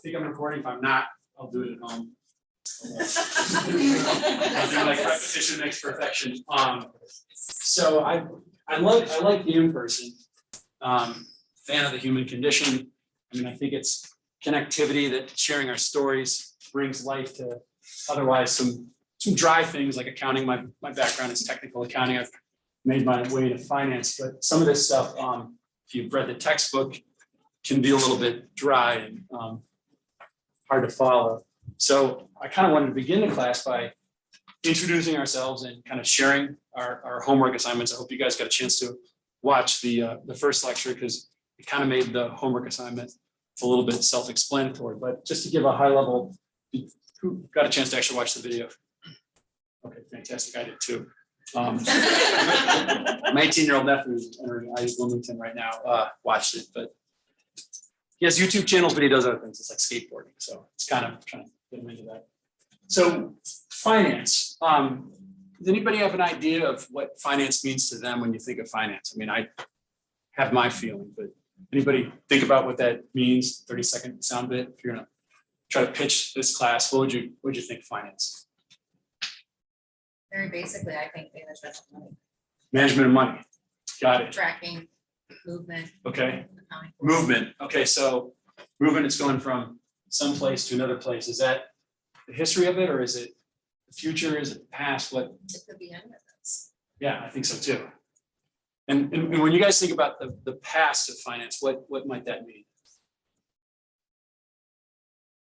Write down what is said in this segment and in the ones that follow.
think I'm recording. If I'm not, I'll do it at home. I'll do like repetition makes perfection. So I like the in-person. Fan of the human condition. I mean, I think it's connectivity that sharing our stories brings life to otherwise some dry things like accounting. My background is technical accounting. I've made my way to finance, but some of this stuff, if you've read the textbook, can be a little bit dry and hard to follow. So I kind of wanted to begin the class by introducing ourselves and kind of sharing our homework assignments. I hope you guys got a chance to watch the first lecture because it kind of made the homework assignment a little bit self-explanatory. But just to give a high level, who got a chance to actually watch the video? Okay, fantastic. I did too. My 18-year-old nephew is entering IU Bloomington right now. Watched it, but he has YouTube channels, but he does other things. It's like skateboarding, so it's kind of trying to get him into that. So finance. Does anybody have an idea of what finance means to them when you think of finance? I mean, I have my feeling, but anybody think about what that means? 30-second sound bit. If you're gonna try to pitch this class, what would you think of finance? Very basically, I think management of money, Management of money. Got it. tracking, movement. Okay. Accounting for it. Movement. Okay, so movement is going from some place to another place. Is that the history of it, or is it the future? Is it the past? What? It could be any of this. Yeah, I think so too. And when you guys think about the past of finance, what might that mean?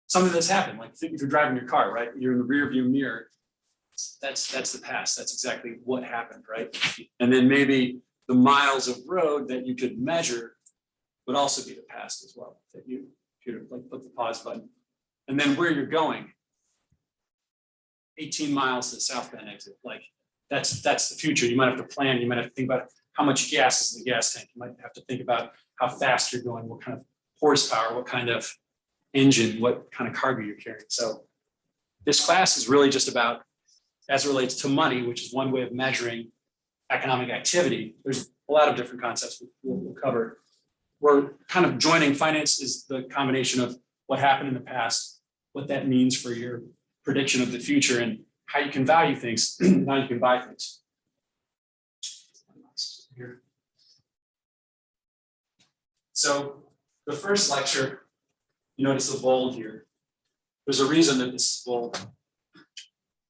Something that's happened, like if you're driving your car, right? You're in the rear view mirror. That's the past. That's exactly what happened, right? And then maybe the miles of road that you could measure would also be the past as well. That you could like put the pause button. And then where you're going, 18 miles to the South Bend exit, like that's the future. You might have to plan. You might have to think about how much gas is in the gas tank. You might have to think about how fast you're going, what kind of horsepower, what kind of engine, what kind of cargo you're carrying. So this class is really just about, as it relates to money, which is one way of measuring economic activity. There's a lot of different concepts we'll cover. We're kind of joining finance is the combination of what happened in the past, what that means for your prediction of the future, and how you can value things, how you can buy things. Here. So the first lecture, you notice the bold here. There's a reason that this is bold.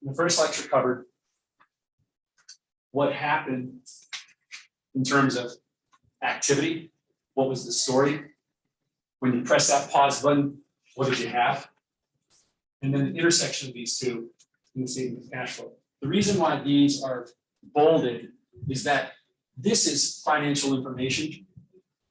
The first lecture covered what happened in terms of activity. What was the story? When you press that pause button, what did you have? And then the intersection of these two in the statement of cash flow. The reason why these are bolded is that this is financial information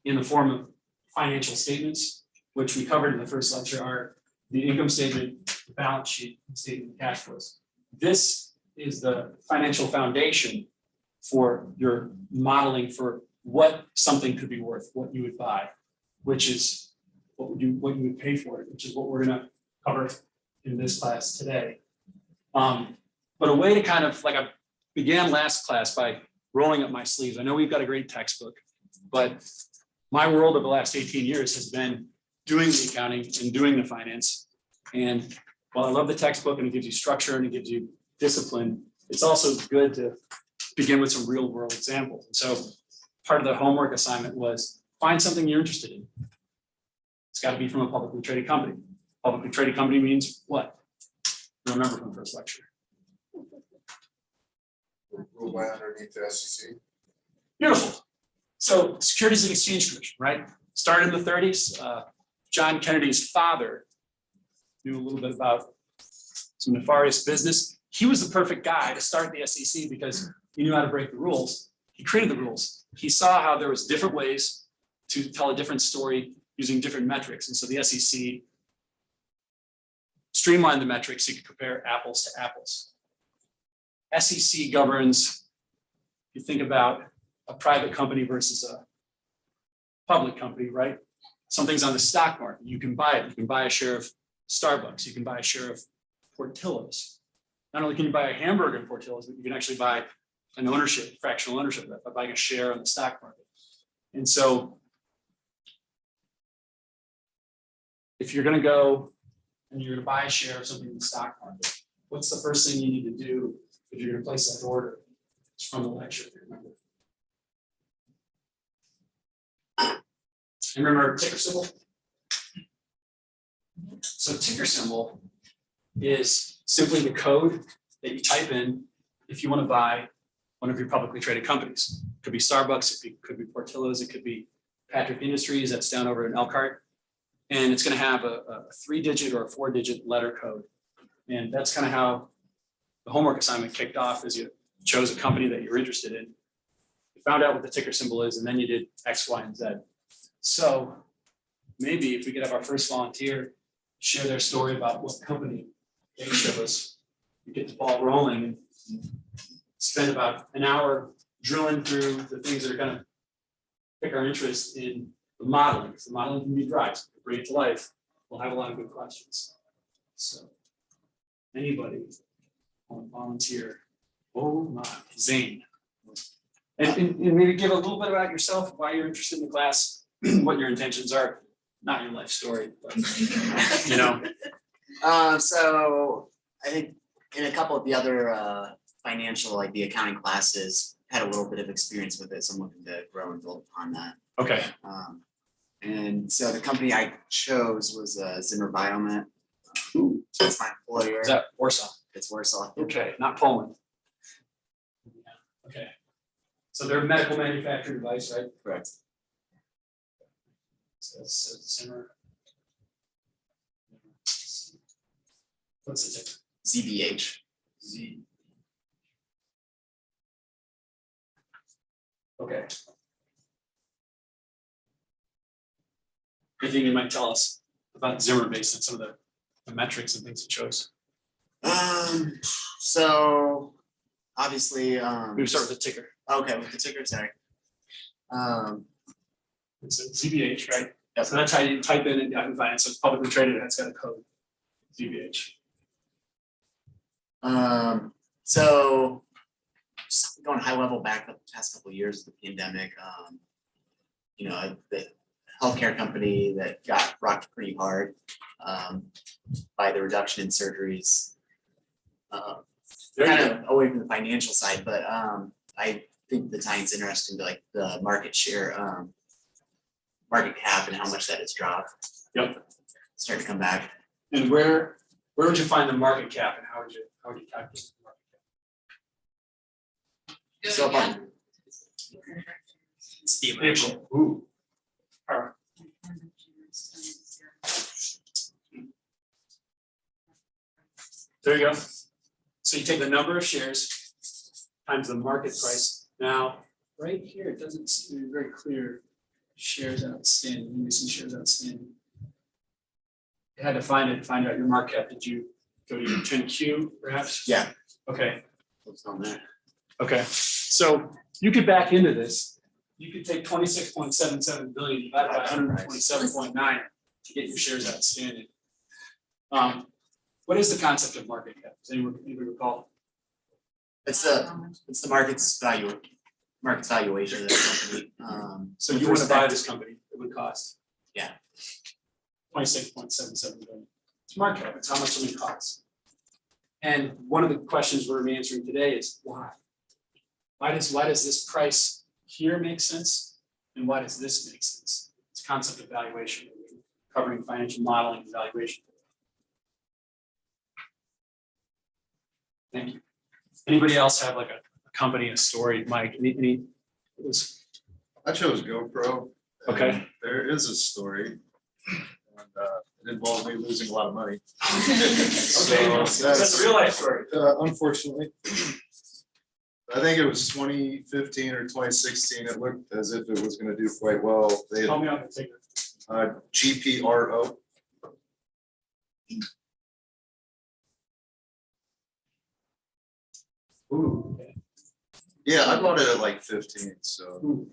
in the form of financial statements, which we covered in the first lecture, are the income statement, the balance sheet, and statement of cash flows. This is the financial foundation for your modeling for what something could be worth, what you would buy, which is what you would pay for it, which is what we're gonna cover in this class today. But a way to kind of, like I began last class by rolling up my sleeves. I know we've got a great textbook, but my world of the last 18 years has been doing the accounting and doing the finance. And while I love the textbook and it gives you structure and it gives you discipline, it's also good to begin with some real world examples. And so part of the homework assignment was find something you're interested in. It's got to be from a publicly traded company. Publicly traded company means what? You remember from the first lecture. Rule by underneath the SEC. Beautiful. So Securities and Exchange Commission, right? Started in the 30s. John Kennedy's father knew a little bit about some nefarious business. He was the perfect guy to start the SEC because he knew how to break the rules. He created the rules. He saw how there was different ways to tell a different story using different metrics. And so the SEC streamlined the metrics so you could compare apples to apples. SEC governs, if you think about a private company versus a public company, right? Something's on the stock market, you can buy it. You can buy a share of Starbucks, you can buy a share of Portillo's. Not only can you buy a hamburger in Portillo's, but you can actually buy an ownership, fractional ownership by buying a share on the stock market. And so if you're gonna go and you're gonna buy a share of something in the stock market, what's the first thing you need to do if you're gonna place that order? It's from the lecture, if you remember. And remember ticker symbol? So ticker symbol is simply the code that you type in if you want to buy one of your publicly traded companies. Could be Starbucks, could be Portillo's, it could be Patrick Industries that's down over in Elkhart. And it's going to have a 3-digit or a 4-digit letter code. And that's kind of how the homework assignment kicked off, as you chose a company that you're interested in. You found out what the ticker symbol is, and then you did X, Y, and Z. So maybe if we could have our first volunteer share their story about what company they chose, we get the ball rolling and spend about an hour drilling through the things that are gonna pick our interest in the modeling. The modeling can be dry, so bring it to life. We'll have a lot of good questions. So anybody want to volunteer? Oh my, Zane. And maybe give a little bit about yourself, why you're interested in the class, what your intentions are, not your life story, but you know. So I think in a couple of the other financial, like the accounting classes, had a little bit of experience with it, so I'm looking to grow and build upon that. Okay, And so the company I chose was Zimmer Biomet. So it's my employer. is that Warsaw? It's Warsaw. Okay, not Poland. Okay. So they're a medical manufacturing device, right? Correct. So that's Zimmer. What's the ticker? ZBH. Z. Okay. Anything you might tell us about Zimmer based on some of the metrics and things you chose? So obviously, We start with the ticker. okay, with the ticker, sorry. It's a ZBH, right? Yep. So that's how you type in and I can find it. So it's publicly traded, and it's got a code. ZBH. So just going high level back up the past couple of years of the pandemic, you know, the healthcare company that got rocked pretty hard by the reduction in surgeries. There you Kind go. of away from the financial side, but I think the tie-in's interesting to like the market share, market cap and how much that has dropped. Yep. Start to come back. And where would you find the market cap and how would you calculate the market cap? So up on Steve. April. Ooh. All right. There you go. So you take the number of shares times the market price. Now, right here, it doesn't seem to be very clear. Shares outstanding, you see shares outstanding. You had to find it, find out your market cap. Did you go to your 10Q perhaps? Yeah. Okay, what's on there. okay. So you could back into this. You could take 26.77 billion divided by 127.9 to get your shares outstanding. What is the concept of market cap? Does anyone recall? It's the market's valuation of the company. So you want to buy this company, it would cost? Yeah. 26.77 billion. It's market cap, it's how much something costs. And one of the questions we're answering today is why? Why does this price here make sense? And why does this make sense? It's a concept of valuation, covering financial modeling and valuation. Thank you. Anybody else have like a company, a story, Mike, any? It was, I chose GoPro. and Okay. There is a story. And it involved me losing a lot of money. okay, that's a real life story. Unfortunately. I think it was 2015 or 2016. It looked as if it was gonna do quite well. They Tell had me on the ticker. GPRO. Ooh, okay. Yeah, I bought it at like 15, so. Ooh.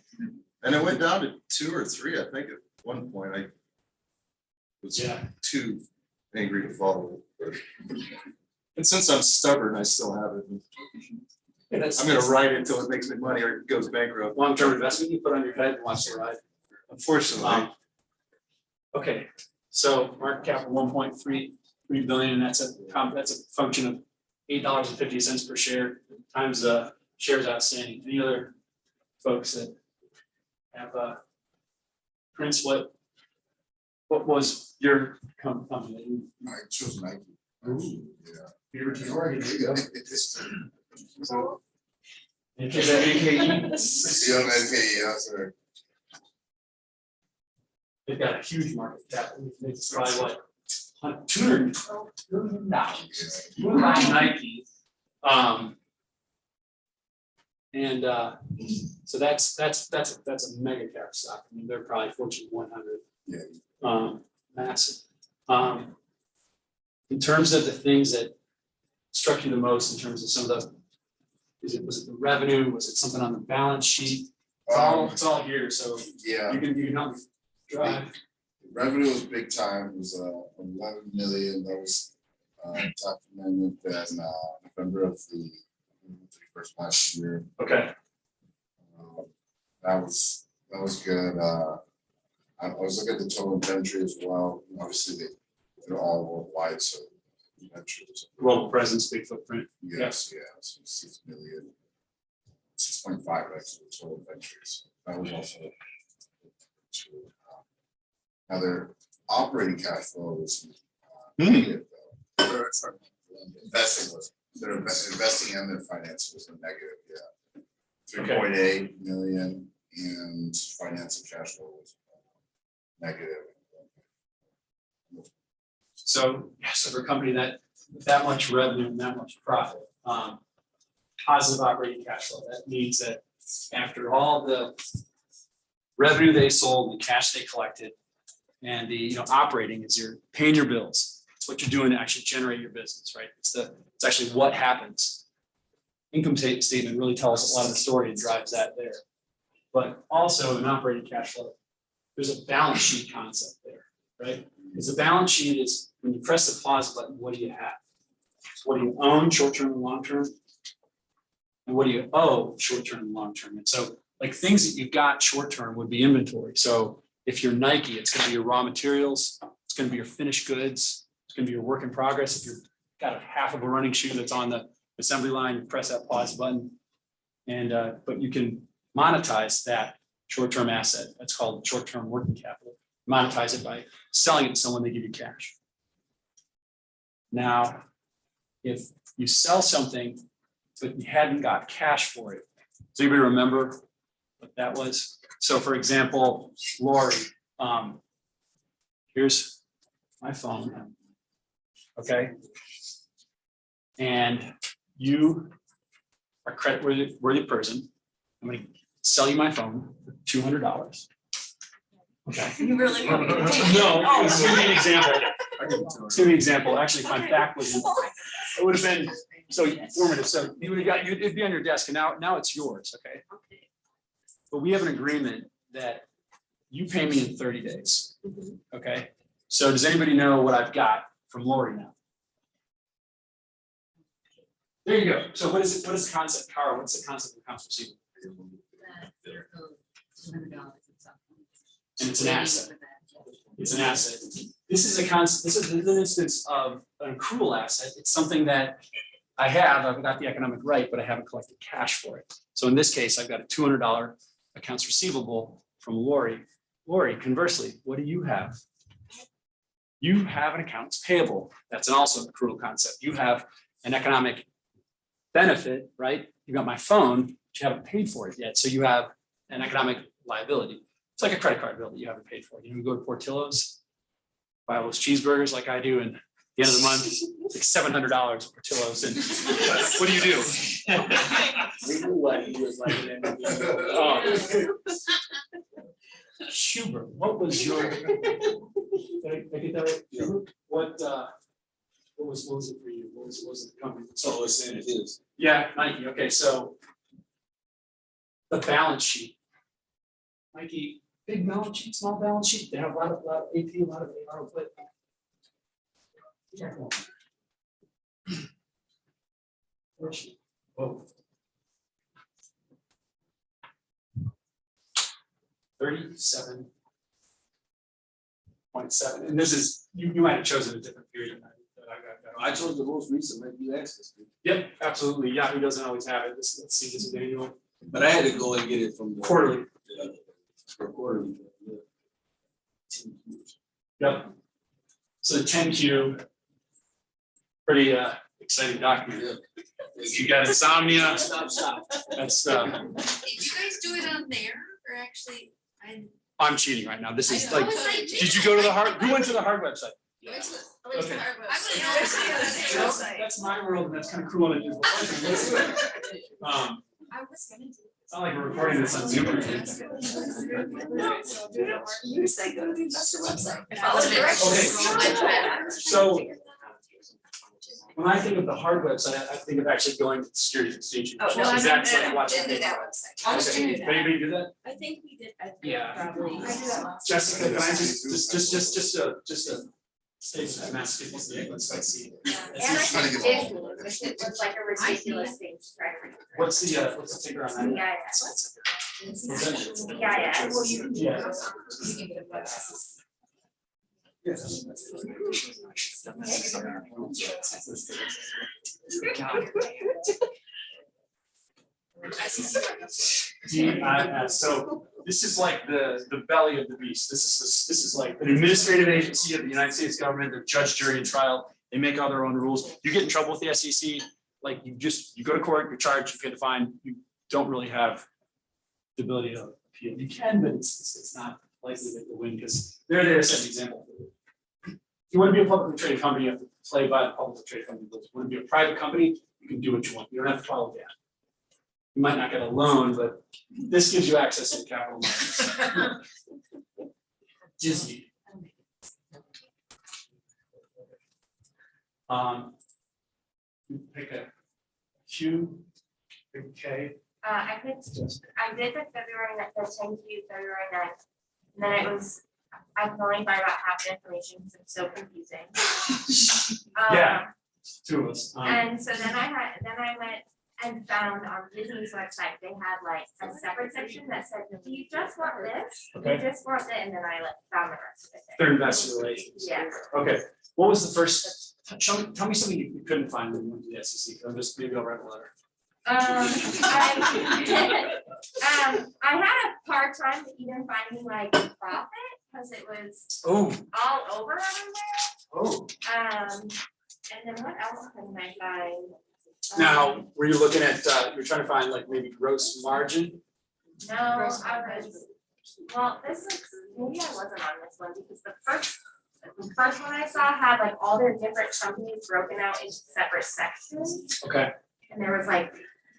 And it went down to 2 or 3, I think at one point. I was Yeah. too angry to follow it. And since I'm stubborn, I still have it. Yeah, that's, I'm gonna ride it until it makes me money or it goes bankrupt. long-term investment you put on your head and watch the ride. Unfortunately, Okay, So market cap of 1.33 billion, and that's a function of $8.50 per share times the shares outstanding. Any other folks that have Prince, what was your company that you? I chose Nike. Ooh. Yeah. Here to Oregon, there you go. So, Is that AKE? yeah, yeah, sorry. They've got a huge market cap. It's probably what, $212 billion. You would buy Nike. And so that's a mega cap stock. I mean, they're probably Fortune 100. Yeah. Massive. In terms of the things that struck you the most in terms of some of the, was it the revenue? Was it something on the balance sheet? It's all here, so Yeah, you can help me drive. revenue was big time. It was 11 million. That was documented in November of the 31st last year. Okay, That was good. I was looking at the total inventory as well. Obviously, they're all worldwide, so inventory was global presence, big footprint. yes, yeah, so 6 million, 6.5 actually total inventory. So that was also now their operating cash flow was negative though. Or, sorry, investing was their investing and their financing was a negative, yeah. 3.8 million and financing cash flow was negative. So, yes, for a company that with that much revenue and that much profit, positive operating cash flow, that means that after all the revenue they sold, the cash they collected, and the operating is you're paying your bills. It's what you're doing to actually generate your business, right? It's actually what happens. Income statement really tells a lot of the story and drives that there. But also in operating cash flow, there's a balance sheet concept there, right? Because the balance sheet is when you press the pause button, what do you have? What do you own, short-term and long-term? And what do you owe, short-term and long-term? And so like things that you've got short-term would be inventory. So if you're Nike, it's going to be your raw materials, it's going to be your finished goods, it's going to be your work in progress. If you've got a half of a running shoe that's on the assembly line, you press that pause button. And but you can monetize that short-term asset. That's called short-term working capital. Monetize it by selling it to someone, they give you cash. Now, if you sell something, but you hadn't got cash for it, does anybody remember what that was? So for example, Lori, here's my phone. Okay. And you are a credit-worthy person. I'm going to sell you my phone for $200. Okay. You really want me to take it? No, Oh. it's gonna be an example. It's gonna be an example. Actually, if my back was, it would have been so informative. So you would have got, it'd be on your desk and now it's yours, okay? Okay. But we have an agreement that you pay me in 30 days, Mhm. okay? So does anybody know what I've got from Lori now? There you go. So what is it? What is the concept, Cara? What's the concept of accounts receivable? That they're owed $200 at some point. And it's an asset. Waiting for that, yeah. It's an asset. This is a concept, this is an instance of an accrual asset. It's something that I've got the economic right, but I haven't collected cash for it. So in this case, I've got a $200 accounts receivable from Lori. Lori, conversely, what do you have? You have an accounts payable. That's also an accrual concept. You have an economic benefit, right? You got my phone, but you haven't paid for it yet. So you have an economic liability. It's like a credit card bill that you haven't paid for. You go to Portillo's, buy all those cheeseburgers like I do, and at the end of the month, it's like $700 at Portillo's. And what do you do? Schubert, what was your? Did I get that right? Schubert? What was it for you? What was it the company? So it's saying it is. Yeah, Nike. Okay, so the balance sheet. Nike, big balance sheet, small balance sheet. They have a lot of AP, a lot of AR, but. Whoa. 37.5 0.7, and this is, you might have chosen a different period than I got. I chose the most recent, like you access to, Yep, absolutely, Yahoo doesn't always have it, let's see, this is annual, but I had to go and get it from the. quarterly, For quarterly. yep. So the 10Q, pretty exciting document. If you got insomnia, Stop. that's, Did you guys do it on there or actually? I'm cheating right now, this is I like, was like, did you go to the hard, who went to the hard website? Okay. That's my world, and that's kind of cruel to do. I was gonna do. It's not like we're recording this on Zoom or anything. You say go to the investor website. Follow directions. Okay. So much better. So when I think of the hard website, I think of actually going to the Securities and Exchange Oh, Commission, no, because that's like watching. Didn't do that website. I was Okay. gonna do that. Anybody do that? I think we did, I think Yeah. probably. I did that last. Jessica, can I just a statement, I'm asking people to make, let's see. And I Trying to think get Disney, which it was like a ridiculous thing to try to. What's the ticker on that? Yeah. Well, you can do Yeah. that. You can get websites. So this is like the belly of the beast. This is like an administrative agency of the United States government, they're judge, jury, and trial. They make all their own rules. You get in trouble with the SEC, like you go to court, you're charged, you get a fine, you don't really have the ability to appeal. You can, but it's not likely that you'll win, because they're there to set an example. If you want to be a publicly traded company, you have to play by the publicly traded company rules. If you want to be a private company, you can do what you want. You don't have to follow that. You might not get a loan, but this gives you access to the capital markets. Disney. Pick a Q, pick a K. I did the February, the 10Q February 9th, and then it was, I can only find about half the information because it's so confusing. Yeah. Two of us. And so then I went and found on Disney's website, they had like a separate section that said, do you just want this? Do you Okay, just want it? And then I like found the rest of it. they're investor relations. Yeah. Okay, what was the first, tell me something you couldn't find when you went to the SEC, I'm just, maybe I'll write a letter. I had a hard time even finding like profit, because it was Oh, all over everywhere. oh. And then what else couldn't I find? Now, were you looking at, you're trying to find like maybe gross margin? No, I was, well, this is, maybe I wasn't on this one, because the first one I saw had like all their different companies broken out into separate sections, Okay, and there was like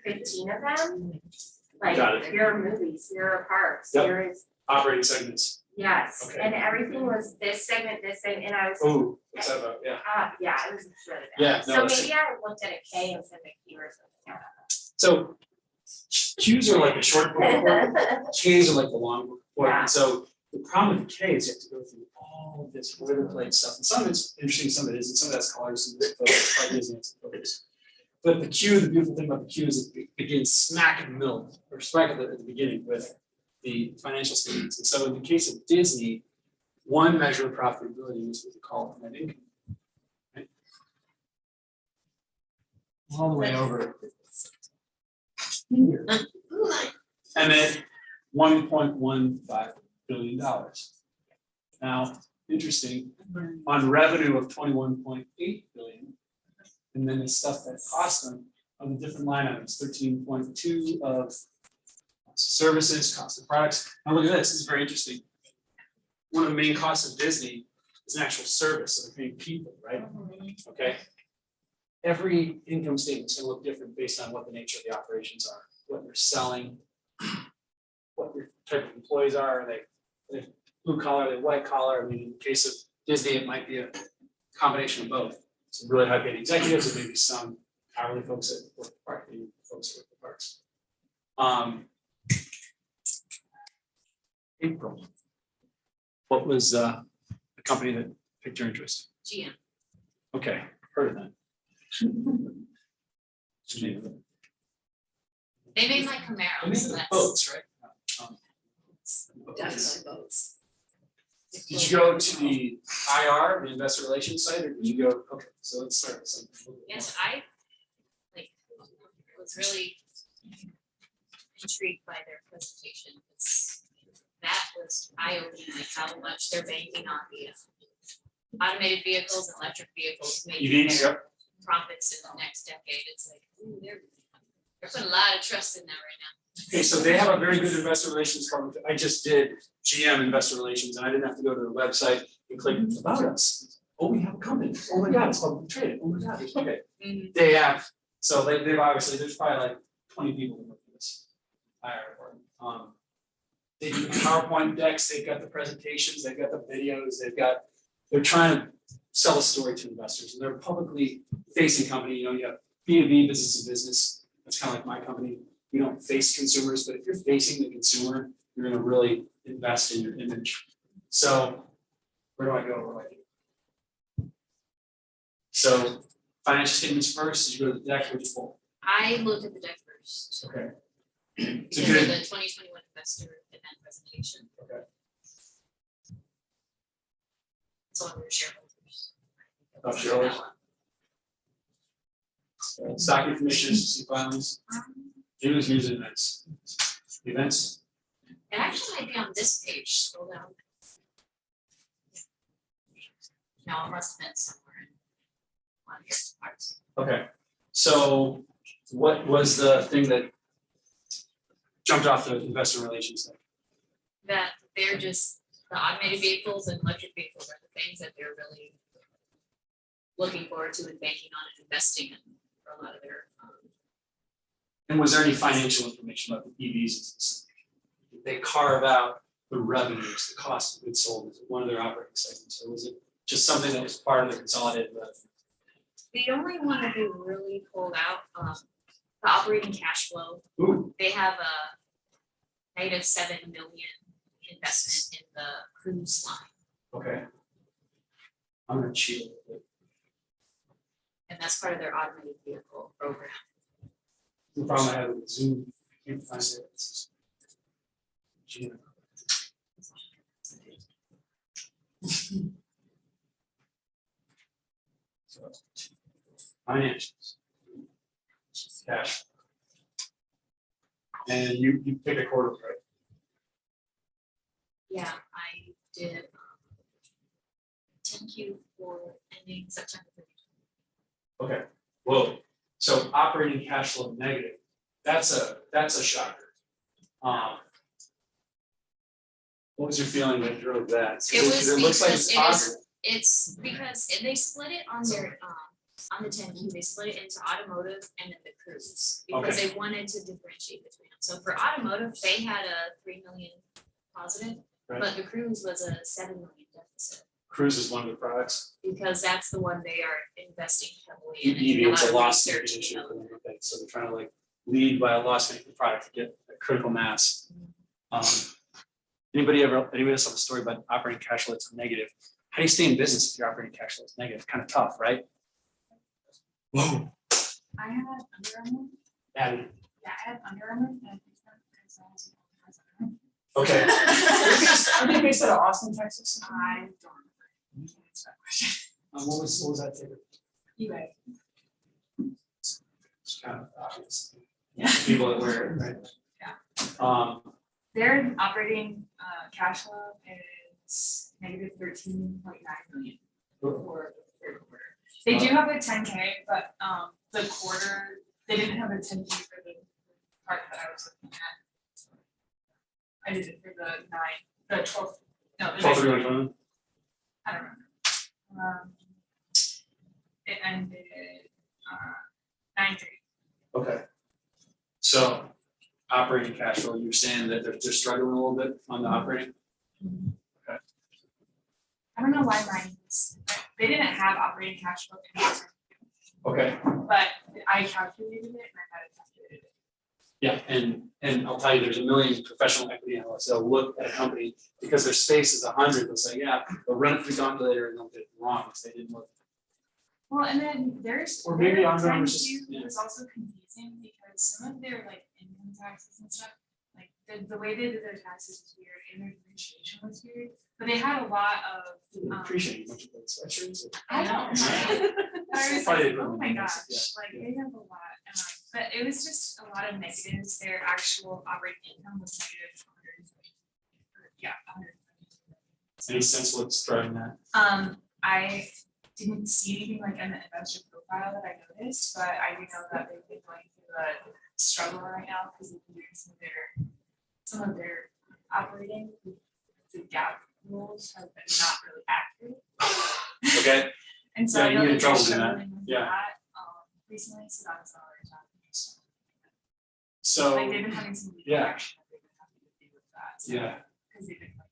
15 of them. Like, Got it. here are movies, here are parks, Yep. here is, operating segments. yes, Okay. and everything was this segment, and I was, Oh, what's that about? Yeah. yeah, it was shredded. Yeah, no, So it's- maybe I looked at a K instead of a Q or something. So Qs are like the short book report, Ks are like the long book report, Yeah. and so the problem with the K is you have to go through all of this boilerplate stuff, and some of it's interesting, some of it isn't, some of that's colors, some of it's photos, part isn't, it's photos. But the Q, the beautiful thing about the Q is it begins smack in the middle, or smack at the beginning with the financial statements. And so in the case of Disney, one measure of profitability is what we call net income. Right? All the way over here. And then $1.15 billion. Now, interesting, on revenue of 21.8 billion. And then the stuff that cost them on the different line items, 13.2 of cost of services, cost of products. Now look at this is very interesting. One of the main costs of Disney is an actual service, so they're paying people, right? Okay. Every income statement is gonna look different based on what the nature of the operations are, what they're selling, what your type of employees are they blue collar, are they white collar? I mean, in the case of Disney, it might be a combination of both. Some really high paid executives and maybe some hourly folks that work the park, maybe folks that work the parks. April. What was the company that piqued your interest? GM. Okay, heard of that. What's the name of it? They made like They make Camaros, the that's. boats, right? Definitely votes. Did you go to the IR, the investor relations site, or did you go, okay, so let's start with something. a little bit Yes, more. I was really intrigued by their presentation. That was eye-opening, like how much they're banking on the automated vehicles and electric vehicles making EVs, their yep. profits in the next decade. It's like, ooh, they're putting a lot of trust in that right now. Okay, so they have a very good investor relations department. I just did GM investor relations and I didn't have to go to the website and click about us. Oh, we have a company. Oh my God, it's publicly traded. Oh my God, okay. Mhm. They have, so they've obviously, there's probably like 20 people who work for this IR department. They do PowerPoint decks, they've got the presentations, they've got the videos, they're trying to sell a story to investors. And they're a publicly facing company, you know, you have B2B, business to business. That's kind of like my company. We don't face consumers, but if you're facing the consumer, you're gonna really invest in your image. So where do I go? What do I do? So financial statements first, you go to the deck, which one? I looked at the deck first. Okay. Because So of good. the 2021 investor event presentation. Okay. It's on your shareholders. Oh, shareholders. Stock information, SEC filings, news and events. Events, It actually might be on this page, scroll down. No, it must have been somewhere in one of your parts. okay. So what was the thing that jumped off the investor relations thing? That they're just, the automated vehicles and electric vehicles are the things that they're really looking forward to and banking on and investing in for a lot of their, And was there any financial information about the EVs? Did they carve out the revenues, the cost of goods sold, as one of their operating segments, or was it just something that was part of the consolidated revenue? the only one that they really pulled out, the operating cash flow. Ooh, They have a -7 million investment in the cruise line, okay. I'm gonna cheat a little bit. and that's part of their automated vehicle program. The problem I have with Zoom, I can't find it. It's- Gee. So, financials. Cash. And you pick a quarter, right? Yeah, I did 10Q for ending September 30th. Okay, whoa, so operating cash flow negative, that's a shocker. What was your feeling that drove that? It was It looks like because it's it is- positive. It's because they split it on their, on the 10Q, they split it into automotive and then the cruise. Because they wanted to differentiate between them. So for automotive, they had a 3 million positive, Right. but the cruise was a 7 million deficit. Cruise is one of the products. Because that's the one they are investing heavily in. and doing EV, it's lot a of loss research making and issue, development. so they're trying to like lead by a loss making product to get a critical mass. Anybody else have a story about operating cash flow that's negative? How do you stay in business if your operating cash flow is negative? Kind of tough, right? Whoa. I had Under Armour, Abby, yeah, I had Under Armour, and I picked them because I was. okay. Are they based out of Austin, Texas? I don't remember. Can't answer that question. What was that ticker? eBay. It's kind of obvious. Yeah. People that wear it, right? Yeah. Their operating cash flow is -13.9 million for the third quarter. They do have a 10K, but the quarter, they didn't have a 10K for the part that I was looking at. I did it for the 12th, no, the 12, 9th. 31. I don't remember. It ended 9/3. Okay. So operating cash flow, you're saying that they're struggling a little bit on the operating? Okay. I don't know why mine was, they didn't have operating cash flow in it, Okay, but I calculated it and I had it calculated it. yeah, and I'll tell you, there's a million professional equity analysts, they'll look at a company because their space is 100, they'll say, yeah, they'll run it through calculator and they'll get it wrong because they didn't look. Well, and then there's. Or maybe their Under Armour's 10Q just- yeah. was also confusing because some of their like income taxes and stuff, like the way they did their taxes was weird and their depreciation was weird, but they had a lot of, Appreciate much of those sweatshirts. I know, right? I was Probably like, the oh my equivalent, gosh, yeah. like they have a lot, but it was just a lot of negatives, their actual operating income was negative 120. Yeah, 120. Any sense what's driving that? I didn't see anything like in the investor profile that I noticed, but I do know that they've been going through a struggle right now because they've been doing some of their operating, the gap rules have been not really accurate. Okay, And so Yeah, I you know get in that they're trouble doing that. struggling with Yeah. that, recently, so that's all we're talking. so, Like they've been having some legal yeah. action that they've been having to do with that. So, yeah, cause they've been like.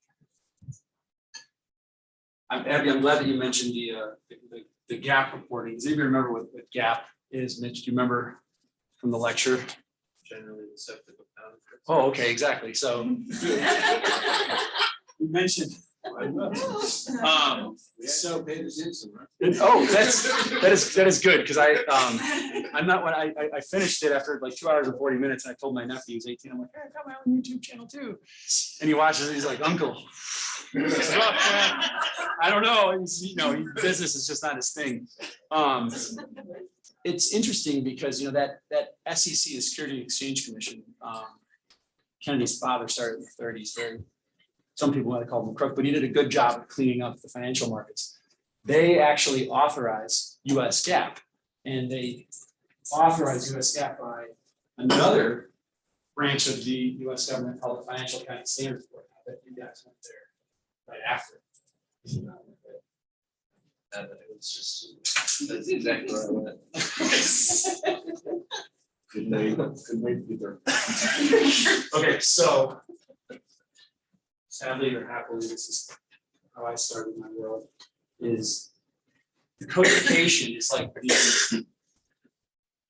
Abby, I'm glad that you mentioned the gap reporting. Does anybody remember what gap is? Mitch, do you remember from the lecture? Generally accepted accounting. Oh, okay, exactly, so. You mentioned. So. Paid attention, right? Oh, that is good, because I'm not, when I finished it after like 2 hours and 40 minutes, and I told my nephew, he's 18, I'm like, hey, I got my own YouTube channel too. And he watches it, he's like, uncle. It's rough, man. I don't know, business is just not his thing. It's interesting because, that SEC, the Security and Exchange Commission, Kennedy's father started in the 30s, some people might call him a crook, but he did a good job of cleaning up the financial markets. They actually authorize US GAAP, and they authorize US GAAP by another branch of the US government called the Financial Accounting Standards Board. I bet you guys went there right after. It was just, that's exactly where I went. Couldn't wait to be there. Okay, so sadly or happily, this is how I started my world, is the codification is like if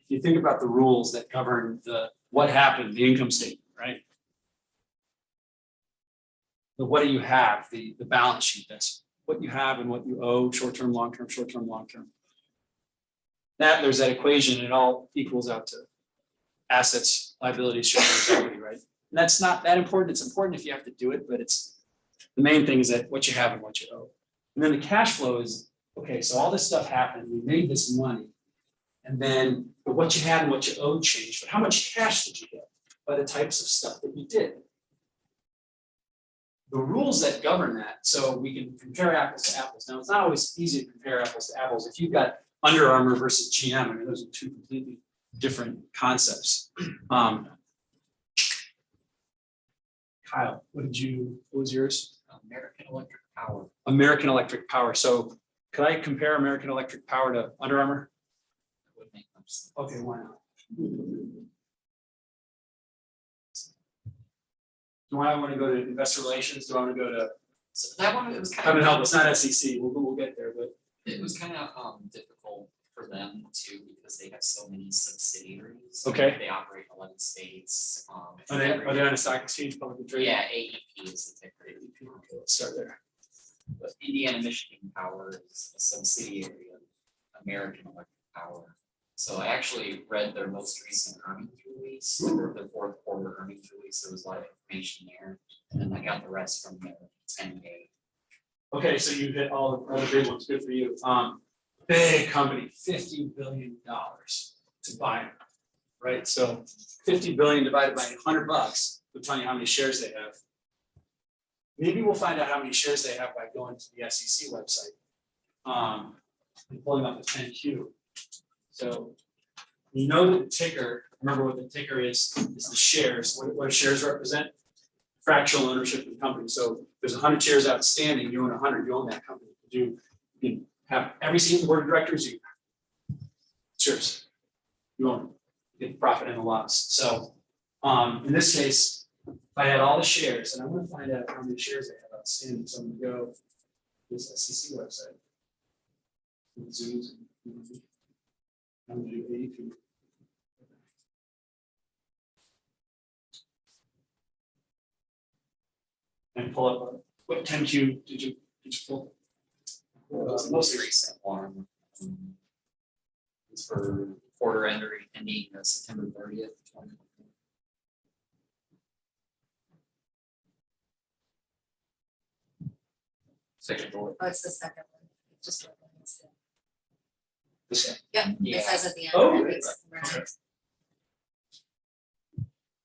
you think about the rules that govern what happened, the income statement, right? The what do you have, the balance sheet, that's what you have and what you owe, short-term, long-term, short-term, long-term. That, there's that equation, it all equals out to assets, liabilities, shareholders' equity, right? And that's not that important. It's important if you have to do it, but the main thing is that what you have and what you owe. And then the cash flow is, okay, so all this stuff happened, we made this money. And then but what you had and what you owed changed, but how much cash did you get by the types of stuff that you did? The rules that govern that, so we can compare apples to apples. Now, it's not always easy to compare apples to apples. If you've got Under Armour versus GM, I mean, those are two completely different concepts. Kyle, what was yours? American Electric Power. American Electric Power. So could I compare American Electric Power to Under Armour? Would make much sense. Okay, why not? Do I want to go to investor relations? Do I want to go to, So that one, it was kind Heaven of. help, it's not SEC, we'll get there, but. It was kind of difficult for them too, because they have so many subsidiaries. Okay. They operate in 11 states. Are they on a stock exchange, publicly traded? Yeah, AEP is the ticker. Okay, let's start there. But Indiana Michigan Power is a subsidiary of American Electric Power. So I actually read their most recent earnings release, their fourth quarter earnings release. There was a lot of information there. And then I got the rest from their 10-K. Okay, so you hit all the big ones, good for you. Big company, $50 billion to buy them, right? So 50 billion divided by $100 will tell you how many shares they have. Maybe we'll find out how many shares they have by going to the SEC website. And pulling up the 10Q. So you know that the ticker, remember what the ticker is the shares. What do shares represent? Fractional ownership of the company. So there's 100 shares outstanding, you own 100, you own that company. You can have every single board of directors, you shares. You own, you get profit and a loss. So in this case, if I had all the shares, and I want to find out how many shares I have outstanding, so I'm gonna go to this SEC website. Zoom. I'm gonna do 82. And pull up, what 10Q did you pull? Most recent one. It's for quarter ending September 30th. Second bullet. Oh, it's the second one, just. what it is. This one. Yep, Yeah. it says at the end. Oh, I really? think somewhere. Okay.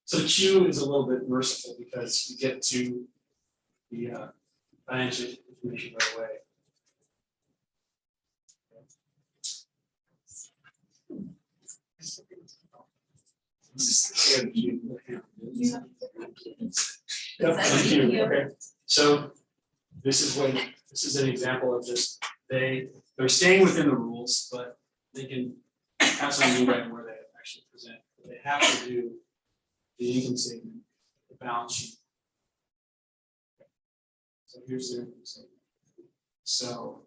So the Q is a little bit merciful because you get to the financial information right away. Yeah, Q. Yep, That's Q, Q. okay. So this is an example of just they're staying within the rules, but they can have some leeway in where they actually present. They have to do the income statement, the balance sheet. So here's their income statement. So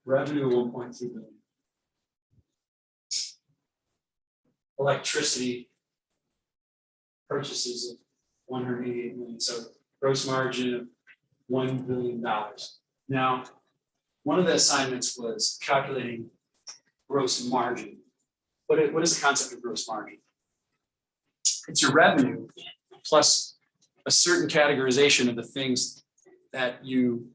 revenue 1.2 billion. Electricity purchases of 188 million, so gross margin of $1 billion. Now, one of the assignments was calculating gross margin. What is the concept of gross margin? It's your revenue plus a certain categorization of the things that you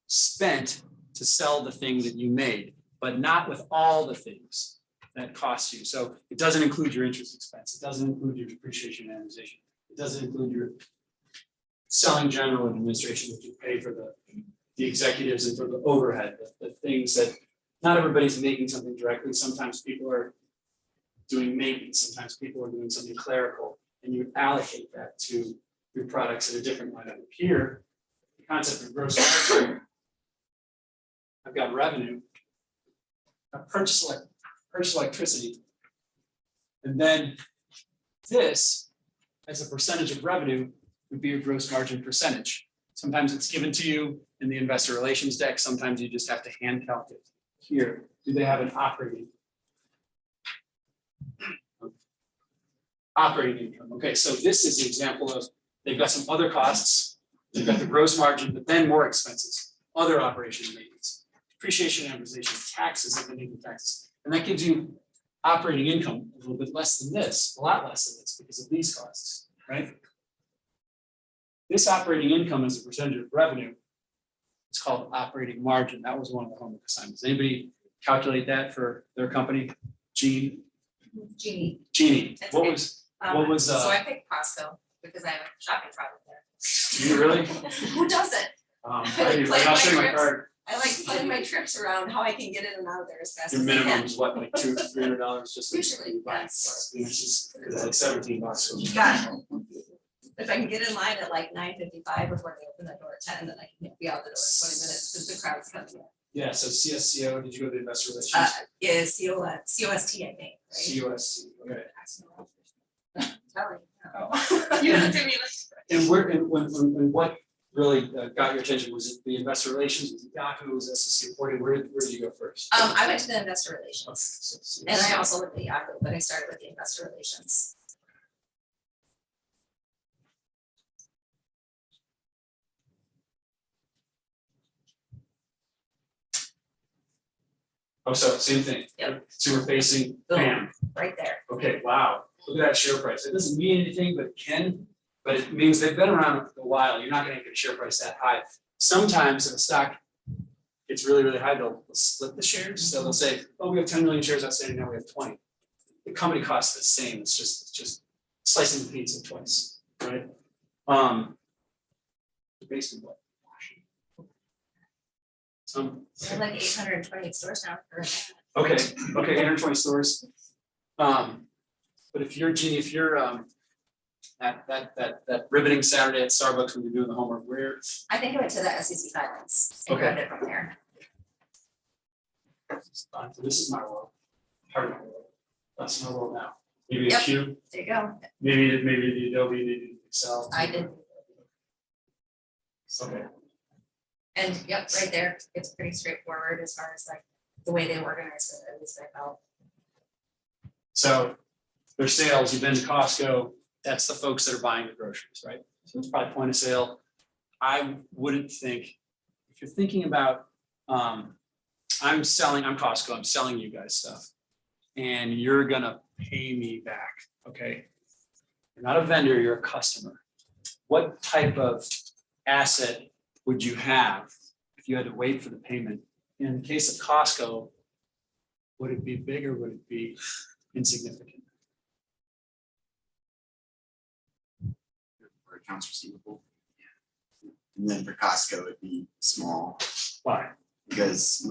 spent to sell the thing that you made, but not with all the things that cost you. So it doesn't include your interest expense. It doesn't include your depreciation and amortization. It doesn't include your selling general and administration that you pay for the executives and for the overhead, the things that not everybody's making something directly. Sometimes people are doing maintenance, sometimes people are doing something clerical, and you allocate that to your products at a different line item. Here, the concept of gross margin, I've got revenue, I purchase electricity, and then this, as a percentage of revenue, would be your gross margin percentage. Sometimes it's given to you in the investor relations deck, sometimes you just have to hand calculate it. Here, do they have an operating income? Okay, so this is an example of, they've got some other costs, they've got the gross margin, but then more expenses, other operation and maintenance, depreciation, amortization, taxes, and income taxes. And that gives you operating income a little bit less than this, a lot less than this because of these costs, right? This operating income as a percentage of revenue, it's called operating margin. That was one of the homework assignments. Anybody calculate that for their company? Jeannie, That's what okay. was, So I picked Costco because I have a shopping product there. you really? Who doesn't? I'll show you my card. I like planning my trips around how I can get in and out of there as fast Your as I minimum can. is what, like $200-$300 just. Usually, buy yes. Which is, it's like $17. So You got it. If I can get in line at like 9:55 before they open the door at 10, then I can be out the door in 20 minutes because the crowd's coming in. yeah, so CSCO, did you go to the investor relations? Is COST, I think, right? COSC, okay. Telling Oh. you. You have to be like. And where, and when what really got your attention, was it the investor relations, was it Yahoo, was it SEC reporting, where did you go first? I went to the investor Okay, relations so and I CSCO. also looked at Yahoo, but I started with the investor relations. Oh, so same thing. Yep. Consumer facing, bam, Right there. okay, wow, look at that share price, it doesn't mean anything, but it can, but it means they've been around a while, you're not gonna get a share price that high. Sometimes if a stock gets really, really high, they'll split the shares, so they'll say, oh, we have 10 million shares outstanding, now we have 20. The company costs the same, it's just slicing the pizza twice, right? Basically what? Some. There are like 828 stores now for that. Okay, 820 stores. But if you're Jeannie, if you're that riveting Saturday at Starbucks when you're doing the homework, where? I think I went to the SEC filings and Okay. grabbed it from there. This is my world. Part of my world. That's my world now. Maybe a Yep. Q, There you go. maybe the Adobe, maybe Excel. I did. Okay, And yep, right there, it's pretty straightforward as far as like the way they organize it, at least I felt. so their sales, you've been to Costco, that's the folks that are buying the groceries, right? So it's probably point of sale. I wouldn't think, if you're thinking about, I'm Costco, I'm selling you guys stuff. And you're gonna pay me back, okay? You're not a vendor, you're a customer. What type of asset would you have if if you had to wait for the payment. In the case of Costco, would it be big or would it be insignificant? For accounts receivable. And then for Costco, it'd be small Why? because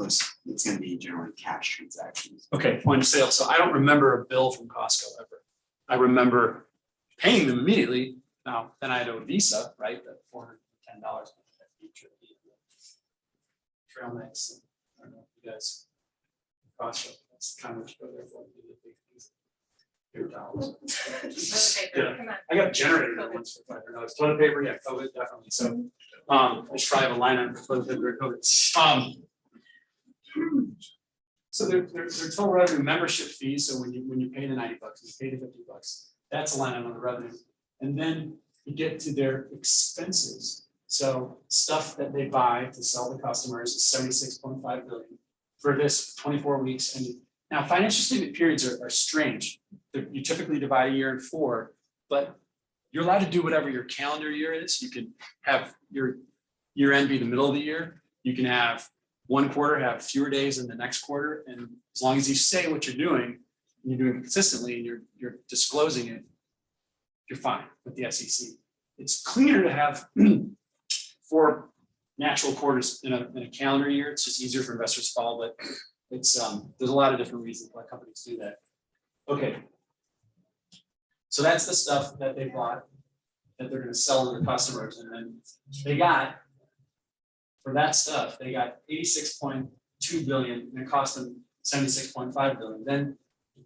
it's gonna be generally cash transactions. Okay, point of sale. So I don't remember a bill from Costco ever. I remember paying them immediately. Now, then I had a Visa, right, that $410. Trail Mix. I don't know if you guys. Costco, that's kind of what you go there for. Paper towels. Yeah. Come on. I got a generator once for $500. Toilet paper, yeah, COVID, definitely. So, I should probably have a line on for toilet paper and COVID. So their total revenue membership fees, so when you pay the $90, you pay the $50, that's a line item on the revenue. And then you get to their expenses. So stuff that they buy to sell to customers is 76.5 billion for this 24 weeks. And now financial statement periods are strange. You typically divide a year in 4, but you're allowed to do whatever your calendar year is. You can have your year end be the middle of the year. You can have one quarter have fewer days than the next quarter. And as long as you say what you're doing, and you're doing it consistently and you're disclosing it, you're fine with the SEC. It's cleaner to have 4 natural quarters in a calendar year. It's just easier for investors to follow, but it's there's a lot of different reasons why companies do that. Okay. So that's the stuff that they bought that they're going to sell to their customers. And then they got, for that stuff, they got 86.2 billion and it cost them 76.5 billion. Then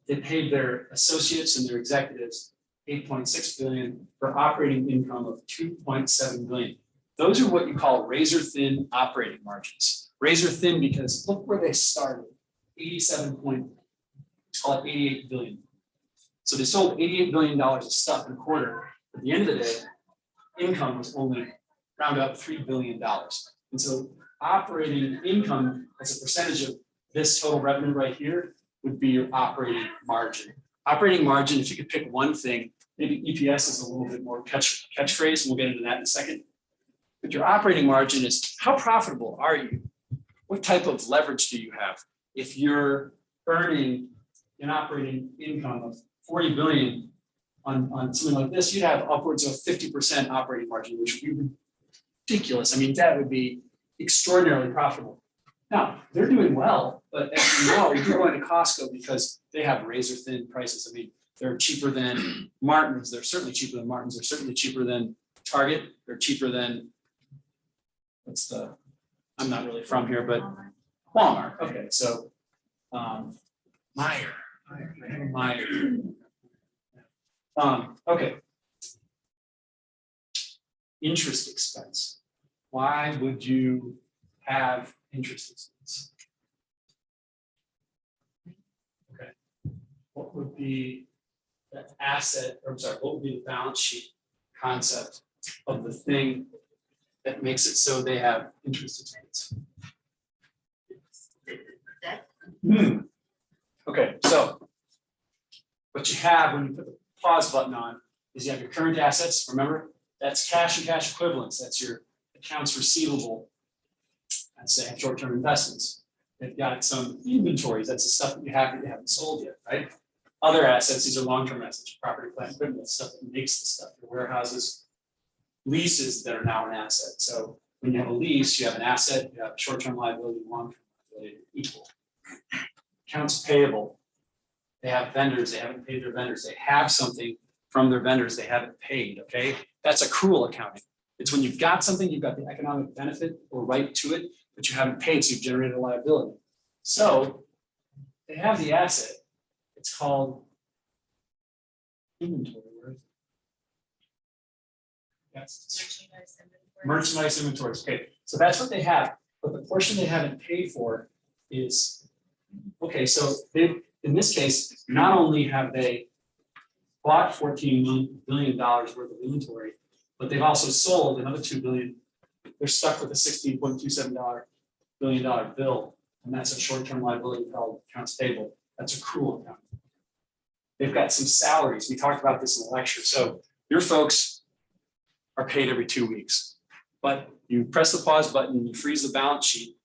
they paid their associates and their executives 8.6 billion for operating income of 2.7 billion. Those are what you call razor thin operating margins. Razor thin because look where they started, 88 billion. So they sold $88 billion of stuff in a quarter. At the end of the day, income was only round up $3 billion. And so operating income as a percentage of this total revenue right here would be your operating margin. Operating margin, if you could pick one thing, maybe EPS is a little bit more catchphrase, and we'll get into that in a second. But your operating margin is how profitable are you? What type of leverage do you have? If you're earning an operating income of 40 billion on something like this, you'd have upwards of 50% operating margin, which would be ridiculous. I mean, that would be extraordinarily profitable. Now, they're doing well, but as you know, you're going to Costco because they have razor thin prices. I mean, they're cheaper than Martin's. They're certainly cheaper than Martin's. They're certainly cheaper than Target. They're cheaper than, I'm not really from here, but Walmart. Okay, so Meijer. Okay. Interest expense. Why would you have interest expense? Okay. What would be the asset, or I'm sorry, what would be the balance sheet concept of the thing that makes it so they have interest expense? Okay, so what you have when you put the pause button on is you have your current assets. Remember, that's cash and cash equivalents. That's your accounts receivable. I'd say short-term investments. They've got some inventories. That's the stuff that you haven't sold yet, right? Other assets, these are long-term assets, property, plant, equipment, stuff that makes the stuff, your warehouses, leases that are now an asset. So when you have a lease, you have an asset, you have a short-term liability, long-term liability equal. Accounts payable. They have vendors, they haven't paid their vendors. They have something from their vendors they haven't paid, okay? That's accrual accounting. It's when you've got something, you've got the economic benefit or right to it, but you haven't paid, so you've generated a liability. So they have the asset. It's called inventory. Where is it? Yes. Merchandise inventories. Okay, so that's what they have. But the portion they haven't paid for is, okay, so they, in this case, not only have they bought $14 billion worth of inventory, but they've also sold another $2 billion. They're stuck with a $16.27 billion bill, and that's a short-term liability called accounts payable. That's accrual account. They've got some salaries. We talked about this in the lecture. So your folks are paid every 2 weeks. But you press the pause button, you freeze the balance sheet.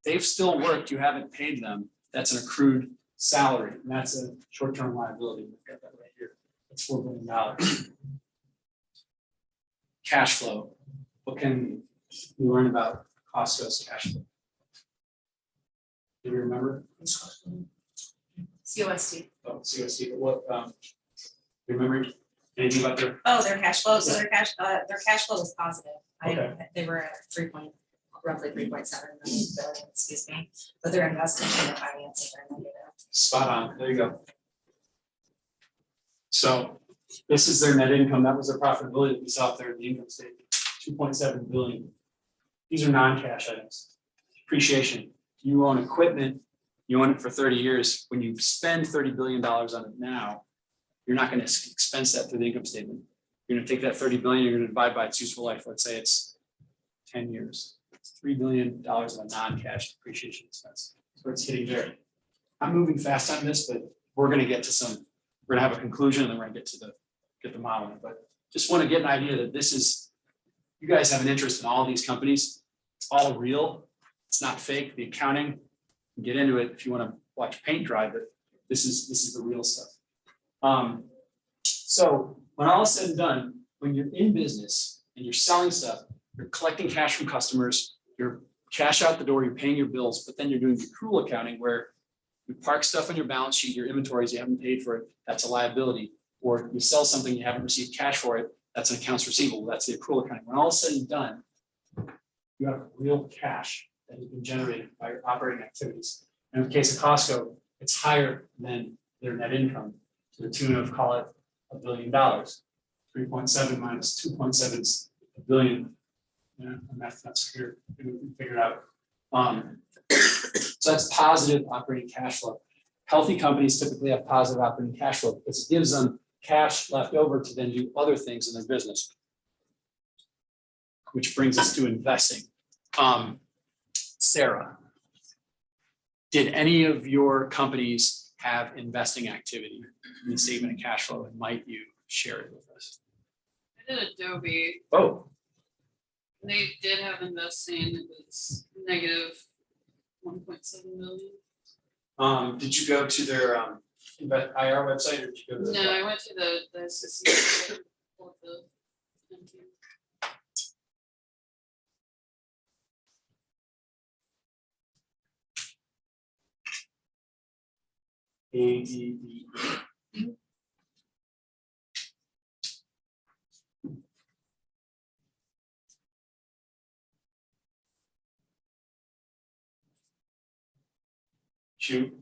They've still worked, you haven't paid them, that's an accrued salary, and that's a short-term liability, we've got that right here, that's $4 billion. Cash flow, what can you learn about Costco's cash flow? Do you remember? COST. Oh, COC, but what, you remember anything about their, Oh, their cash flow, so their cash flow was positive. Okay. They were at roughly 3.7 billion, excuse me, but their investment and their financing are negative. spot on, there you go. So this is their net income, that was their profitability that we saw up there in the income statement, 2.7 billion. These are non-cash items. Depreciation, you own equipment, you own it for 30 years, when you spend $30 billion on it now, you're not gonna expense that through the income statement. You're gonna take that 30 billion, you're gonna divide by its useful life, let's say it's 10 years. It's $3 billion of a non-cash depreciation expense, so it's hitting there. I'm moving fast on this, but we're gonna get to some, we're gonna have a conclusion and then we're gonna get the modeling, but just wanna get an idea that this is, you guys have an interest in all these companies, it's all real, it's not fake, the accounting, get into it if you wanna watch paint dry, but this is the real stuff. So when all is said and done, when you're in business and you're selling stuff, you're collecting cash from customers, you're cash out the door, you're paying your bills, but then you're doing the accrual accounting where you park stuff on your balance sheet, your inventories, you haven't paid for it, that's a liability. Or you sell something, you haven't received cash for it, that's an accounts receivable, that's the accrual accounting. When all is said and done, you have real cash that has been generated by your operating activities. And in the case of Costco, it's higher than their net income to the tune of, call it, $1 billion. 3.7 minus 2.7 is $1 billion. Yeah, math not here, we can figure it out. So that's positive operating cash flow. Healthy companies typically have positive operating cash flow because it gives them cash left over to then do other things in their business. Which brings us to investing. Sarah, did any of your companies have investing activity in the statement of cash flow, and might you share it with us? I did Adobe. Oh, They did have investing, it was negative 1.7 million. Did you go to their IR website, or did you go to the? No, I went to the association for the. ADB. Shoot.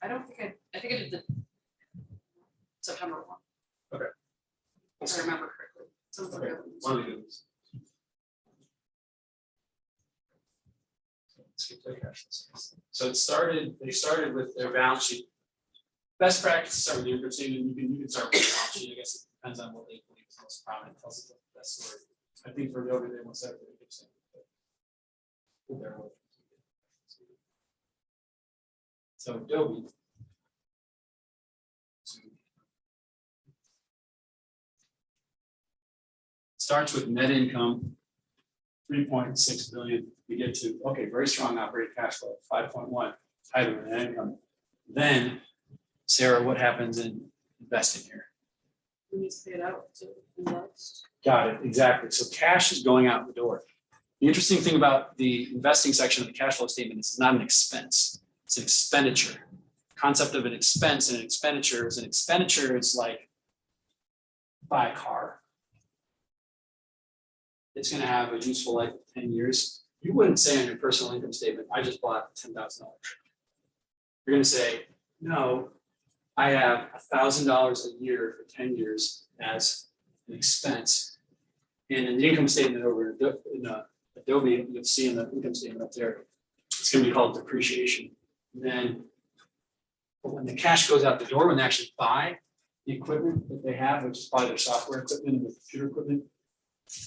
I don't think I think I did the September one. Okay. If I remember correctly. Sounds like Okay, it was- one of these. Skip the cash. So they started with their balance sheet. Best practice, start with the income statement, you can start with the balance sheet, I guess it depends on what they believe is most prominent, tells us the best story. I think for Adobe, they want to start with the income statement. But we'll bear with it. So Adobe. Starts with net income, 3.6 billion, we get to, okay, very strong operating cash flow, 5.1, higher than net income. Then, Sarah, what happens in investing here? We need to pay it out to invest. Got it, exactly. So cash is going out the door. The interesting thing about the investing section of the cash flow statement is it's not an expense, it's an expenditure. Concept of an expense and an expenditure is it's like buy a car. It's gonna have a useful life of 10 years. You wouldn't say on your personal income statement, I just bought a $10,000 truck. You're gonna say, no, I have $1,000 a year for 10 years as an expense. And in the income statement over in Adobe, you'll see in the income statement up there, it's gonna be called depreciation. And then when the cash goes out the door, when they actually buy the equipment that they have, which is buy their software equipment and the computer equipment,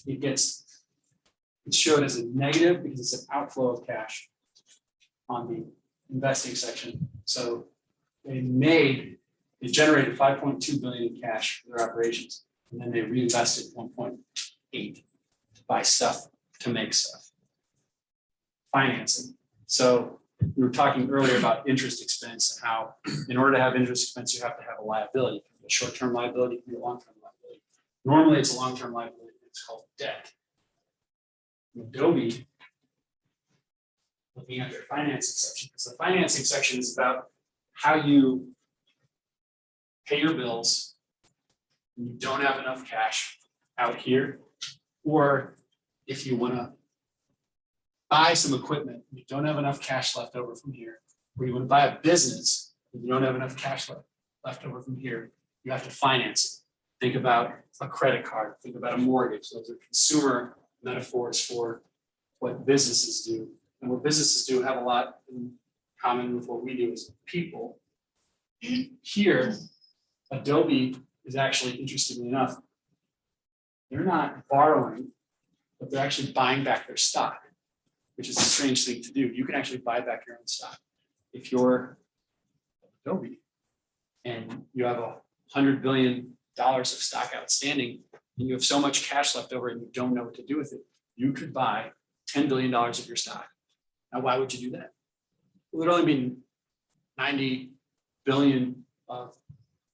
it's showed as a negative because it's an outflow of cash on the investing section. So they generated 5.2 billion in cash for their operations. And then they reinvested 1.8 to buy stuff, to make stuff. Financing. So we were talking earlier about interest expense and how in order to have interest expense, you have to have a liability, It can be a short-term liability, it can be a long-term liability. Normally, it's a long-term liability, it's called debt. Adobe, looking at their financing section, because the financing section is about how you pay your bills when you don't have enough cash out here, or if you want to buy some equipment, you don't have enough cash left over from here, or you want to buy a business, and you don't have enough cash left over from here, you have to finance it. Think about a credit card, think about a mortgage, those are consumer metaphors for what businesses do. And what businesses do have a lot in common with what we do as people. Here, Adobe is actually, interestingly enough, they're not borrowing, but they're actually buying back their stock, which is a strange thing to do. You can actually buy back your own stock. If you're Adobe and you have $100 billion of stock outstanding, and you have so much cash left over and you don't know what to do with it, you could buy $10 billion of your stock. Now, why would you do that? It would only be 90 billion of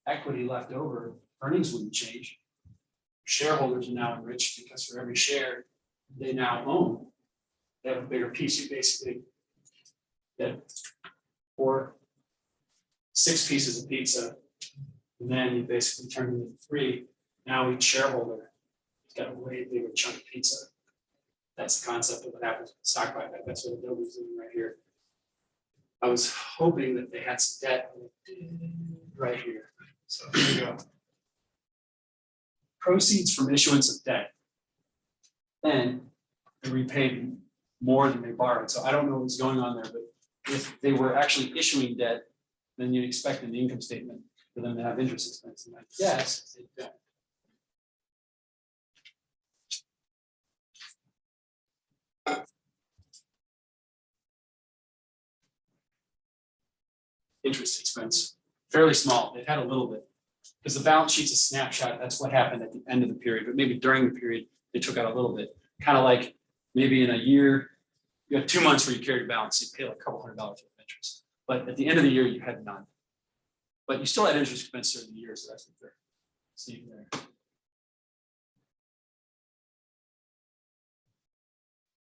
equity left over. Earnings wouldn't change. Shareholders are now enriched because for every share they now own, they have a bigger piece. You basically get 6 pieces of pizza, and then you basically turn it into 3. Now each shareholder has got a way bigger chunk of pizza. That's the concept of what happens with stock buyback. That's what Adobe's doing right here. I was hoping that they had some debt right here. So here we go. Proceeds from issuance of debt. Then they repaid more than they borrowed. So I don't know what's going on there, but if they were actually issuing debt, then you'd expect in the income statement for them to have interest expense. And I guess they don't. Interest expense, fairly small. They've had a little bit. Because the balance sheet's a snapshot, that's what happened at the end of the period, but maybe during the period, they took out a little bit. Kind of like maybe in a year, you have 2 months where you carry your balance, you pay like a couple $100 worth of interest. But at the end of the year, you had none. But you still had interest expense during the year, so that's what they're seeing there.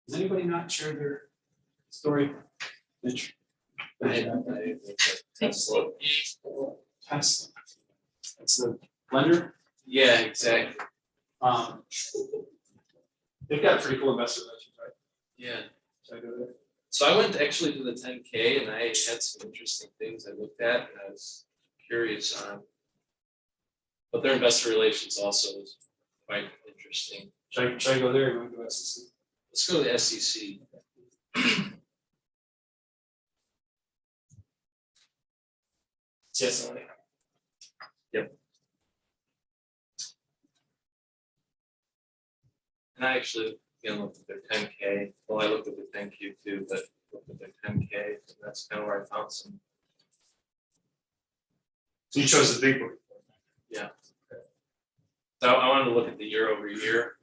Does anybody not share their story? Mitch? Tesla. Tesla. That's the lender. Yeah, exactly. They've got pretty cool investor relations, right? Yeah. Should I go there? So I went actually to the 10K and I had some interesting things I looked at and I was curious on. But their investor relations also is quite interesting. Should I go there or you want to go SEC? Let's go to the SEC. CSLA. And I actually, again, looked at their 10K. Well, I looked at their 10Q too, but looked at their 10K. And that's kind of where I found some. So you chose the big book. Yeah. So I wanted to look at the year over year.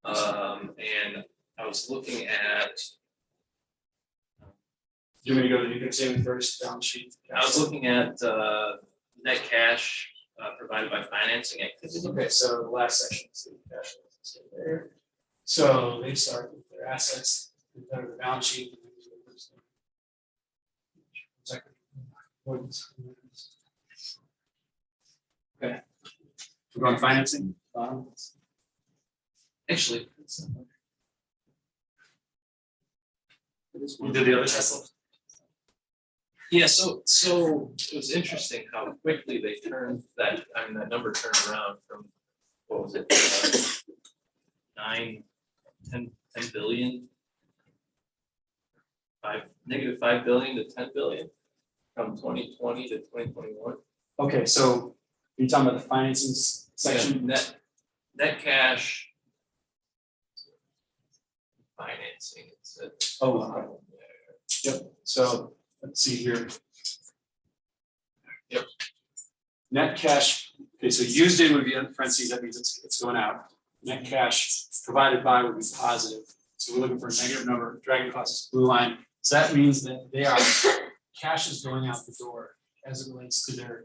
And I was looking at, Do you want me to go to the income statement first, balance sheet? I was looking at net cash provided by financing activity. Okay, so the last section is the cash flow. So there. So they start with their assets, they go to the balance sheet. Okay. We're going financing. Actually, You did the other Tesla. yeah, so it was interesting how quickly they turned that, I mean, that number turned around from, what was it? 10 billion. -5 billion to 10 billion from 2020 to 2021. Okay, so you're talking about the financing section? Net cash. Financing, it's a. Oh, yep, so let's see here. Yep. Net cash Okay, so used in would be in parentheses, that means it's going out. Net cash provided by would be positive. So we're looking for a negative number, dragging costs is blue line. So that means that cash is going out the door as it relates to their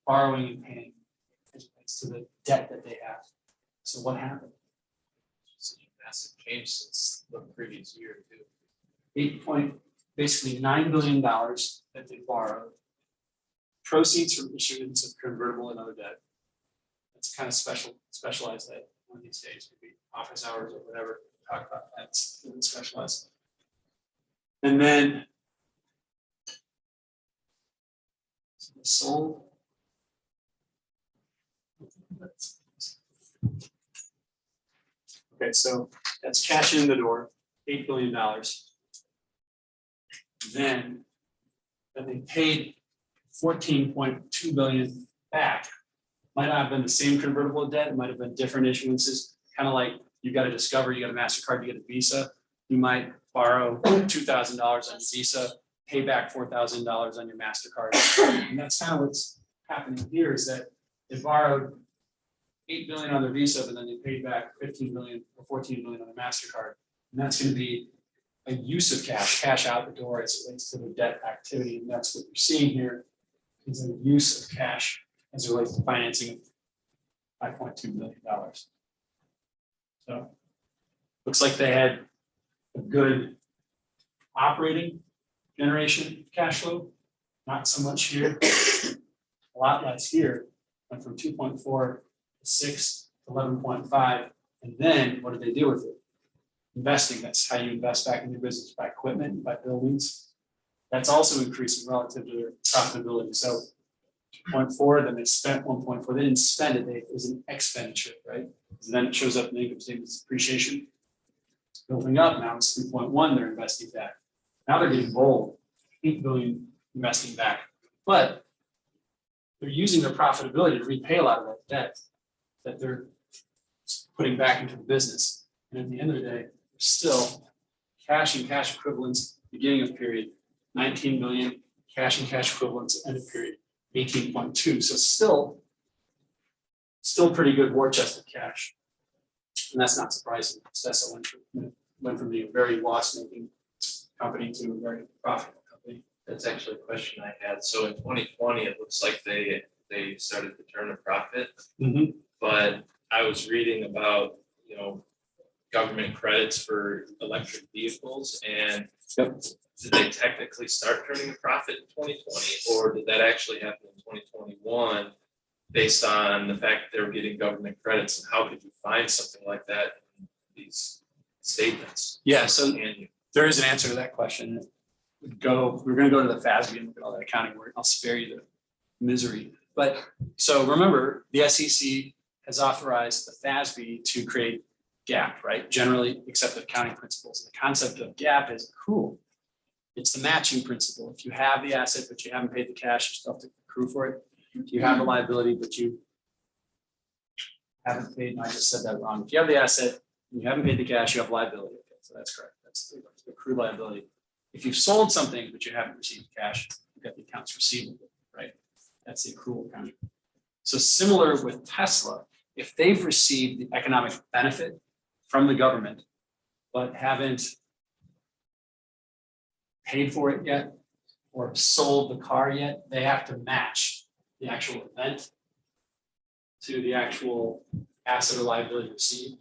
borrowing and paying, as it relates to the debt that they have. So what happened? Such a massive change since the previous year too. Basically $9 billion that they borrowed. Proceeds from issuance of convertible and other debt. That's kind of specialized that one of these days, maybe office hours or whatever, talk about that, it's really specialized. And then sold. Okay, so that's cash in the door, $8 billion. Then they paid 14.2 billion back. Might not have been the same convertible debt, it might have been different issuances, kind of like you got a Discover, you got a MasterCard, you get a Visa. You might borrow $2,000 on your Visa, pay back $4,000 on your MasterCard. And that's kind of what's happening here is that they borrowed 8 billion on their Visa, but then they paid back 15 million or 14 million on their MasterCard. And that's going to be a use of cash out the door as it relates to the debt activity. And that's what you're seeing here is a use of cash as it relates to financing of $5.2 million. So looks like they had a good operating generation of cash flow, not so much here, a lot less here, went from 2.4 to 6 to 11.5. And then what did they do with it? Investing, that's how you invest back in your business, by equipment, by buildings. That's also increasing relative to their profitability. So 2.4, then they spent 1.4. They didn't spend it, it was an expenditure, right? And then it shows up in the income statement as depreciation. It's building up, now it's 3.1, they're investing back. Now they're getting bold, 8 billion investing back. But they're using their profitability to repay a lot of that debt that they're putting back into the business. And at the end of the day, still cash and cash equivalents, beginning of period, 19 million, cash and cash equivalents, end of period, 18.2. So still pretty good war chest of cash. And that's not surprising. Sessa went from being a very loss-making company to a very profitable company. That's actually a question I had. So in 2020, it looks like they started to turn a profit. Mhm. But I was reading about, government credits for electric vehicles and Yep. did they technically start turning a profit in 2020 or did that actually happen in 2021 based on the fact that they were getting government credits, and how could you find something like that in these statements? Yeah, so Can you? there is an answer to that question. We're gonna go to the FASB and look at all that accounting work. I'll spare you the misery. But so remember, the SEC has authorized the FASB to create GAAP, right? Generally accepted accounting principles. The concept of GAAP is accrual. It's the matching principle. If you have the asset, but you haven't paid the cash, you still have to accrue for it. If you have a liability, but you haven't paid, no, I just said that wrong. If you have the asset and you haven't paid the cash, you have liability. Okay, so that's correct. That's the accrued liability. If you've sold something, but you haven't received cash, you've got the accounts receivable, right? That's the accrual accounting. So similar with Tesla, if they've received the economic benefit from the government, but haven't paid for it yet or sold the car yet, they have to match the actual event to the actual asset or liability received,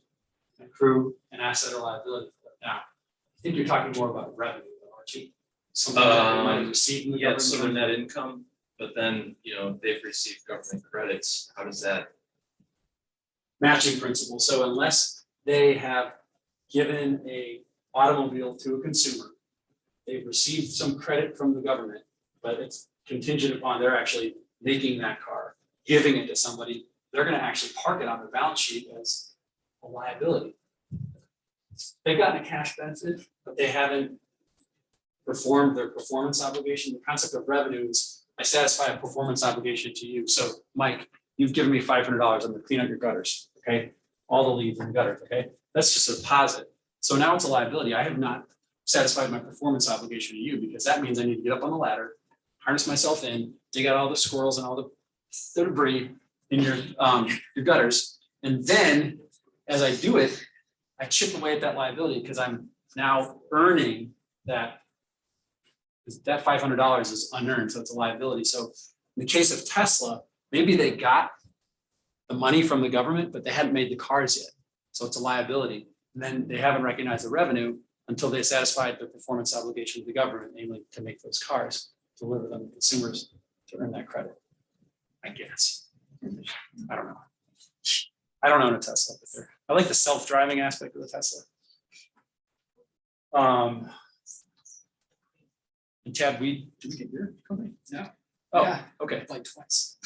accrue an asset or liability. Now, I think you're talking more about revenue, aren't you? Something that they might have received in the Yeah, so their government. net income, but then, if they've received government credits, how does that? Matching principle. So unless they have given a automobile to a consumer, they've received some credit from the government, but it's contingent upon they're actually making that car, giving it to somebody, they're gonna actually park it on their balance sheet as a liability. They've gotten a cash benefit, but they haven't performed their performance obligation. The concept of revenue is I satisfy a performance obligation to you. So Mike, you've given me $500, I'm gonna clean out your gutters, okay? All the leaves in the gutters, okay? That's just a deposit. So now it's a liability. I have not satisfied my performance obligation to you because that means I need to get up on the ladder, harness myself in, dig out all the squirrels and all the debris, in your gutters. And then, as I do it, I chip away at that liability because I'm now earning that. That $500 is unearned, so it's a liability. So in the case of Tesla, maybe they got the money from the government, but they hadn't made the cars yet. So it's a liability. And then they haven't recognized the revenue until they satisfied the performance obligation of the government, namely to make those cars, deliver them to consumers to earn that credit. I guess. I don't know. I don't own a Tesla, but I like the self-driving aspect of the Tesla. And Chad, did we get your company? Yeah. Oh, Yeah. okay. Like twice.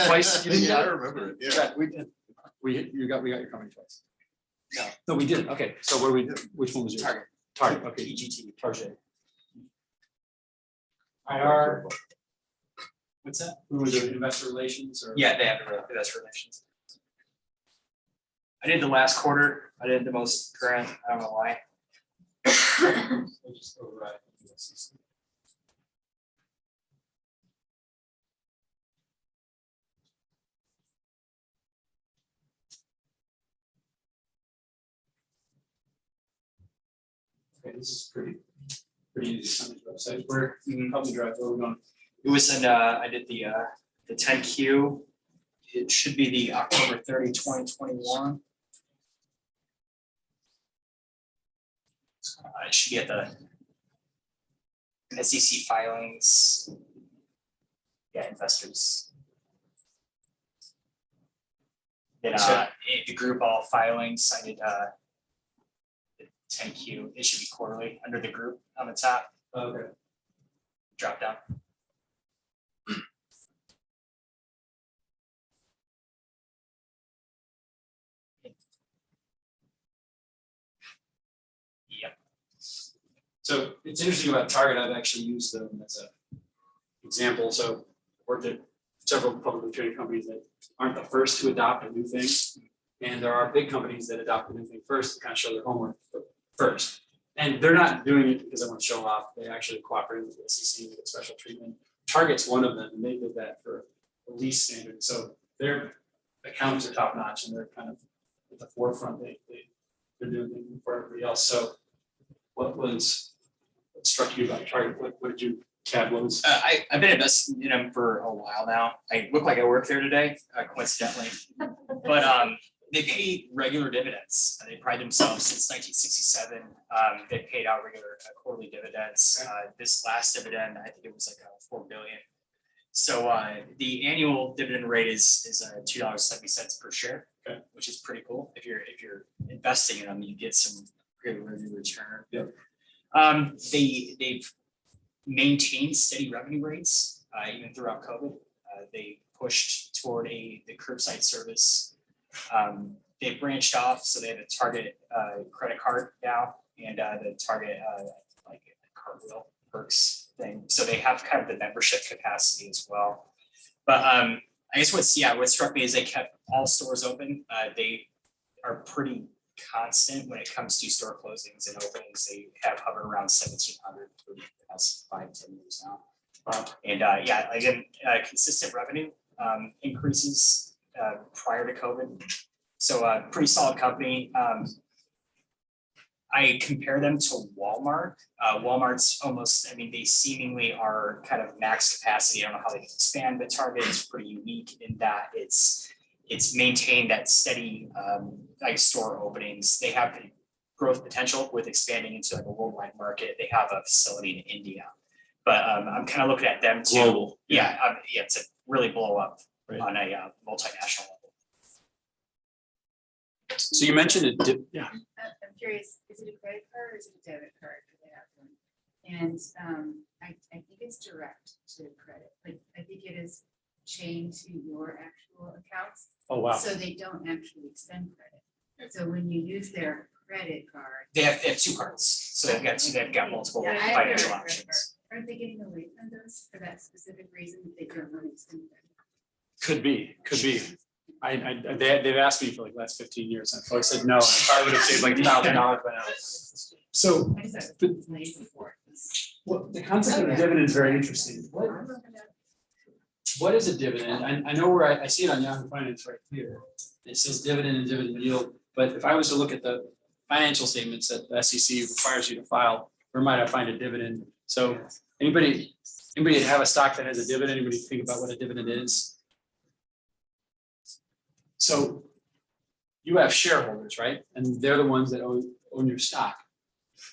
Twice? You didn't Yeah, I get it? remember it, yeah. Chad, we did. We got your company twice. No, we didn't. Okay, so what do we, which one was yours? Target. Target, okay, EGT, Target. IR. What's that? Who was it, investor relations or? Yeah, they have investor relations. I did the last quarter, I did the most current, I don't know why. We'll just override the SEC. Okay, this is pretty easy on this website. Where, help me drive, where we're going. It was in, I did the 10Q. It should be the October 30, 2021. It should be at the SEC filings. Yeah, investors. Then the group all filings, I did the 10Q. It should be quarterly under the group on the top. Okay. Drop down. Yep. So it's interesting about Target, I've actually used them as a example. So worked at several publicly traded companies that aren't the first to adopt a new thing. And there are big companies that adopt a new thing first to kind of show their homework first. And they're not doing it because they want to show off. They actually cooperate with the SEC to get special treatment. Target's one of them, and they did that for the lease standard. So their accountants are top notch and they're kind of at the forefront. They're doing things for everybody else. So what struck you about Target? What did you, Chad, what was? I've been investing in them for a while now. I look like I work there today, coincidentally. But they pay regular dividends. They pride themselves since 1967. They paid out regular quarterly dividends. This last dividend, I think it was like $4 billion. So the annual dividend rate is $2.70 per share, which is pretty cool. If you're investing in them, you get some great revenue return. Yep. They've maintained steady revenue rates even throughout COVID. They pushed toward the curbside service. They branched off, so they have a Target credit card now and the Target like Cartwheel perks thing. So they have kind of the membership capacity as well. But I guess what struck me is they kept all stores open. They are pretty constant when it comes to store closings and openings. They have hovered around 1,700 for the past 5-10 years now. And again, consistent revenue increases prior to COVID. So pretty solid company. I compare them to Walmart. Walmart's almost, they seemingly are kind of max capacity. I don't know how they can expand, but Target is pretty unique in that it's maintained that steady like store openings. They have the growth potential with expanding into like a worldwide market. They have a facility in India, but I'm kind of looking at them too. Global. Yeah, to really blow up Right. on a multinational level. So you mentioned it, yeah. I'm curious, is it a credit card or is it a debit card that they have one? And I think it's direct to credit, like I think it is chained to your actual accounts. Oh, wow. So they don't actually extend credit. So when you use their credit card. They have two cards, so they've got multiple Yeah, I have financial a credit options. card. Aren't they getting away from those for that specific reason that they don't want to extend credit? Could be. They've asked me for like the last 15 years. And I said no. I probably would have saved like $1,000 by now. So I just thought it was lazy for it. well, the concept of a dividend is very interesting. what is a dividend? I know where I see it on Yahoo Finance right here. It says dividend and dividend yield, but if I was to look at the financial statements that the SEC requires you to file, where might I find a dividend? So anybody have a stock that has a dividend? Anybody think about what a dividend is? So you have shareholders, right? And they're the ones that own your stock.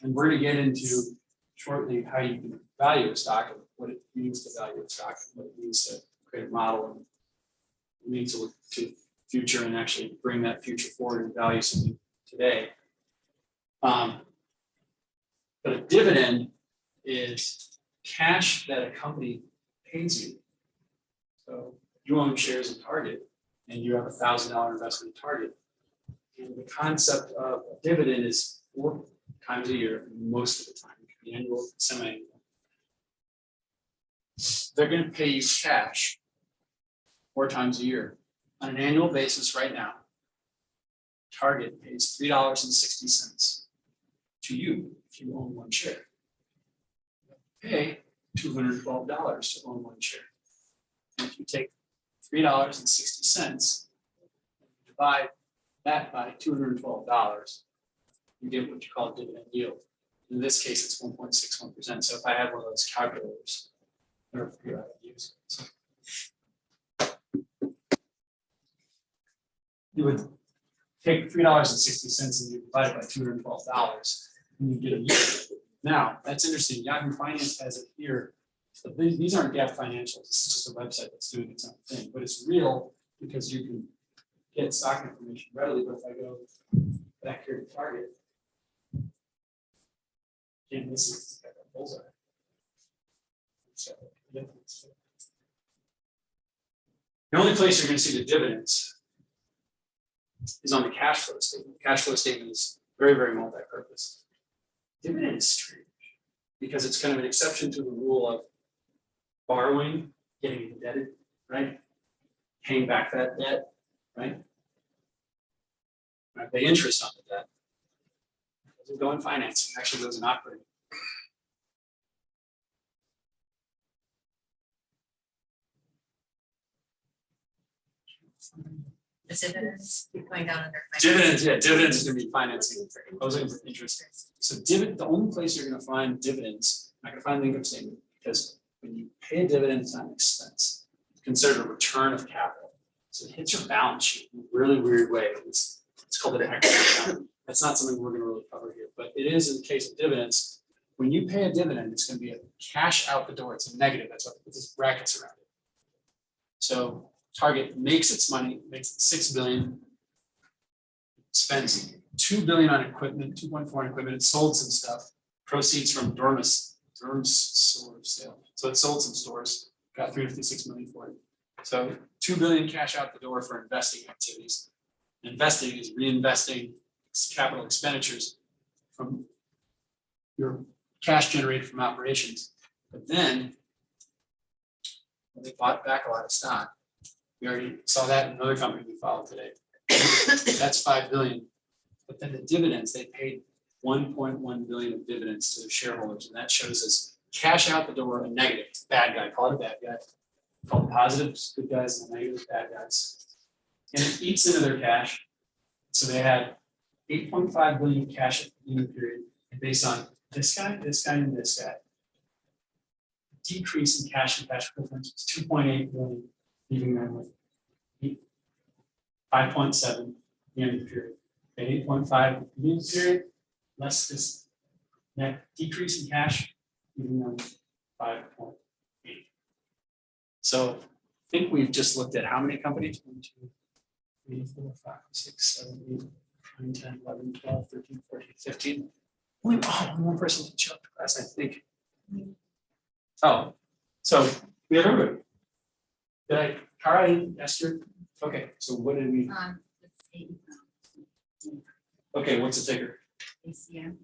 And we're gonna get into shortly how you can value a stock, and what it means to value a stock, and what it means to create a model, and it means to look to the future and actually bring that future forward and value something today. But a dividend is cash that a company pays you. So you own shares in Target and you have $1,000 investment in Target. And the concept of a dividend is 4 times a year, most of the time, it can be annual, semi-annual. They're gonna pay you cash 4 times a year. On an annual basis right now, Target pays $3.60 to you if you own 1 share. Pay $212 to own 1 share. And if you take $3.60, divide that by $212, you get what you call a dividend yield. In this case, it's 1.61%. So if I had one of those calculators, I don't figure out how to use it. So you would take $3.60 and you divide it by $212, and you get a yield. Now, that's interesting. Yahoo Finance has it here. So these aren't GAAP financials. This is just a website that's doing its own thing, but it's real because you can get stock information readily. But if I go back here to Target, again, this is a bullseye. So, yeah. The only place you're going to see the dividends is on the cash flow statement. The cash flow statement is very, very multi-purpose. Dividend is strange because it's kind of an exception to the rule of borrowing, getting indebted, right? Paying back that debt, right? I pay interest on the debt. It doesn't go in financing, it actually goes in operating. The dividends keep going down under. Dividends, yeah, dividends is gonna be financing, opposing for interest. So the only place you're gonna find dividends, not gonna find the income statement, because when you pay a dividend, it's not an expense. It's considered a return of capital. So it hits your balance sheet in a really weird way. It's called an equity account. That's not something we're gonna really cover here, but it is in the case of dividends. When you pay a dividend, it's gonna be a cash out the door. It's a negative. That's what this brackets around it. So Target makes its money, makes it $6 billion, spends $2 billion on equipment, 2.4 on equipment. It sold some stuff, proceeds from Dorm's store sale. So it sold some stores, got $356 million for it. So $2 billion cash out the door for investing activities. Investing is reinvesting capital expenditures from your cash generated from operations. But then when they bought back a lot of stock, we already saw that in another company we followed today. That's $5 billion. But then the dividends, they paid $1.1 billion of dividends to their shareholders, and that shows us cash out the door, a negative, it's a bad guy, call it a bad guy. Call it positives, good guys, and negatives, bad guys. And it eats into their cash. So they had 8.5 billion cash at the beginning of the period, and based on this guy, and this guy. Decrease in cash and cash equivalents was 2.8 billion, leaving them with 5.7 at the end of the period. At 8.5 at the beginning of the period, less this net decrease in cash, leaving them with 5.8. So I think we've just looked at how many companies? 1, 2, 3, 4, 5, 6, 7, 8, 9, 10, 11, 12, 13, 14, 15. Only one more person can show up to class, I think. Oh, so we have everybody. Did I, Cara, I didn't ask you? Okay, so what did we? It's AECOM. Okay, what's the ticker? ACM.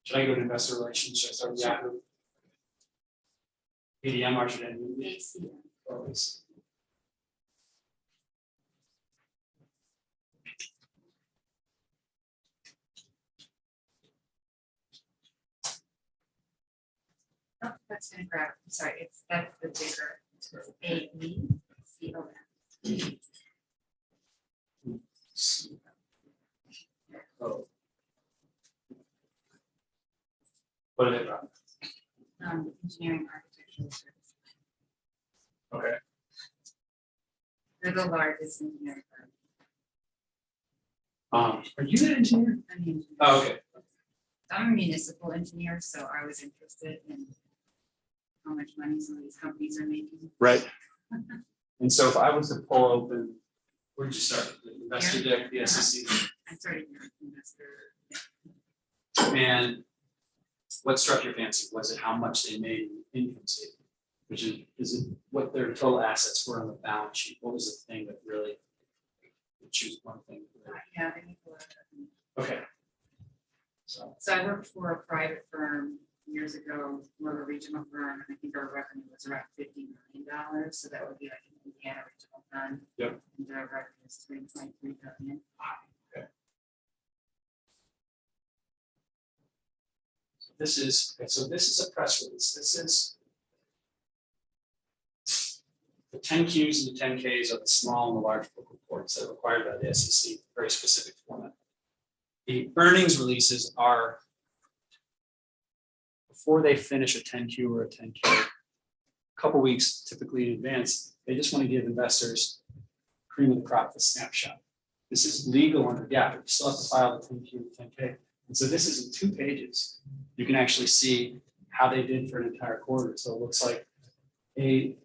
Should I go to investor relations? Should I start with Yahoo? ADM or should I do it? ACM. Always. Oh, that's that's gonna grab, sorry, that's the bigger, AECOM. Oh. What are they about? Engineering architectural services. Okay. They're the largest engineering firm. Are you an engineer? I mean, Oh, okay. I'm a municipal engineer, so I was interested in how much money some of these companies are making. Right. And so if I was to pull open, where'd you start? The investor deck, the SEC, I started here as an investor. and what struck your fancy? Was it how much they made in income statement? Which is it what their total assets were on the balance sheet? What was the thing that really? Choose one thing. Yeah, I think Okay. So, so I worked for a private firm years ago, more of a regional firm, and I think our revenue was around $50 million, so that would be like an Indiana regional fund. Yep. And our revenue is 3.3 billion. this is, okay, so this is a press release. This is the 10Qs and the 10Ks are the small and the large book reports that are required by the SEC, very specific format. The earnings releases are before they finish a 10Q or a 10K, a couple weeks typically in advance, they just want to give investors cream of the crop, the snapshot. This is legal under GAAP, but you still have to file the 10Q and 10K. And so this is in 2 pages. You can actually see how they did for an entire quarter. So it looks like AECOM.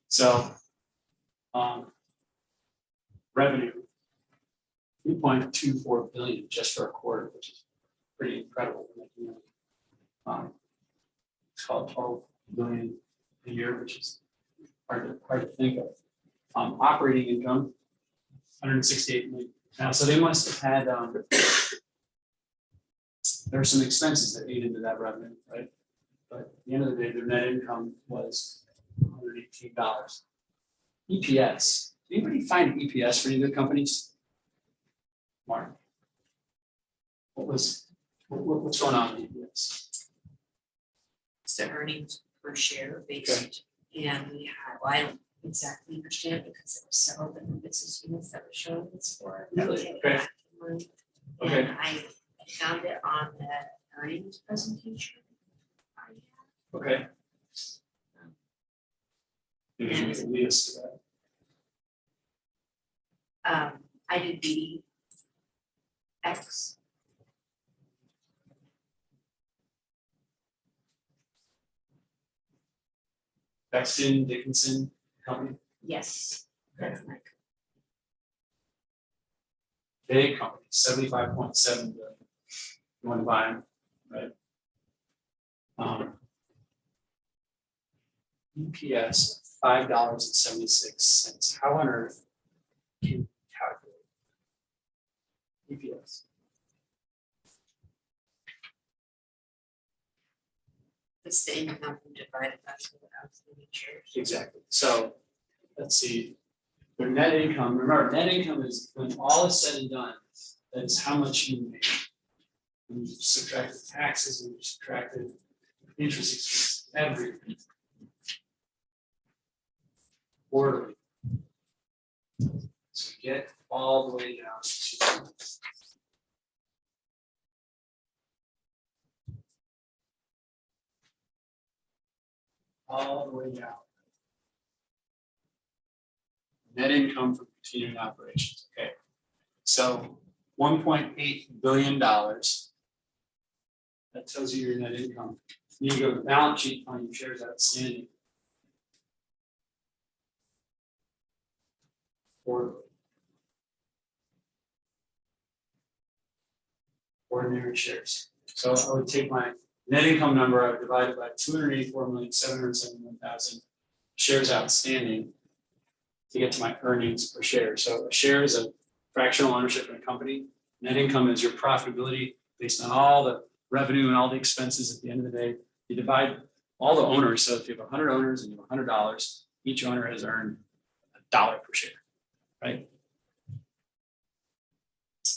So revenue, 3.24 billion just for a quarter, which is pretty incredible. It's called 12 billion a year, which is hard to think of. Operating income, 168 million. Now, so they must have had there are some expenses that ate into that revenue, right? But at the end of the day, their net income was $118. EPS. Anybody find EPS for any of the companies? Mark. What's going on with EPS? It's the earnings per share based, and we had, well, I don't exactly understand because there were several different business units that were showing this for. Yeah, okay. Okay. And I found it on the earnings presentation. Okay. Maybe you can lead us to that. I did BX. Bexton Dickinson Company, Yes. That's my. big company, 75.7 billion. You want to buy them, right? EPS $5.76. How on earth can you calculate EPS? It's the income divided by the outstanding shares. Exactly. So let's see. Their net income, remember, net income is when all is said and done, that's how much you make. When you subtract the taxes and you subtract the interest expense, everything. Quarterly. So get all the way down to all the way down. Net income from continuing operations, okay. So $1.8 billion. That tells you your net income. You go to the balance sheet, find your shares outstanding. Ordinary shares. So I would take my net income number, I would divide it by 284,771,000 shares outstanding to get to my earnings per share. So a share is a fractional ownership in a company. Net income is your profitability based on all the revenue and all the expenses at the end of the day. You divide all the owners. So if you have 100 owners and you have $100, each owner has earned $1 per share, right?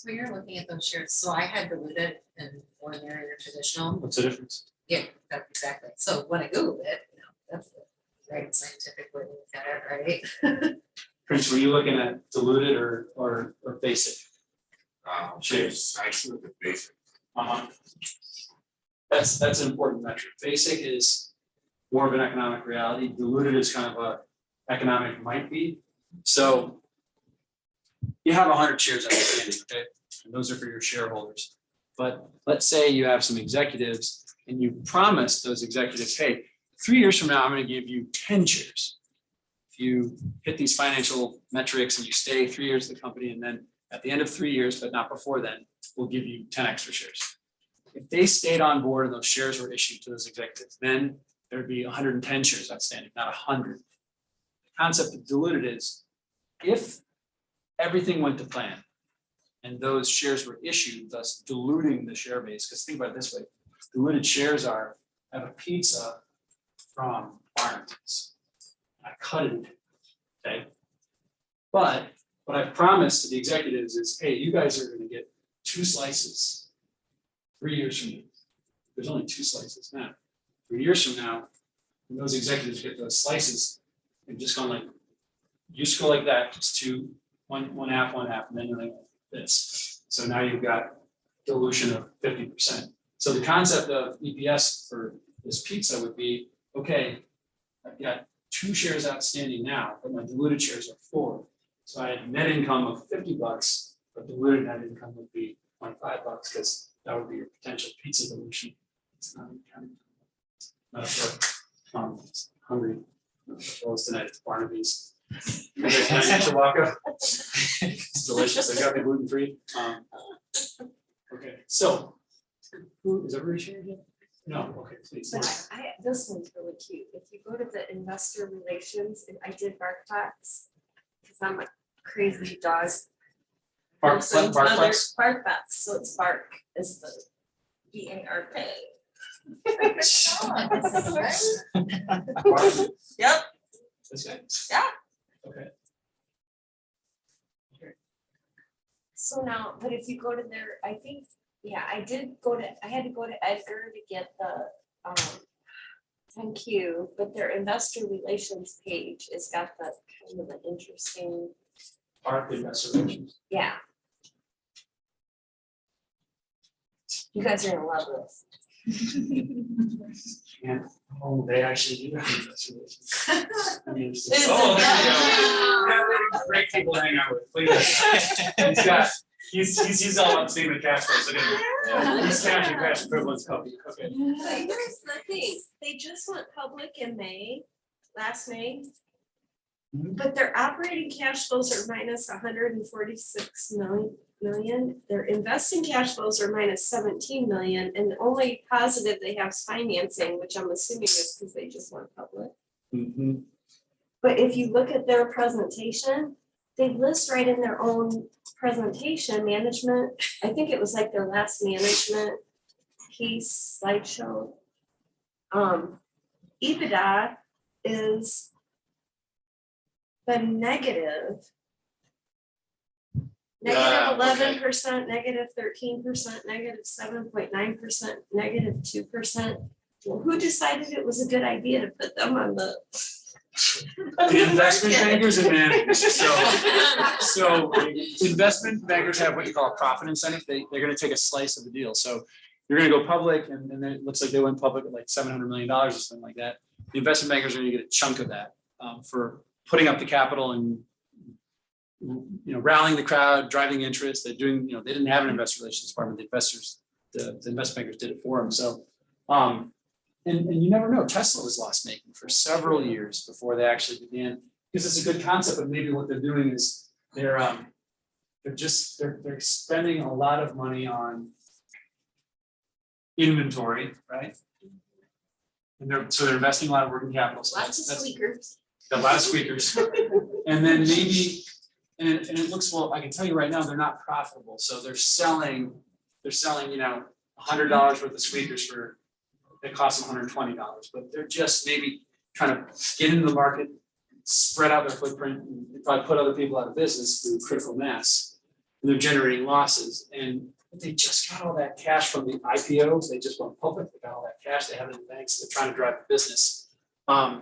when you're looking at those shares, so I had diluted and ordinary or traditional. What's the difference? Yeah, that's exactly. So when I Googled it, that's the right scientific way to look at it, right? Prince, were you looking at diluted or basic? Shares. I see what the basic. Uh-huh. That's an important metric. Basic is more of an economic reality. Diluted is kind of a economic might be. So you have 100 shares outstanding, okay? And those are for your shareholders. But let's say you have some executives and you promise those executives, hey, 3 years from now, I'm going to give you 10 shares. If you hit these financial metrics and you stay 3 years at the company, and then at the end of 3 years, but not before then, we'll give you 10 extra shares. If they stayed on board and those shares were issued to those executives, then there'd be 110 shares outstanding, not 100. The concept of diluted is if everything went to plan and those shares were issued, thus diluting the share base, because think about it this way, diluted shares have a pizza from Barnes. I cut it, okay? But what I've promised to the executives is, hey, you guys are gonna get 2 slices 3 years from now. There's only 2 slices now. 3 years from now, when those executives get those slices, they've just gone like, you just go like that, just 2, one half, and then you're like this. So now you've got dilution of 50%. So the concept of EPS for this pizza would be, okay, I've got 2 shares outstanding now, but my diluted shares are 4. So I had net income of $50, but diluted net income would be $25 because that would be your potential pizza dilution. It's not hungry. Well, it's tonight, it's Barnaby's. It's delicious. They got me gluten free. Okay, so who is everybody sharing it? No, okay, please. But this one's really cute. If you go to the investor relations, and I did BarkBox, because I'm a crazy dog. person. BarkBox? BarkBox, so it's Bark is the BARK. Yep. This guy? Yeah. Okay. So now, but if you go to their, I think, yeah, I had to go to Edgar to get the 10Q, but their investor relations page has got the kind of an interesting, Bark Investor Relations. yeah. You guys are gonna love this. And, oh, they actually do have investor relations. I mean, it's Is oh, it? there you go. Great people to hang out with. Please. He's all up seeing the cash flow, so he's cash and cash equivalents copy, okay. But here's the thing, they just went public in last May. But their operating cash flows are minus 146 million. Their investing cash flows are minus 17 million, and the only positive they have is financing, which I'm assuming is because they just went public. Mhm. But if you look at their presentation, they list right in their own presentation, management, I think it was like their last management piece slideshow. EBITDA is the negative. Ah, Negative 11%, negative 13%, negative 7.9%, negative 2%. Well, who decided it was a good idea to put them on the? The investment bankers and managers, so investment bankers have what you call a profit incentive, they're gonna take a slice of the deal, so you're gonna go public, and then it looks like they went public at like $700 million or something like that. The investment bankers are gonna get a chunk of that, for putting up the capital and, you know, rallying the crowd, driving interest, they're doing, you know, they didn't have an investor relations department, the investment bankers did it for them, so, and you never know, Tesla was loss making for several years before they actually began, because it's a good concept, but maybe what they're doing is they're spending a lot of money on inventory, right? And they're investing a lot of working capital. So Lots of that's- squeakers. a lot of squeakers. And then maybe, and it looks, well, I can tell you right now, they're not profitable, so they're selling, you know, $100 worth of squeakers for, it costs them $120, but they're just maybe trying to get into the market, spread out their footprint, and probably put other people out of business through critical mass. and they're generating losses, and they just got all that cash from the IPO, they just went public, they got all that cash, they have it in the banks, they're trying to drive the business. They're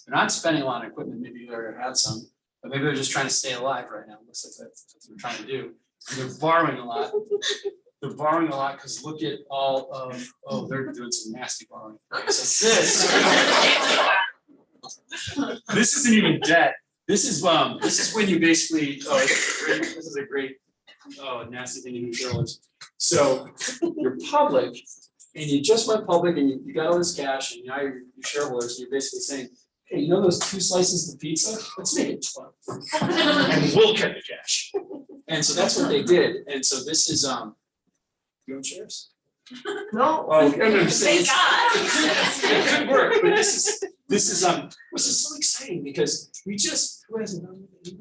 not spending a lot of equipment, maybe they already had some, but maybe they're just trying to stay alive right now, looks like that's what they're trying to do. And they're borrowing a lot. They're borrowing a lot because look at all of, oh, they're doing some nasty borrowing. So this isn't even debt. This is when you basically, this is a great, nasty thing to do, shareholders. So you're public and you just went public and you got all this cash and now you're shareholders and you're basically saying, hey, you know those 2 slices of pizza? Let's make it 12. And we'll get the cash. And so that's what they did. And so this is, you own shares? No. Oh, I'm just saying. Thank God. It could work, but this is so exciting because who hasn't done it?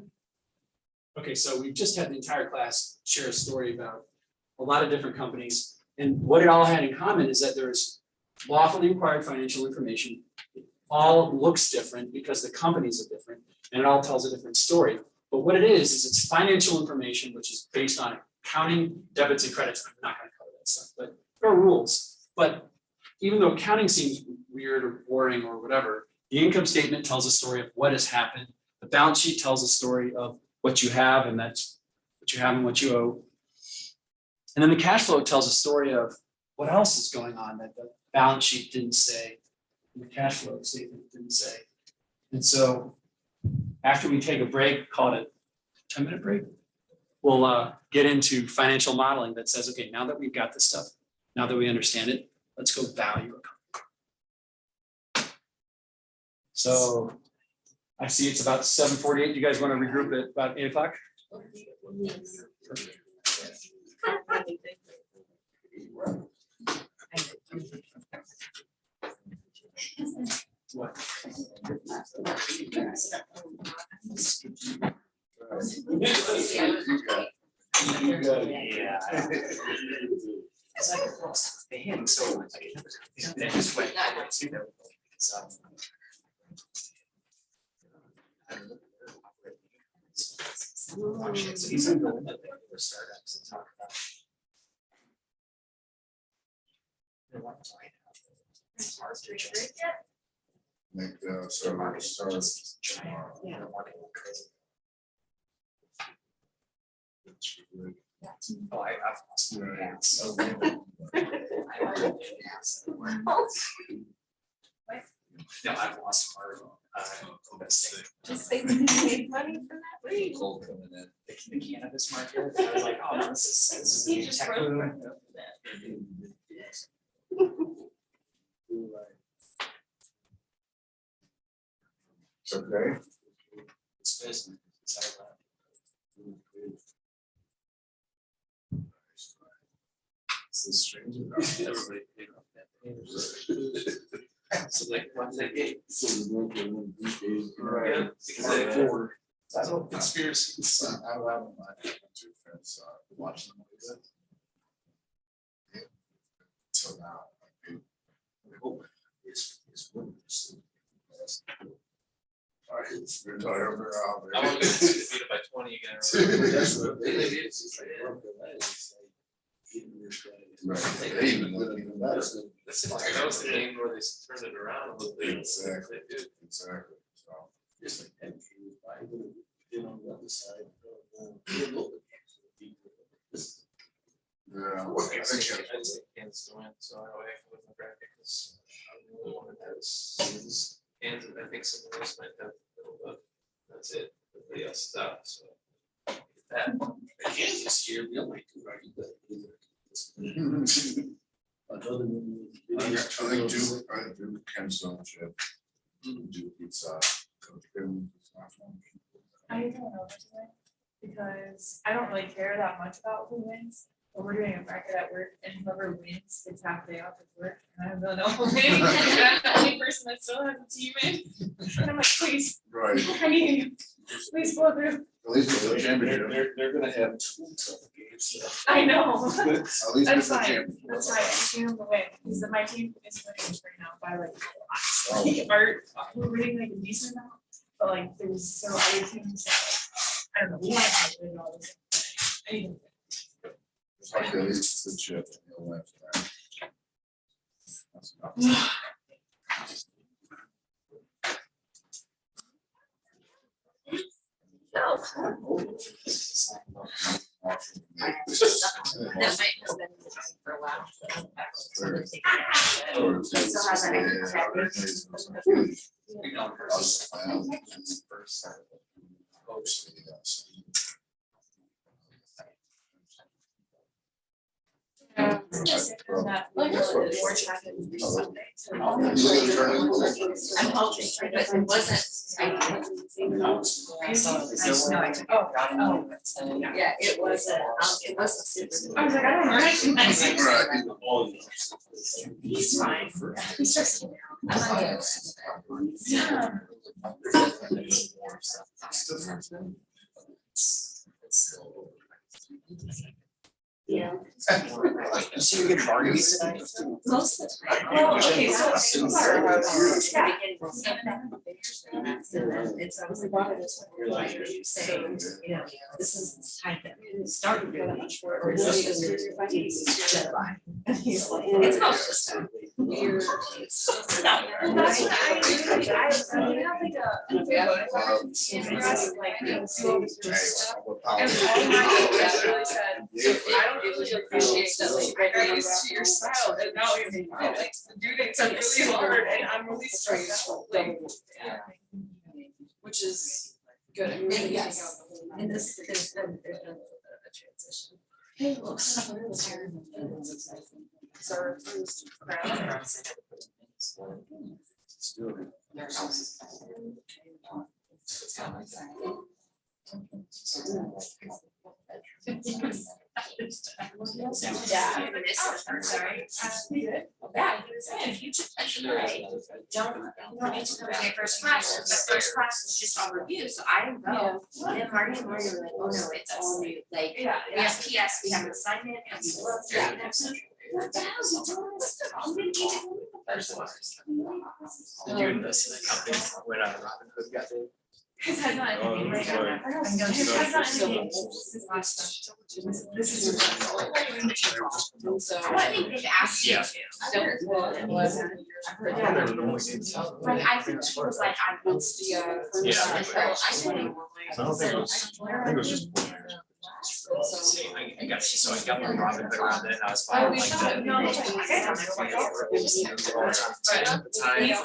Okay, so we've just had the entire class share a story about a lot of different companies. And what it all had in common is that there's lawfully required financial information. It all looks different because the companies are different and it all tells a different story. But what it is it's financial information, which is based on accounting, debits and credits. I'm not gonna cover that stuff, but there are rules. But even though accounting seems weird or boring or whatever, the income statement tells a story of what has happened. The balance sheet tells a story of what you have, and that's what you have and what you owe. And then the cash flow tells a story of what else is going on that the balance sheet didn't say, and the cash flow statement didn't say. And so after we take a break, call it a 10-minute break, we'll get into financial modeling that says, okay, now that we've got this stuff, now that we understand it, let's go value a company. So I see it's about 7:48. You guys want to regroup at about 8 o'clock? What? Yeah. It's like, well, they hit him so much. They just went. So. So he's gonna go into the startups and talk about. They want to find out. Like, so we're starts tomorrow. Yeah. Oh, I've lost my hands. No, I've lost part. Just say we made money from that read. Cold coming in. The cannabis market. I was like, oh, this is a new tech boom. It's okay. It's business. It's all It's a stranger. Everybody paid off that. So like, what's that game? Right. Yeah, exactly. That's all Conspiracy. I love my two friends watching them a little bit. Till now, I hope it's all right, it's been over out I want to beat it by 20 again. there. That's what it is. Right, they even look even better. That's like, that was the game where they turned it around a little bit. Exactly. They did. Exactly, so. just like that. Get on the other side. Yeah. I just think Kansas to win, so I wait with my bracket because I'm the one that has Kansas. I think some of those might have, but that's it. Everybody else is out, so. That. Kansas year, we only do right. I think Duke Ken's on chip. Duke it's Coach Graham. I don't know today because I don't really care that much about who wins. But we're doing a bracket at work and whoever wins gets half day off at work. And I have no winning. And I'm the only person that still has a team in. And I'm like, please, Right. I need you. Please pull through. At least it's a championship. They're gonna have two tough games. I know. At least That's it's a fine. championship. That's fine. I need them to win. Because my team is winning right now by like Oh. a lot. We're winning like a decent amount. But like there's several other teams that like, I don't know, we might not win all this. Okay, it's the chip. You'll laugh at that. That's enough. That might have been for a while. Still has that I'm hoping, but it wasn't. Yeah, it wasn't super. I was like, I don't recognize it. He's fine. He's just. Yeah. So you get bargains tonight? Most of the time. Well, okay, so. It's always about it, like you say, you know, this is the time that we started really much for it. Or this is deadline. And he's like, it's not just a weird. It's not. Well, that's what I have like and all my teachers really said, I don't really appreciate that, like, I got used to your style, and now you're like, due dates are really hard, and I'm really stressed out, like, which is good. I mean, And yes, and this, there's been a little bit of a transition. Hey, look, It's our first crowd. Yeah, sorry. Yeah, he was saying, if you just mention, right, don't need to come to my first class, the first class is just on review, so I don't go. And then Marty and Lori were like, oh no, it's all new, like, we have PS, we have an assignment, and we love that. And I'm so, what the hell is he doing this stuff? I'm gonna need to do the first one. Did you invest in the company when Robinhood got big? His head's not anything right now. His head's not anything. This is. So I think they've asked you Yeah. to. Well, it wasn't. Like, I think she was like, I want the first. Yeah. I didn't. I don't think it was, I think it was just. See, I got, so I got my Robinhood around then, I was Oh, buying we like should, the. no, it's like, Time, yeah.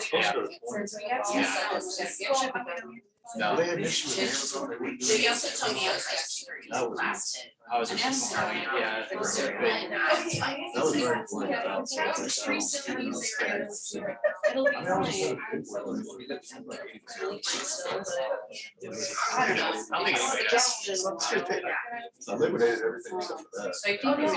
No. They had an issue with Amazon. They also told me I was like super easy last hit. I was just starting, yeah. It was very good. That was very important. It'll be I mean, I was just fine. I don't think anybody does. I liquidated everything except for that. So I think we would-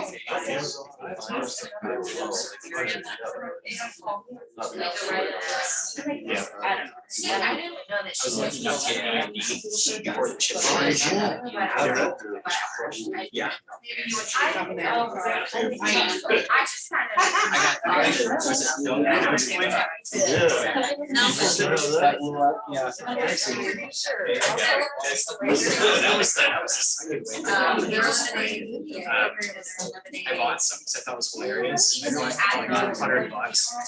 Yeah. I don't know. Yeah, I didn't know that I she was was. looking up getting AMD before the chip. Yeah. I just kind of. I bought some because I thought it was hilarious. I bought like $100.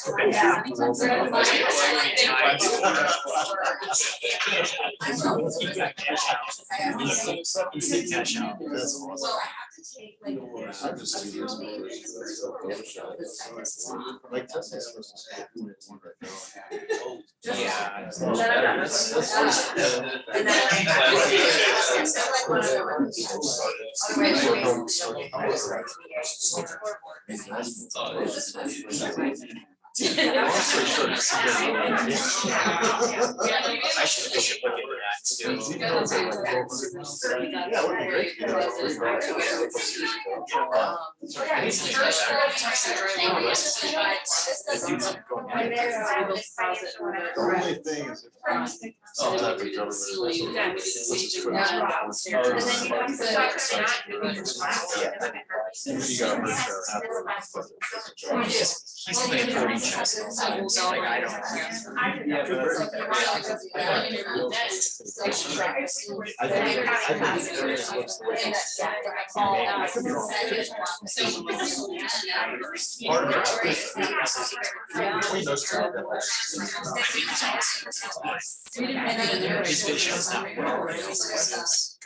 Took it half. Instant cash out. That's awesome. Like Tesla's supposed to start doing it one right now. Yeah. I should look into that too. Yeah, what a great deal. The only thing is. Sometimes the government is also- You got her share. He's playing 40 chess. Like, I don't. Between those two. His vision is not well.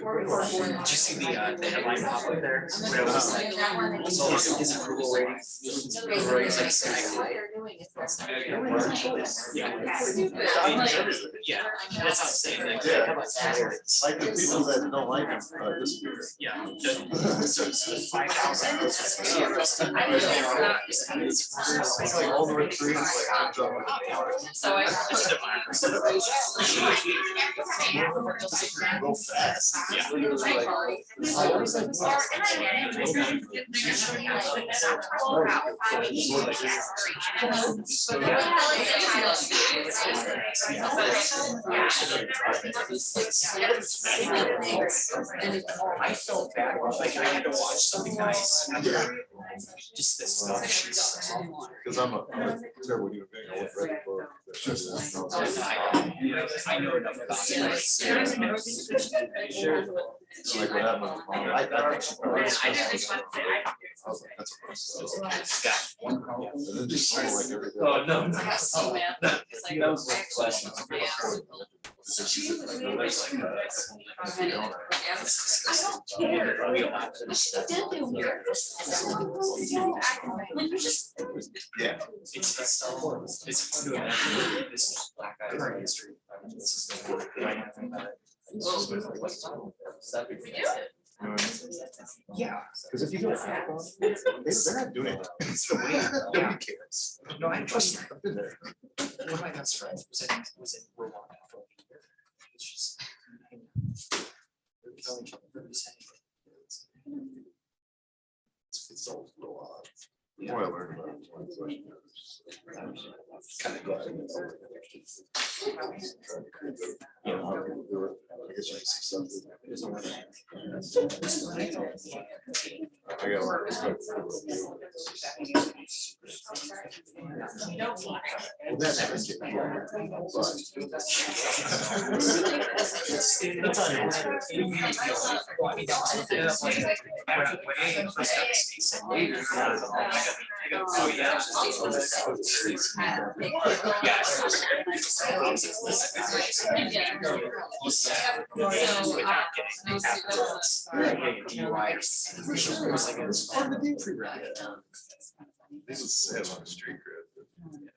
Did you see the headline pop up there? Where it was like, so his approval rating. Yeah, that's what I'm saying. Like, Yeah. how about that? Like the people that don't like him, disappear. Yeah. So 5,000. It's like all the retreats, like, So I. real fast. I felt bad, like I had to watch something nice after just this stuff. Cause I'm a terrible human being, I would read the book. That's just- I know enough about it. So like what happened with mom, I think she probably. I was like, that's a process. And then just sort of like everything. Oh, no. So mad. It's like, That was I like actually- last month. So she said, like, no, that's like, I don't care. Did do weird. yeah. It's hard to imagine this current history. Yeah. Cause if you go back on, they're not doing it. It's the way, nobody cares. No, I trust me. I've been there. One of my best friends was in Rwanda for like a year. It's just. It's so odd. The more I learn about it, kind of glad. You know, how people do it. I guess you can see something. I got a lot of respect for people. Well, that happens to me, Oh, yeah. This is sad on the street grid.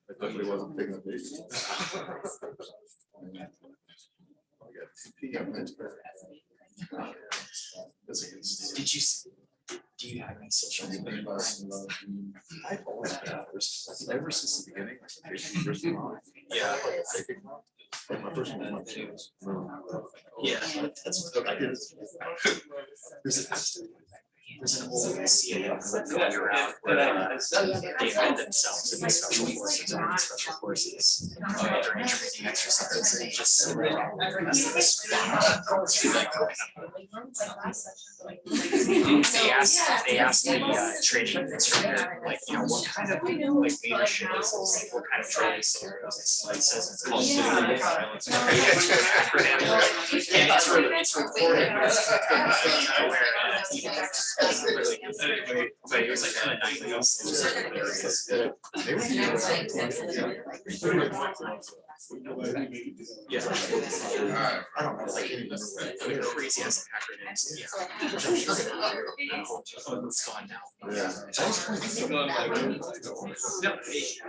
But I definitely wasn't picking up these. I got 2 p.m. Did you, do you have any social media? I've always been first, ever since the beginning. First one. Yeah. Like my first one was my teams. Yeah, that's what I did. There's an old CNN clip going around where they hide themselves in these special forces and these special forces. During training exercises and just. They asked the training instructor, like, you know, what kind of like leadership is this, like, what kind of training scenarios it's like, says it's called. And it's recorded. But it was like kind of nice. Yeah. I don't know, like, I mean, crazy ass acronyms, yeah. Which I'm sure it's gone now. Yeah. No,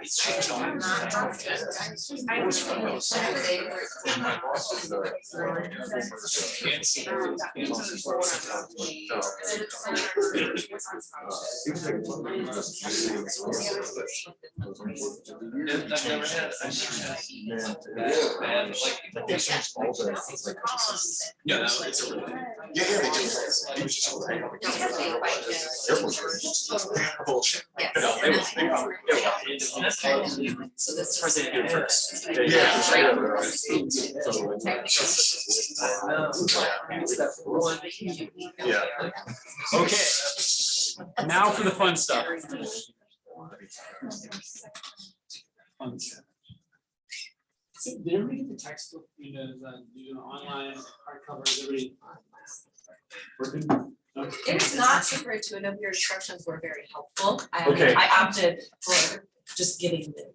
it's changed on. I've never had, yeah, it's a really. Yeah, they just. He was just like, bullshit. No, they will. So this. President did it first. Yeah. Okay, Now for the fun stuff. Fun stuff. So did everybody get the textbook, you know, online, hardcover, is everybody? Working? Okay. It was not super intuitive, your instructions were very helpful. Okay. I opted for just getting the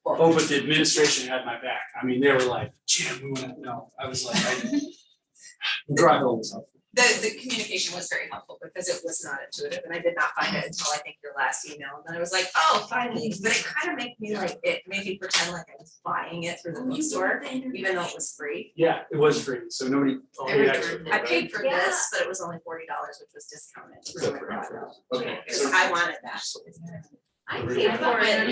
book. Oh, but the administration had my back. I mean, they were like, Jim, we wanna know. I was like, drive all this up. The communication was very helpful because it was not intuitive and I did not find it until I think your last email. And then I was like, oh, finally, but it kind of made me like, it made me pretend like I was buying it through the bookstore, even though it was free. Yeah, it was free, so nobody. oh, I yeah, returned it. I paid for this, but it was only $40, which was discounted. Okay. Because I wanted that. I paid for it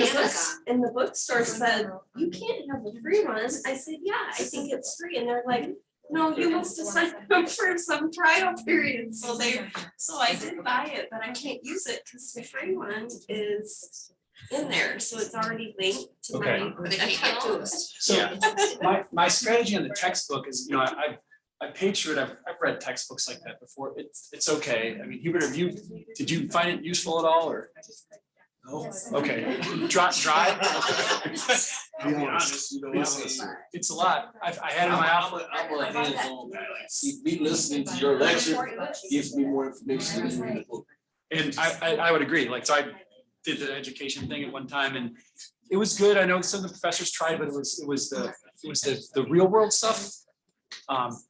and the bookstore said, you can't have the free one. I said, yeah, I think it's free. And they're like, no, you must have signed up for some trial period. So I did buy it, but I can't use it because the free one is in there. So it's already linked to Okay. my account. So my strategy on the textbook is, you know, I paid through it, I've read textbooks like that before, it's okay. I mean, Hubert, did you find it useful at all, or? No, okay, dry. I'll be honest, you know, it's a lot, I had it in my outlet. I'm a hands-on guy, like, see, me listening to your lecture gives me more information than reading the book. And I would agree, like, so I did the education thing at one time and it was good. I know some of the professors tried, but it was the real world stuff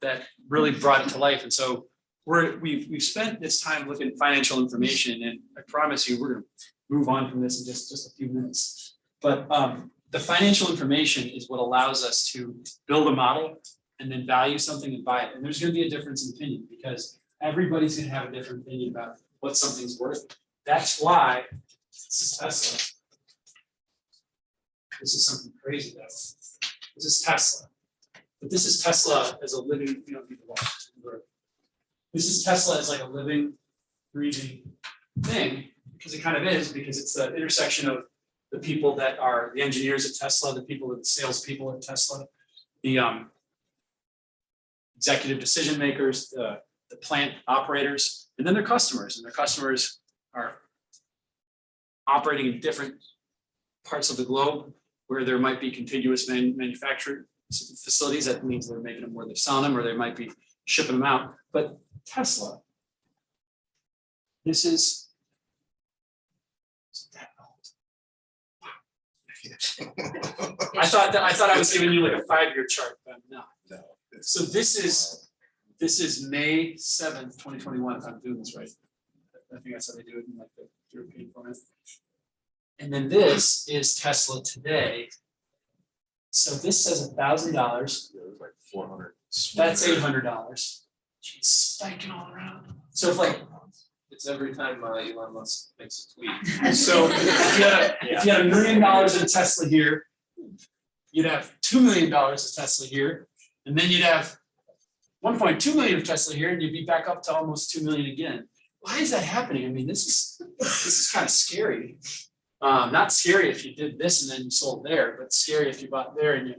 that really brought it to life. And so we've spent this time looking at financial information, and I promise you, we're gonna move on from this in just a few minutes. But the financial information is what allows us to build a model and then value something and buy it. And there's gonna be a difference in opinion because everybody's gonna have a different opinion about what something's worth. That's why this is Tesla. This is something crazy though. This is Tesla. But this is Tesla as a living, you know, people watch. This is Tesla as like a living, breathing thing, because it kind of is, because it's the intersection of the people that are the engineers at Tesla, the people that the salespeople at Tesla, the executive decision makers, the plant operators, and then their customers, and their customers are operating in different parts of the globe where there might be contiguous manufacturing facilities. That means they're making them where they're selling them, or they might be shipping them out. But Tesla, this is that old. Wow. I thought I was giving you like a 5-year chart, but no. So this is May 7th, 2021, if I'm doing this right. I think that's how they do it in like the European format. And then this is Tesla today. So this says $1,000. Yeah, it was like 400. That's $800. It's spiking all around. So if like, It's every time Elon Musk makes a tweet. so if you had $1 million in Tesla here, you'd have $2 million of Tesla here, and then you'd have 1.2 million of Tesla here, and you'd be back up to almost 2 million again. Why is that happening? I mean, this is kind of scary. Not scary if you did this and then you sold there, but scary if you bought there and you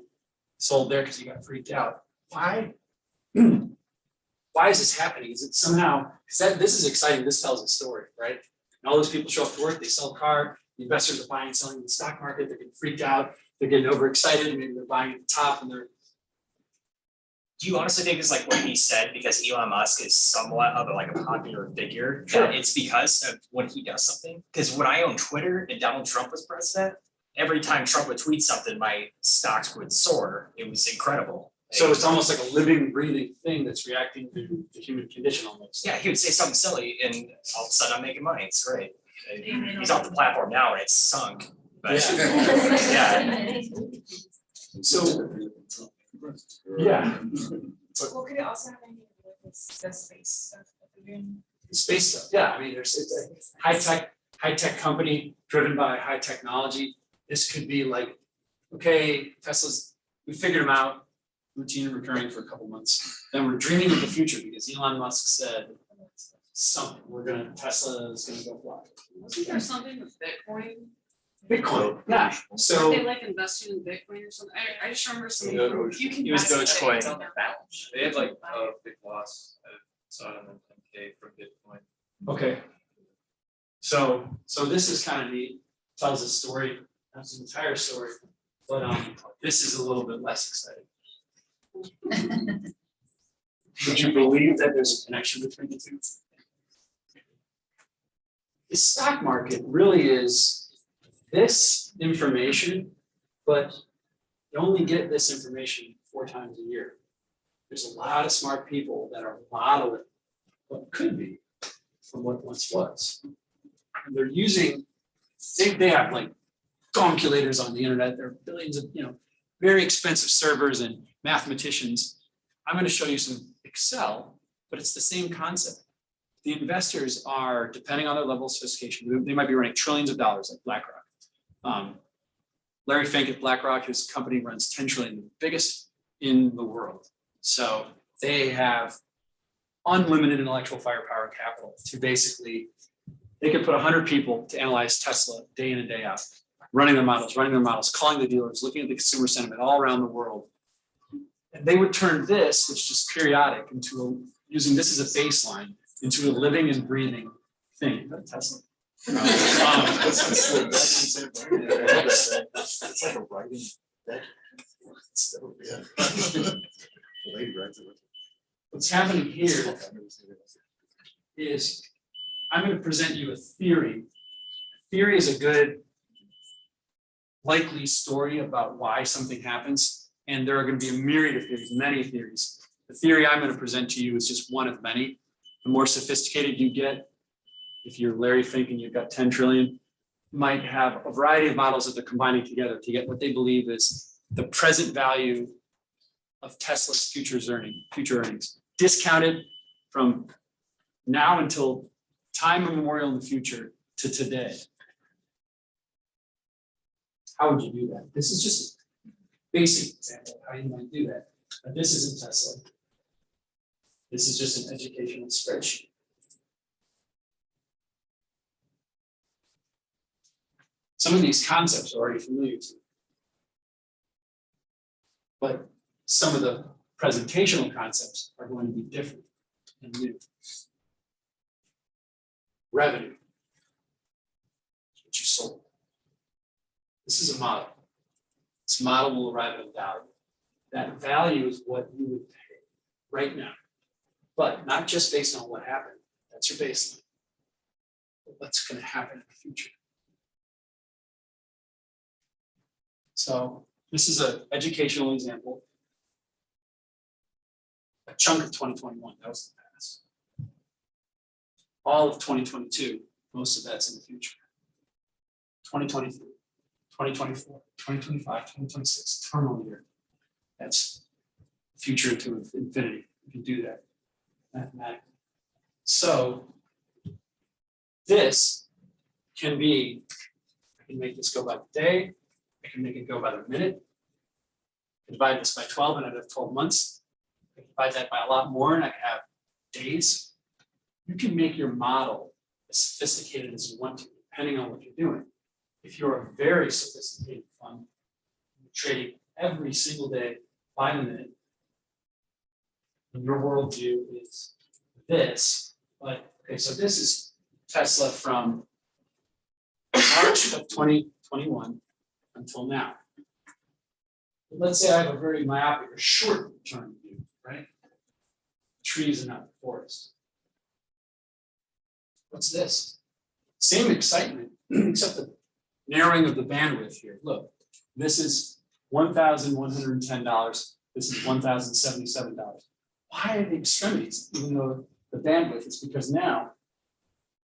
sold there because you got freaked out. Why? Why is this happening? Is it somehow, because this is exciting, this tells a story, right? And all those people show up to work, they sell a car, the investors are buying and selling in the stock market, they're getting freaked out, they're getting overexcited, maybe they're buying at the top and they're. Do you honestly think it's like what he said, because Elon Musk is somewhat of a popular figure? Sure. That it's because of when he does something? Because when I owned Twitter and Donald Trump was president, every time Trump would tweet something, my stocks would soar. It was incredible. So it's almost like a living, breathing thing that's reacting to the human condition almost. Yeah, he would say something silly and all of a sudden I'm making money. It's great. He's off the platform now and it's sunk. But yeah. So, yeah. Well, could it also have anything to do with the space stuff that they're doing? Space stuff, yeah, I mean, it's a high tech company driven by high technology. This could be like, okay, Tesla's, we figured them out, routine and recurring for a couple months. Then we're dreaming of the future because Elon Musk said something, Tesla is gonna go fly. Wasn't there something with Bitcoin? Bitcoin, yeah, so. They like investing in Bitcoin or something? I just remember something. You can. It was buy Dogecoin. Bitcoin on their balance sheet. They had like a big loss, I saw it on the 10K from Bitcoin. Okay, So this is kind of neat, tells a story, that's the entire story, but this is a little bit less exciting. Would you believe that there's a connection between the two? The stock market really is this information, but you only get this information 4 times a year. There's a lot of smart people that are modeling what could be from what once was. And they're using, they have like calculators on the internet, there are billions of, very expensive servers and mathematicians. I'm going to show you some Excel, but it's the same concept. The investors are, depending on their level of sophistication, they might be running trillions of dollars like BlackRock. Larry Fink at BlackRock, his company runs 10 trillion, the biggest in the world. So they have unlimited intellectual firepower and capital to basically, they could put 100 people to analyze Tesla day in and day out, running their models, calling the dealers, looking at the consumer sentiment all around the world. And they would turn this, which is just periodic, using this as a baseline, into a living and breathing thing. Tesla. It's like a writing deck. So, yeah. Lady writes it. What's happening here is I'm going to present you a theory. Theory is a good, likely story about why something happens, and there are going to be a myriad of theories, many theories. The theory I'm going to present to you is just one of many. The more sophisticated you get, if you're Larry Fink and you've got 10 trillion, you might have a variety of models that they're combining together to get what they believe is the present value of Tesla's future earnings, discounted from now until time immemorial in the future to today. How would you do that? This is just a basic example of how you might do that. But this isn't Tesla. This is just an educational spreadsheet. Some of these concepts are already familiar to you. But some of the presentational concepts are going to be different and new. Revenue, what you sold. This is a model. This model will arrive at a value. That value is what you would pay right now, but not just based on what happened. That's your baseline. But what's going to happen in the future? So this is an educational example. A chunk of 2021, that was the past. All of 2022, most of that's in the future. 2023, 2024, 2025, 2026, terminal year. That's future to infinity. You can do that mathematically. So this can be, I can make this go by the day, I can make it go by the minute. I can divide this by 12 and I'd have 12 months. I can divide that by a lot more and I can have days. You can make your model as sophisticated as you want to, depending on what you're doing. If you're a very sophisticated fund, you're trading every single day by the minute, and your worldview is this. But okay, so this is Tesla from March of 2021 until now. But let's say I have a very myopic or short-term view, right? Trees are not the forest. What's this? Same excitement, except the narrowing of the bandwidth here. Look, this is $1,110. This is $1,077. Why are the extremities, even though the bandwidth is because now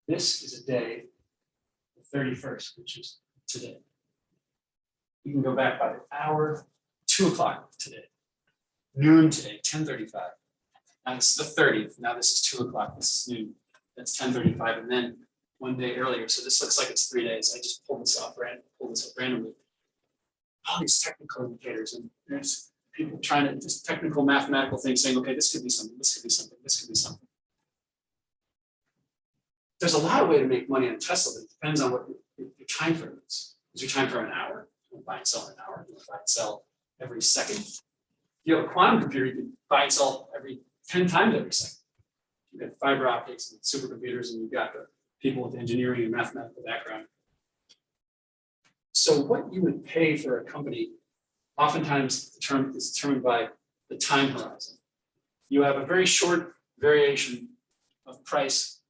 this is a day, the 31st, which is today. You can go back by the hour, 2 o'clock today, noon today, 10:35. Now this is the 30th. Now this is 2 o'clock. This is noon. That's 10:35, and then one day earlier. So this looks like it's 3 days. I just pulled this up randomly. All these technical indicators, and there's people trying to just technical mathematical things saying, okay, this could be something, this could be something, this could be something. There's a lot of way to make money on Tesla, but it depends on what your time frame is. Is your time frame an hour? You buy and sell in an hour. You buy and sell every second. If you have a quantum computer, you can buy and sell every 10 times every second. You've got fiber optics and supercomputers, and you've got the people with engineering and mathematical background. So what you would pay for a company, oftentimes the term is determined by the time horizon. You have a very short variation of price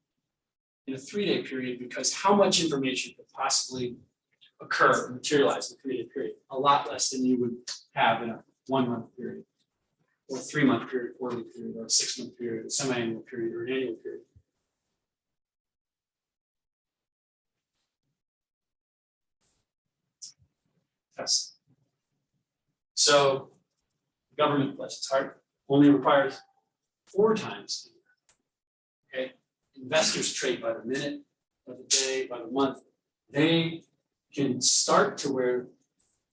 in a 3-day period because how much information could possibly occur, materialize in a 3-day period? A lot less than you would have in a 1-month period, or a 3-month period, quarterly period, or a 6-month period, a semi-annual period, or an annual period. Yes. So government, bless its heart, only requires 4 times a year. Okay, investors trade by the minute, by the day, by the month. They can start to where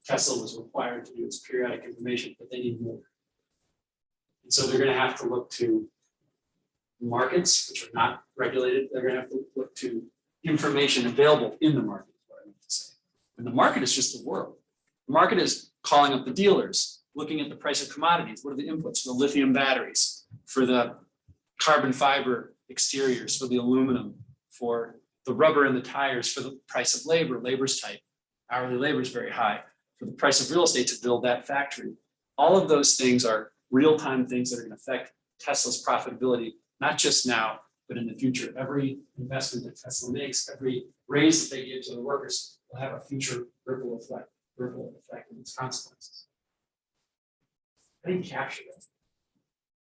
Tesla was required to do its periodic information, but they need more. And so they're going to have to look to markets which are not regulated. They're going to have to look to information available in the market, is what I mean to say. And the market is just the world. The market is calling up the dealers, looking at the price of commodities. What are the inputs for the lithium batteries, for the carbon fiber exteriors, for the aluminum, for the rubber in the tires, for the price of labor. Labor's tight. Hourly labor is very high. For the price of real estate to build that factory. All of those things are real-time things that are going to affect Tesla's profitability, not just now, but in the future. Every investment that Tesla makes, every raise that they give to the workers will have a future ripple effect and its consequences. I didn't capture that.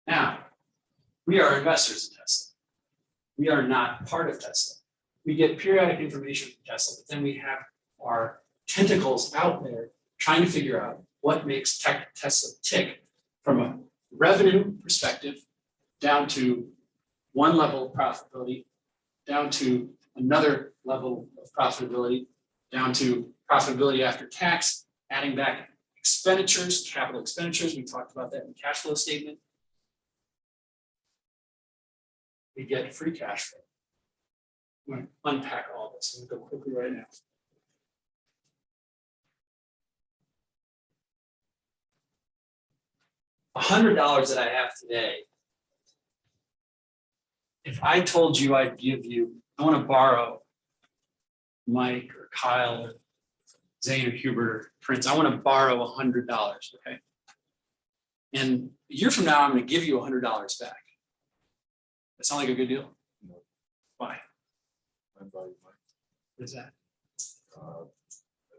Now, we are investors in Tesla. We are not part of Tesla. We get periodic information from Tesla, but then we have our tentacles out there trying to figure out what makes Tesla tick from a revenue perspective down to one level of profitability, down to another level of profitability, down to profitability after tax, adding back expenditures, capital expenditures. We talked about that in the cash flow statement. We get free cash flow. I'm going to unpack all this. I'm going to go quickly right now. $100 that I have today, if I told you I'd give you, I want to borrow Mike or Kyle or Zane or Hubert or Prince, I want to borrow $100, okay? And a year from now, I'm going to give you $100 back. That sound like a good deal? No. Why? My value, What is that? a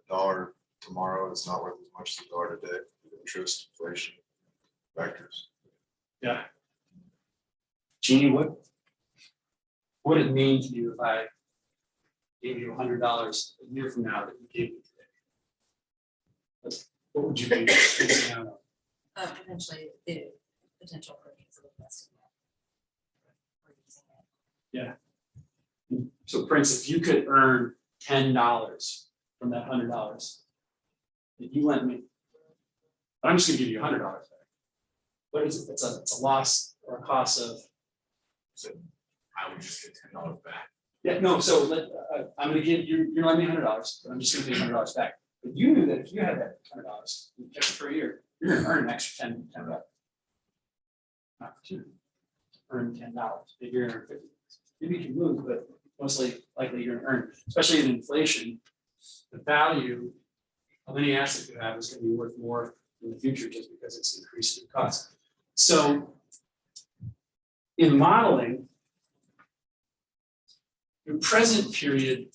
dollar tomorrow is not worth as much as a dollar today, interest, inflation, factors. Yeah. Jeannie, what would it mean to you if I gave you $100 a year from now that you gave me today? What would you be missing out on? Eventually, the potential for gains of investing. Yeah. So Prince, if you could earn $10 from that $100 that you lent me, but I'm just gonna give you $100 back. What is it? It's a loss or a cost of. So I would just get $10 back. Yeah, no, so I'm gonna give you, you're lending me $100, but I'm just gonna give you $100 back. But you knew that if you had that $100, you kept it for a year, you're gonna earn an extra $10. Not for 2. Earn $10. Maybe you're gonna earn $50. Maybe you can lose, but mostly likely you're gonna earn, especially in inflation, the value of any asset you have is gonna be worth more in the future just because it's increased in cost. So in modeling, your present period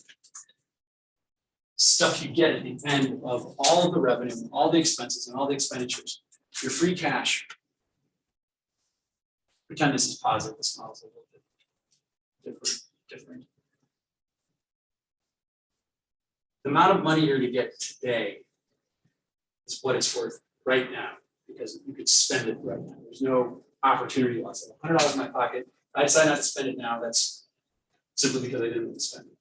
stuff you get at the end of all of the revenue, all the expenses and all the expenditures, your free cash. Pretend this is positive, this model is a little bit different. The amount of money you're gonna get today is what it's worth right now, because you could spend it right now. There's no opportunity loss. $100 in my pocket. I decide not to spend it now. That's simply because I didn't want to spend it.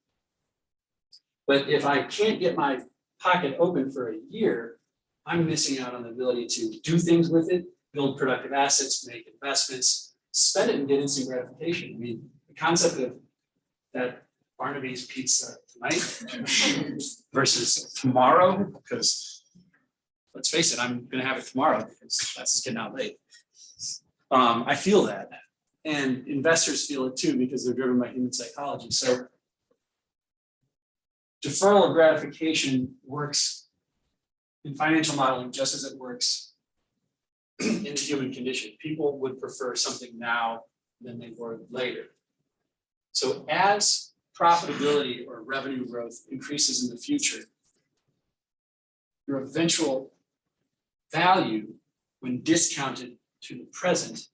But if I can't get my pocket open for a year, I'm missing out on the ability to do things with it, build productive assets, make investments, spend it and get instant gratification. I mean, the concept of that Barnaby's pizza tonight versus tomorrow, because let's face it, I'm gonna have it tomorrow because that's just getting out late. I feel that. And investors feel it too because they're driven by human psychology. So deferral of gratification works in financial modeling just as it works in the human condition. People would prefer something now than they would later. So as profitability or revenue growth increases in the future, your eventual value, when discounted to the present,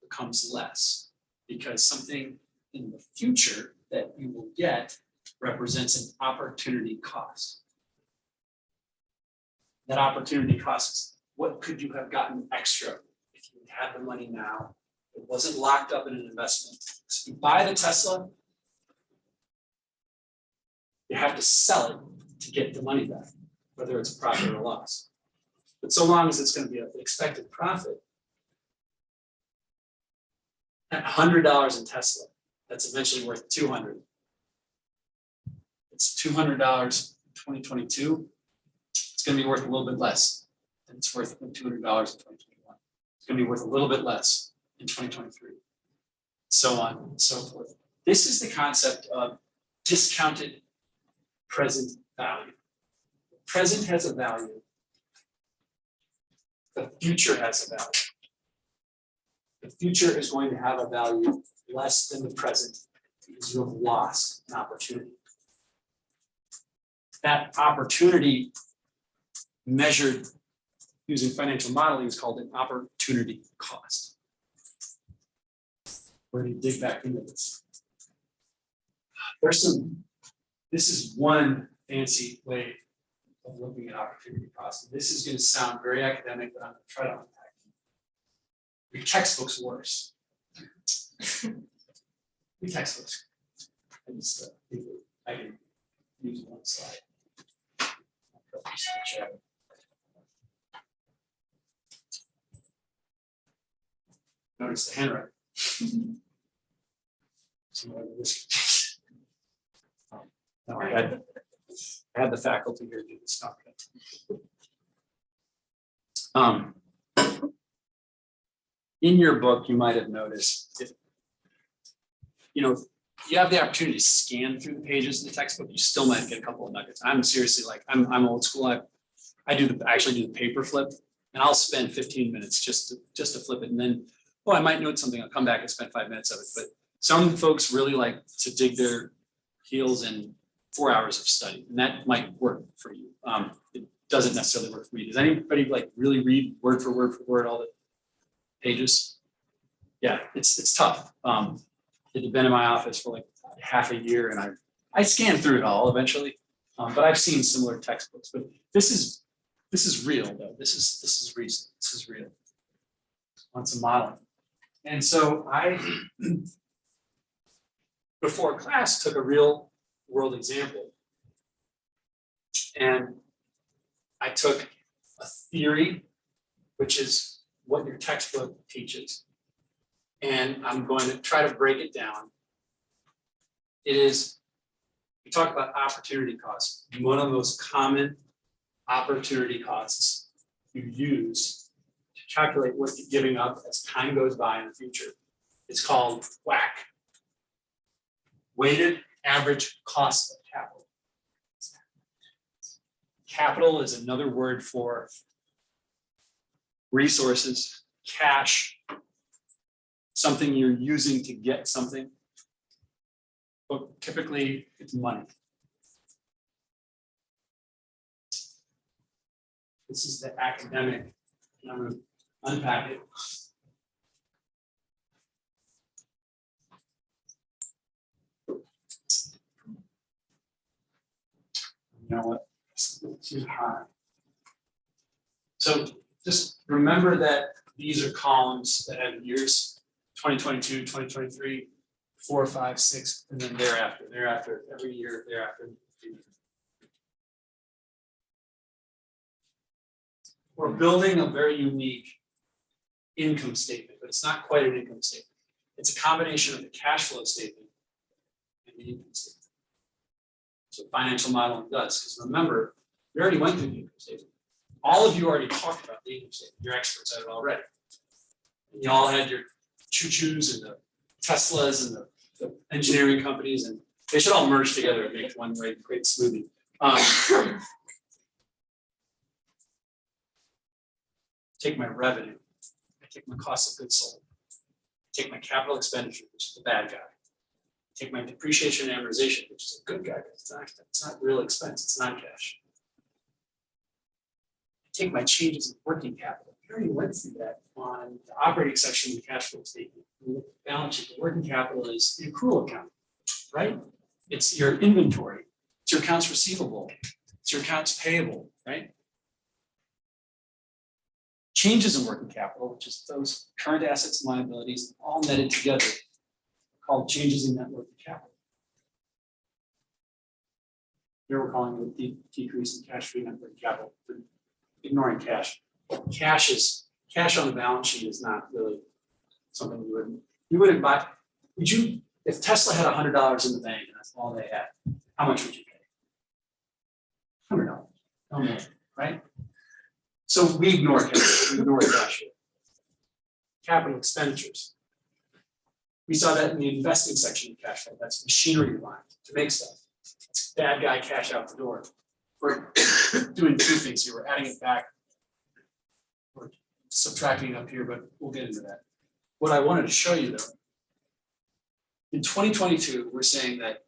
becomes less, because something in the future that you will get represents an opportunity cost. That opportunity cost is what could you have gotten extra if you had the money now? It wasn't locked up in an investment. So you buy the Tesla, you have to sell it to get the money back, whether it's a profit or a loss. But so long as it's going to be an expected profit, at $100 in Tesla, that's eventually worth $200. It's $200 in 2022. It's going to be worth a little bit less than it's worth $200 in 2021. It's going to be worth a little bit less in 2023. So on and so forth. This is the concept of discounted present value. The present has a value. The future has a value. The future is going to have a value less than the present because you have lost an opportunity. That opportunity measured using financial modeling is called an opportunity cost. We're going to dig back into this. This is one fancy way of looking at opportunity cost. This is going to sound very academic, but I'm going to try to unpack it. Your textbook's worse. Your textbooks. I can use one slide. Notice the handwriting. No, I had the faculty here do this talk. In your book, you might have noticed if you have the opportunity to scan through the pages of the textbook, you still might get a couple of nuggets. I'm seriously I'm old school. I actually do the paper flip, and I'll spend 15 minutes just to flip it, and then I might note something. I'll come back and spend 5 minutes of it. But some folks really like to dig their heels in 4 hours of study, and that might work for you. It doesn't necessarily work for me. Does anybody really read word for word all the pages? Yeah, it's tough. I've been in my office for half a year, and I scanned through it all eventually. But I've seen similar textbooks. But this is real though. This is reason. This is real. On some modeling. And so I, before class, took a real world example. And I took a theory, which is what your textbook teaches. And I'm going to try to break it down. We talk about opportunity costs. One of the most common opportunity costs you use to calculate what you're giving up as time goes by in the future is called WACC. Weighted average cost of capital. Capital is another word for resources, cash, something you're using to get something. But typically it's money. This is the academic, and I'm going to unpack it. You know what? It's too high. So just remember that these are columns that have years 2022, 2023, 4, 5, 6, and then thereafter, every year thereafter. We're building a very unique income statement, but it's not quite an income statement. It's a combination of the cash flow statement and the income statement. So financial modeling does, because remember, we already went through the income statement. All of you already talked about the income statement. You're experts at it already. And you all had your choo-choos and the Teslas and the engineering companies, and They should all merge together and make one great smoothie. Take my revenue, I take my cost of goods sold, take my capital expenditure, which is the bad guy. Take my depreciation and amortization, which is a good guy, because it's not real expense, it's non-cash. Take my changes in working capital. We already went through that on the operating section of the cash flow statement. We look at the balance sheet, the working capital is the accrual account, right? It's your inventory, it's your accounts receivable, it's your accounts payable, right? Changes in working capital, which is those current assets and liabilities, all netted together, called changes in net working capital. Here we're calling it a decrease in cash-free net working capital, ignoring cash. Cash on the balance sheet is not really something you wouldn't buy. Would you, if Tesla had $100 in the bank and that's all they had, how much would you pay? $100, no more, right? So we ignore cash, here. Capital expenditures. We saw that in the investing section of cash flow. That's machinery line to make stuff. It's bad guy cash out the door. We're doing two things here. We're adding it back. We're subtracting it up here, but we'll get into that. What I wanted to show you though, in 2022, we're saying that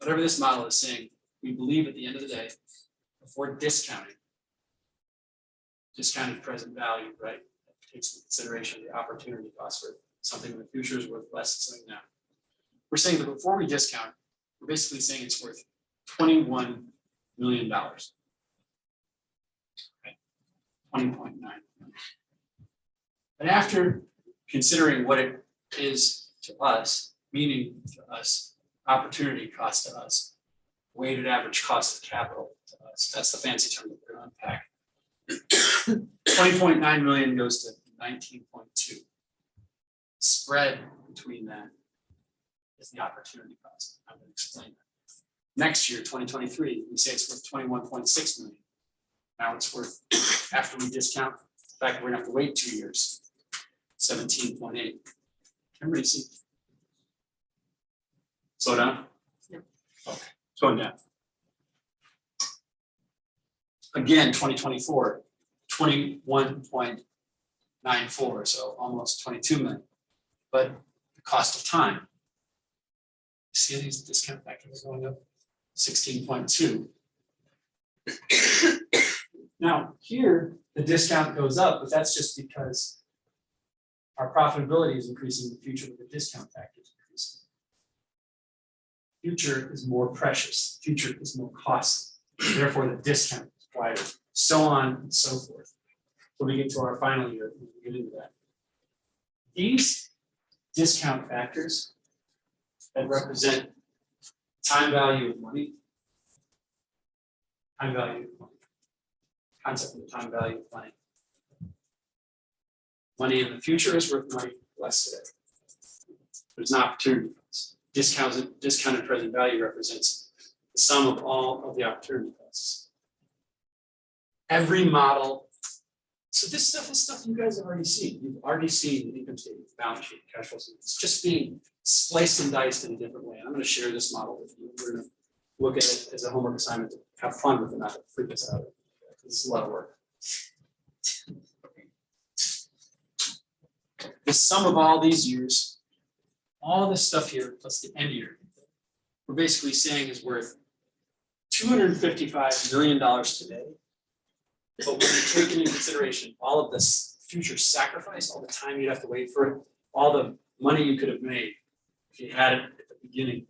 whatever this model is saying, we believe at the end of the day, before discounted present value, right? That takes into consideration the opportunity cost for something in the future is worth less than something now. We're saying that before we discount, we're basically saying it's worth $21 million. Okay. 20.9. And after considering what it is to us, meaning to us, opportunity cost to us, weighted average cost of capital to us, that's the fancy term that we're going to unpack. 20.9 million goes to 19.2. Spread between that is the opportunity cost. I'm going to explain that. Next year, 2023, we say it's worth 21.6 million. Now it's worth, after we discount, in fact, we're gonna have to wait 2 years, 17.8. Everybody see? Slow down? No. Okay, it's going down. Again, 2024, 21.94, so almost 22 million. But the cost of time. See these discount factors going up? 16.2. Now, here, the discount goes up, but that's just because our profitability is increasing in the future with the discount factors increasing. Future is more precious, future is more costly, therefore the discount is wider, so on and so forth. When we get to our final year, we can get into that. These discount factors that represent time value of money, concept of time value of money. Money in the future is worth money less today. There's an opportunity cost. Discounted present value represents the sum of all of the opportunity costs. Every model. So this stuff is stuff you guys have already seen. You've already seen the income statement, balance sheet, cash flow statement. It's just being spliced and diced in a different way. I'm going to share this model with you. We're going to look at it as a homework assignment to have fun with it, not to freak us out. It's a lot of work. The sum of all these years, all this stuff here plus the end year, we're basically saying is worth $255 million today. But when you take into consideration all of this future sacrifice, all the time you'd have to wait for it, all the money you could have made if you had it at the beginning,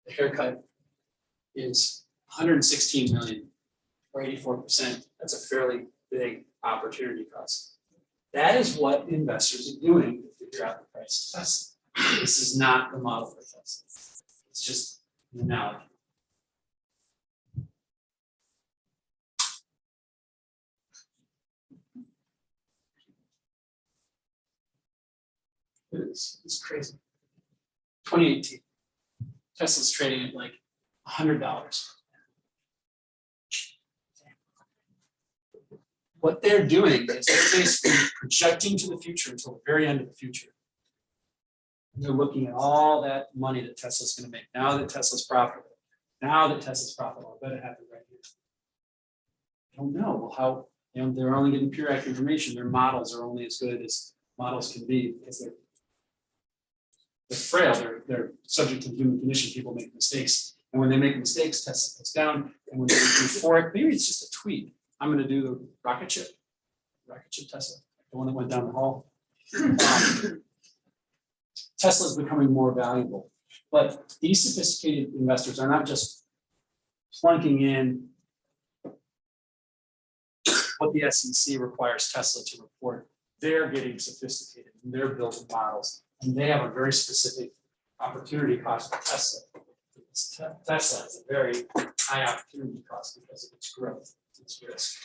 the haircut is 116 million or 84%. That's a fairly big opportunity cost. That is what investors are doing to figure out the price of Tesla. This is not the model for Tesla. It's just an analogy. It's crazy. 2018, Tesla's trading at like $100. What they're doing is they're basically projecting to the future until the very end of the future. They're looking at all that money that Tesla's gonna make, now that Tesla's profitable, I bet it happened right here. I don't know, well, how, they're only getting periodic information, their models are only as good as models can be, because they're frail, they're subject to human condition, people make mistakes, and when they make mistakes, Tesla goes down, and when they're euphoric, maybe it's just a tweet, I'm gonna do the rocket ship Tesla, the one that went down the hall. Tesla's becoming more valuable, but these sophisticated investors are not just plunking in what the SEC requires Tesla to report. They're getting sophisticated and they're building models, and they have a very specific opportunity cost for Tesla. Tesla has a very high opportunity cost because of its growth, its risk.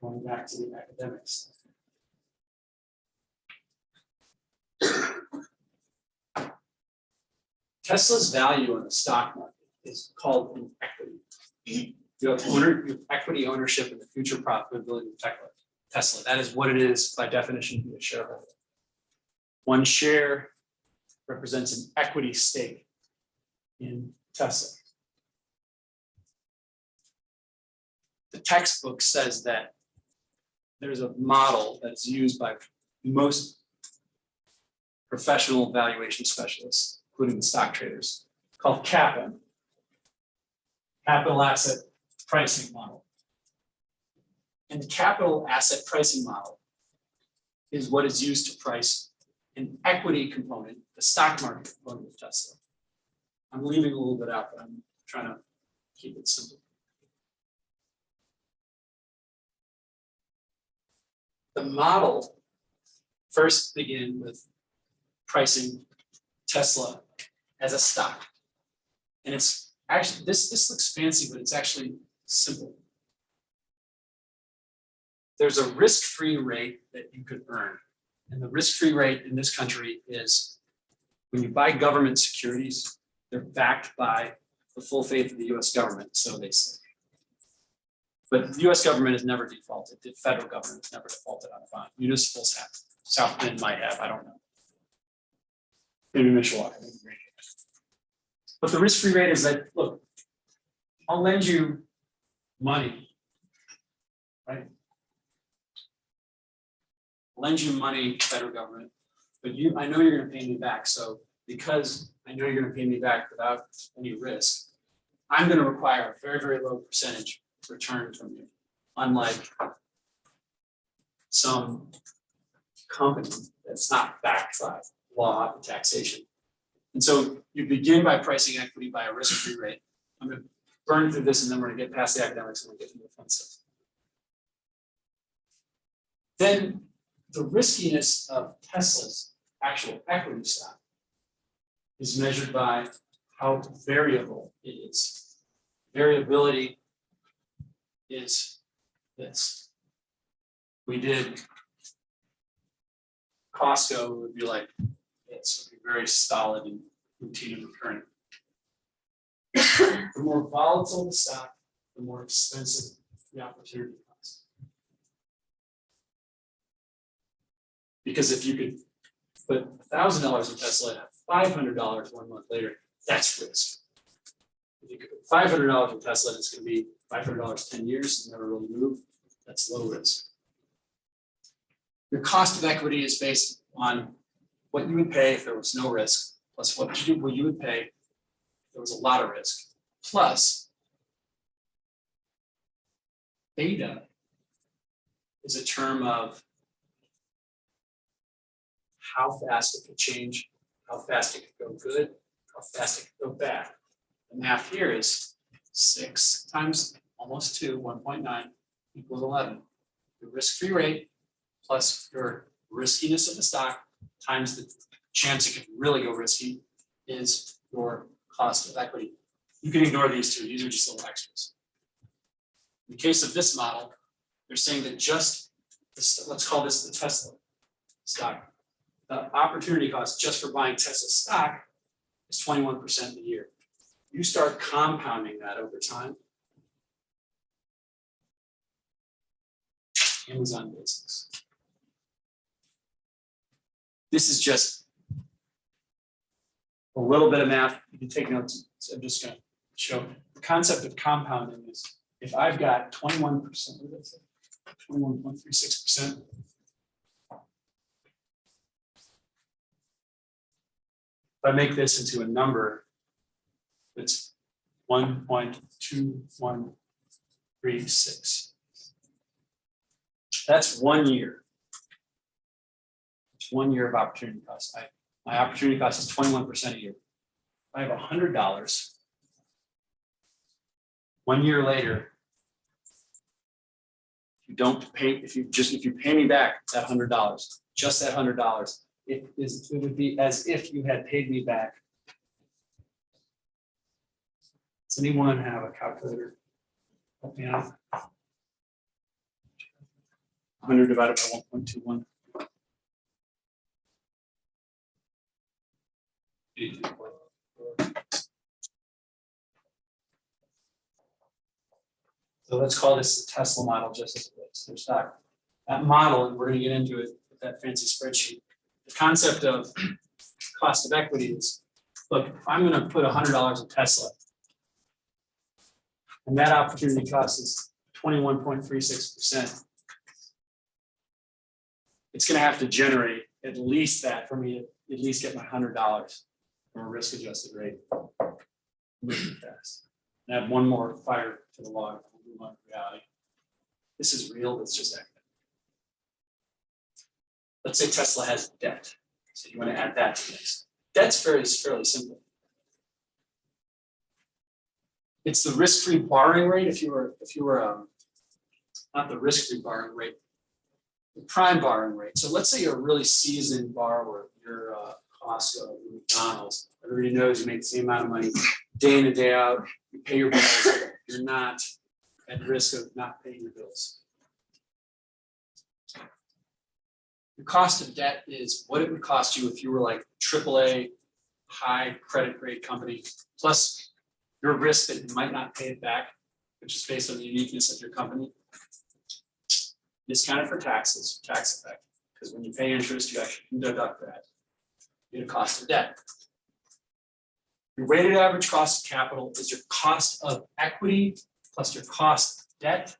Going back to the academics. Tesla's value in the stock market is called an equity. You have equity ownership in the future profitability of Tesla. That is what it is by definition to be a shareholder. One share represents an equity stake in Tesla. The textbook says that there's a model that's used by most professional valuation specialists, including the stock traders, called CAPM, capital asset pricing model. And the capital asset pricing model is what is used to price an equity component, the stock market component of Tesla. I'm leaving a little bit out, but I'm trying to keep it simple. The model first begin with pricing Tesla as a stock. And it's actually, this looks fancy, but it's actually simple. There's a risk-free rate that you could earn. And the risk-free rate in this country is when you buy government securities, they're backed by the full faith of the US government, so they say. But the US government has never defaulted. The federal government has never defaulted on a bond. Municipals have. South Bend might have, I don't know. Maybe Mishawaka. But the risk-free rate is that, look, I'll lend you money, right? Lend you money, federal government, but I know you're gonna pay me back. So because I know you're gonna pay me back without any risk, I'm gonna require a very, very low percentage return from you, unlike some company that's not backed by law and taxation. And so you begin by pricing equity by a risk-free rate. I'm gonna burn through this and then we're gonna get past the academics and we'll get into the fun stuff. Then the riskiness of Tesla's actual equity stock is measured by how variable it is. Variability is this. We did Costco, it would be like this, would be very solid and routine and recurring. The more volatile the stock, the more expensive the opportunity cost. Because if you could put $1,000 in Tesla and have $500 1 month later, that's risk. If you could put $500 in Tesla and it's going to be $500 10 years and never really move, that's low risk. Your cost of equity is based on what you would pay if there was no risk, plus what you would pay if there was a lot of risk, plus beta is a term of how fast it could change, how fast it could go good, how fast it could go bad. The math here is 6 times almost 2, 1.9 equals 11. The risk-free rate plus your riskiness of the stock times the chance it could really go risky is your cost of equity. You can ignore these two, these are just little extras. In the case of this model, they're saying that just, let's call this the Tesla stock. The opportunity cost just for buying Tesla stock is 21% a year. You start compounding that over time. Amazon business. This is just a little bit of math. You can take notes. So I'm just gonna show the concept of compounding is if I've got 21%, 21.36%. If I make this into a number that's 1.2136. That's 1 year. It's 1 year of opportunity cost. My opportunity cost is 21% a year. If I have $100, 1 year later, if you pay me back that $100, just that $100, it would be as if you had paid me back. Does anyone have a calculator? Help me out. 100 divided by 1.21. So let's call this the Tesla model just as it is, their stock. That model, and we're gonna get into it with that fancy spreadsheet. The concept of cost of equity is, look, if I'm gonna put $100 in Tesla, and that opportunity cost is 21.36%. It's gonna have to generate at least that for me to at least get my $100 from a risk adjusted rate. Moving fast. And add one more fire to the log, we'll move on to reality. This is real, it's just academic. Let's say Tesla has debt. So you want to add that to this. Debt's fairly simple. It's the risk-free borrowing rate if you were not the risk-free borrowing rate, the prime borrowing rate. So let's say you're a really seasoned borrower, you're Costco, McDonald's, everybody knows you make the same amount of money day in and day out, you pay your bills, you're not at risk of not paying your bills. The cost of debt is what it would cost you if you were like AAA high credit grade company, plus your risk that you might not pay it back, which is based on the uniqueness of your company. Discounted for taxes, tax effect, because when you pay interest, you actually can deduct that. You get a cost of debt. Your weighted average cost of capital is your cost of equity plus your cost of debt.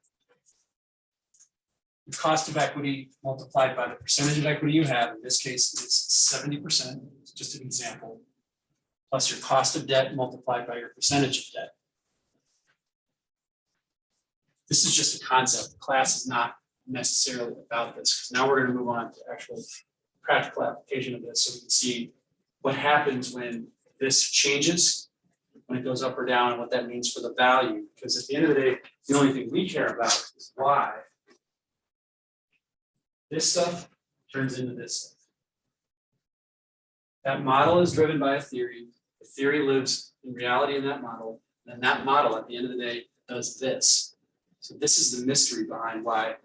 The cost of equity multiplied by the percentage of equity you have, in this case is 70%, just an example, plus your cost of debt multiplied by your percentage of debt. This is just a concept. The class is not necessarily about this, because now we're going to move on to actual practical application of this so we can see what happens when this changes, when it goes up or down, and what that means for the value. Because at the end of the day, the only thing we care about is why this stuff turns into this stuff. That model is driven by a theory. The theory lives in reality in that model. And that model at the end of the day does this. So this is the mystery behind why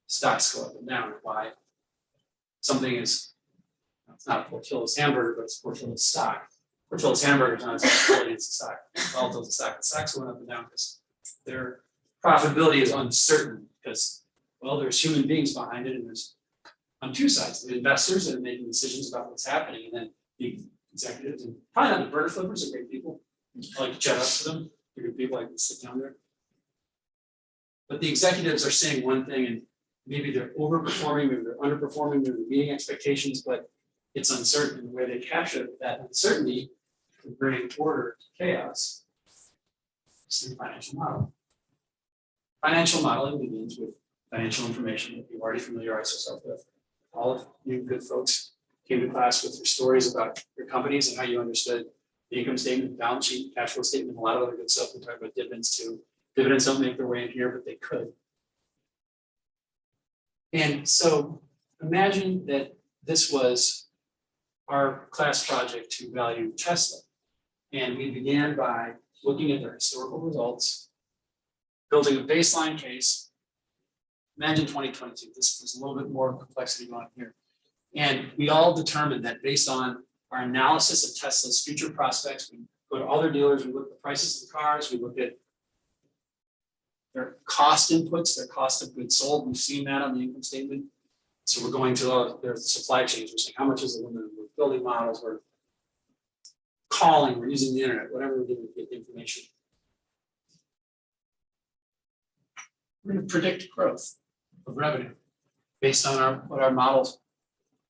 stocks go up and down, and why something is, it's not a Portillo's hamburger, but it's Portillo's stock. Portillo's hamburger is not necessarily it's a stock. Volato's a stock. The stocks going up and down because their profitability is uncertain because, well, there's human beings behind it, and there's on two sides, the investors that are making decisions about what's happening, and then the executives, and probably not the bird flippers are great people. I like to chat up to them. They're good people. I can sit down there. But the executives are saying one thing, and maybe they're overperforming, maybe they're underperforming, maybe they're meeting expectations, but it's uncertain. The way they capture that uncertainty can bring order to chaos. It's the financial model. Financial modeling begins with financial information that you've already familiarized yourself with. All of you good folks came to class with your stories about your companies and how you understood the income statement, balance sheet, cash flow statement, a lot of other good stuff. We talked about dividends too. Dividends don't make their way in here, but they could. And so imagine that this was our class project to value Tesla. And we began by looking at their historical results, building a baseline case. Imagine 2022, this was a little bit more complexity going on here. And we all determined that based on our analysis of Tesla's future prospects, we go to all their dealers, we look at the prices of the cars, we look at their cost inputs, their cost of goods sold. We've seen that on the income statement. So we're going to, there's supply chains, we're saying, how much is aluminum, we're building models, we're calling, we're using the internet, whatever we're doing to get the information. We're gonna predict growth of revenue based on what our models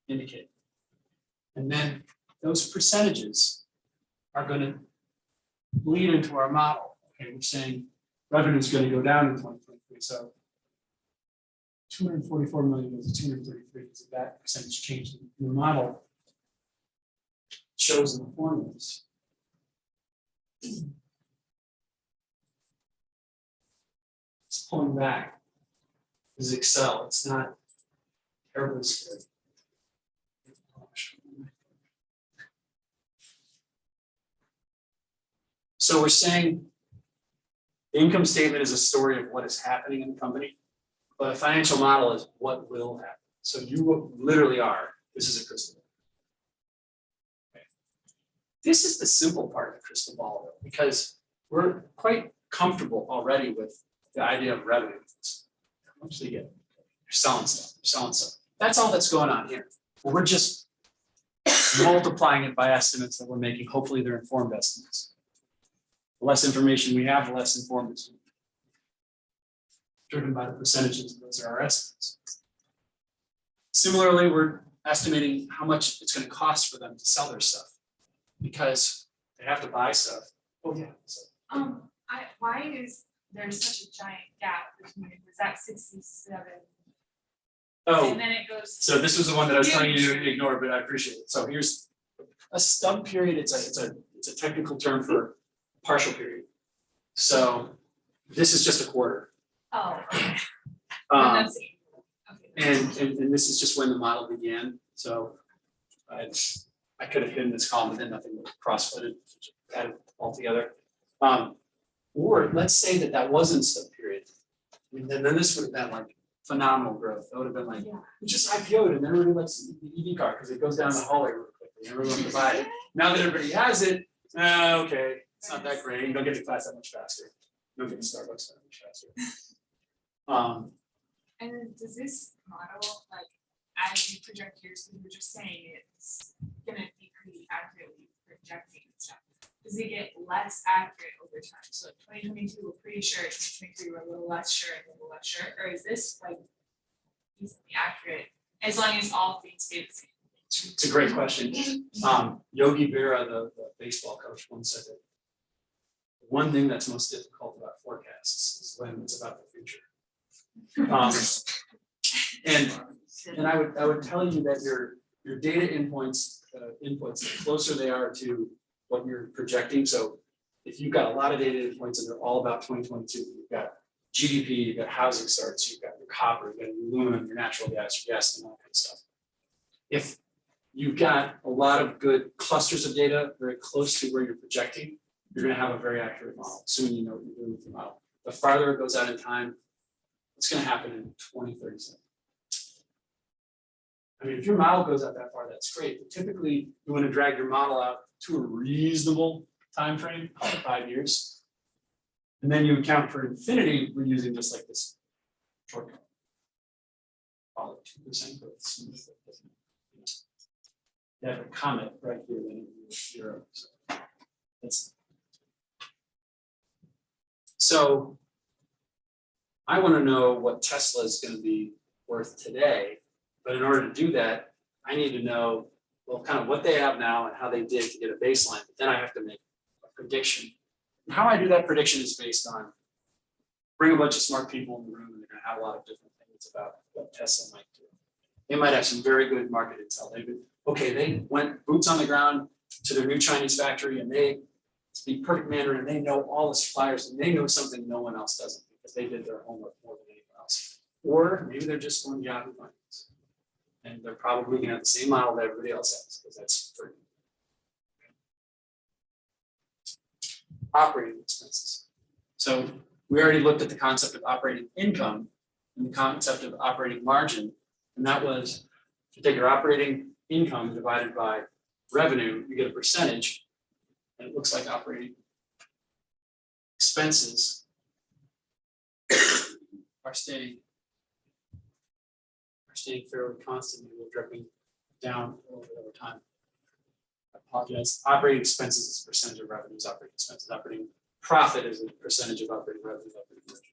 indicate. And then those percentages are gonna bleed into our model. Okay, we're saying revenue is gonna go down in 2023, so 244 million goes to 233, is that percentage change in the model shows in the formulas. It's pulling back. This is Excel, it's not terribly scary. So we're saying the income statement is a story of what is happening in the company, but a financial model is what will happen. So you literally are, this is a crystal ball. Okay. This is the simple part of the crystal ball, though, because we're quite comfortable already with the idea of revenue. How much do you get? You're selling stuff. That's all that's going on here. We're just multiplying it by estimates that we're making. Hopefully they're informed estimates. The less information we have, the less informed it's going to be. Driven by the percentages, those are our estimates. Similarly, we're estimating how much it's going to cost for them to sell their stuff because they have to buy stuff. Oh yeah. So, Why is there such a giant gap between, was that 67? oh, And then it goes. so this was the one that I was telling you to ignore, but I appreciate it. So here's a stub period. It's a technical term for partial period. So this is just a quarter. Oh, okay. Um, That's- okay. and this is just when the model began. So I could have hidden this column, but then nothing was cross-footed, added all together. Or let's say that wasn't stub period. I mean, then this would have been like phenomenal growth. That would have been like, we just IPO'd and everybody likes the EV car because it goes down the hallway real quickly. Everyone can buy it. Now that everybody has it, okay, it's not that great. You don't get to class that much faster. You don't get to Starbucks that much faster. And then does this model, like, as you project years, we were just saying it's gonna be pretty accurately projecting and stuff. Does it get less accurate over time? So 2022, we're pretty sure, 2023, we're a little less sure, or is this like easily accurate as long as all things stay the same? It's a great question. Yogi Berra, the baseball coach, once said that one thing that's most difficult about forecasts is when it's about the future. And I would tell you that your data inputs, the closer they are to what you're projecting. So if you've got a lot of data inputs and they're all about 2022, you've got GDP, you've got housing starts, you've got your copper, you've got your aluminum, your natural gas, your gas, and all that kind of stuff. If you've got a lot of good clusters of data very close to where you're projecting, you're going to have a very accurate model, assuming you know what you're doing with your model. The farther it goes out in time, it's going to happen in 2037. I mean, if your model goes out that far, that's great. But typically, you want to drag your model out to a reasonable time frame, call it 5 years. And then you account for infinity, we're using just like this shortcut. Call it 2% growth. You have a comet right here, then it's 0. So I want to know what Tesla is going to be worth today. But in order to do that, I need to know, well, kind of what they have now and how they did to get a baseline. But then I have to make a prediction. And how I do that prediction is based on bring a bunch of smart people in the room and they're going to have a lot of different things about what Tesla might do. They might have some very good market intel. They went boots on the ground to their new Chinese factory and they speak perfect Mandarin and they know all the suppliers and they know something no one else doesn't because they did their homework more than anyone else. Or maybe they're just going Yahoo Finance. And they're probably gonna have the same model that everybody else has, because that's free. Operating expenses. So we already looked at the concept of operating income and the concept of operating margin. And that was, if you take your operating income divided by revenue, you get a percentage. And it looks like operating expenses are staying staying fairly constant, maybe we're dripping down a little bit over time. I apologize. Operating expenses is a percentage of revenues, operating expenses, operating profit is a percentage of operating revenues, operating margin.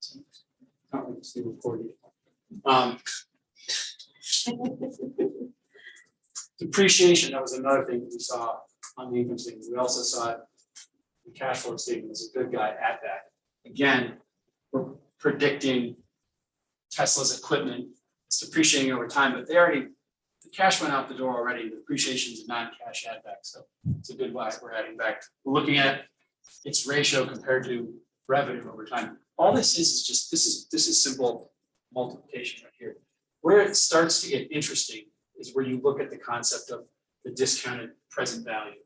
So, not like it's being recorded. Depreciation, that was another thing that we saw on the income statement. We also saw it, the cash flow statement is a good guy at that. Again, we're predicting Tesla's equipment, it's depreciating over time, but the cash went out the door already, the depreciation is a non-cash add back, so it's a good why we're adding back. We're looking at its ratio compared to revenue over time. All this is just, this is simple multiplication right here. Where it starts to get interesting is where you look at the concept of the discounted present value.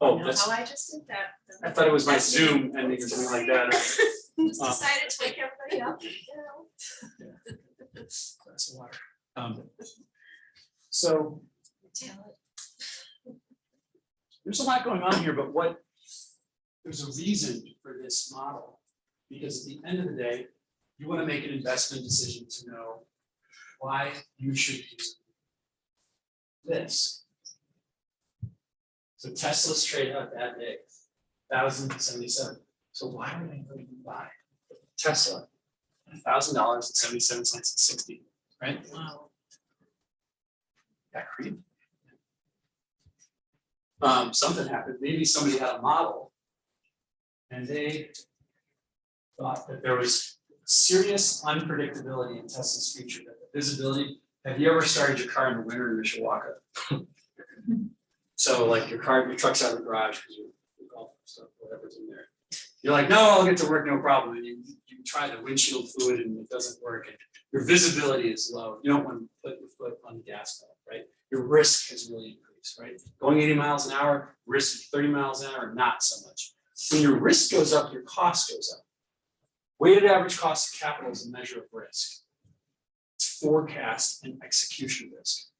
Oh, that's, How I just did that. I thought it was my Zoom ending or something like that. Just decided to wake everybody up, Glass of water. So there's a lot going on here, but there's a reason for this model. Because at the end of the day, you want to make an investment decision to know why you should use this. So Tesla's traded up that day, 1,077. So why would anybody buy Tesla? $1,000.77.60, right? Wow. That creep. Something happened. Maybe somebody had a model and they thought that there was serious unpredictability in Tesla's future, that the visibility. Have you ever started your car in the winter in Mishawaka? So like your truck's out of the garage because you're golf stuff, whatever's in there. You're like, no, I'll get to work, no problem. And you try the windshield fluid and it doesn't work. And your visibility is low. You don't want to put your foot on the gas pedal, right? Your risk has really increased, right? Going 80 miles an hour, risk 30 miles an hour, not so much. When your risk goes up, your cost goes up. Weighted average cost of capital is a measure of risk. It's forecast and execution risk.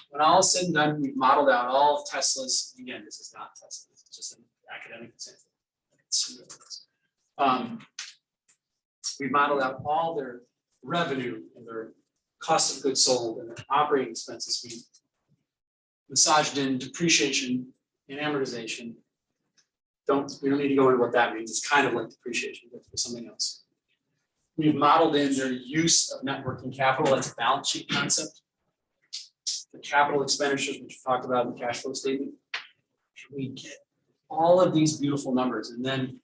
When all is said and done, we've modeled out all of Tesla's, again, this is not Tesla, it's just an academic example. We've modeled out all their revenue and their cost of goods sold and their operating expenses. We've massaged in depreciation and amortization. We don't need to go into what that means. It's kind of like depreciation, but for something else. We've modeled in their use of net working capital. That's a balance sheet concept. The capital expenditures, which we talked about in the cash flow statement. We get all of these beautiful numbers, and then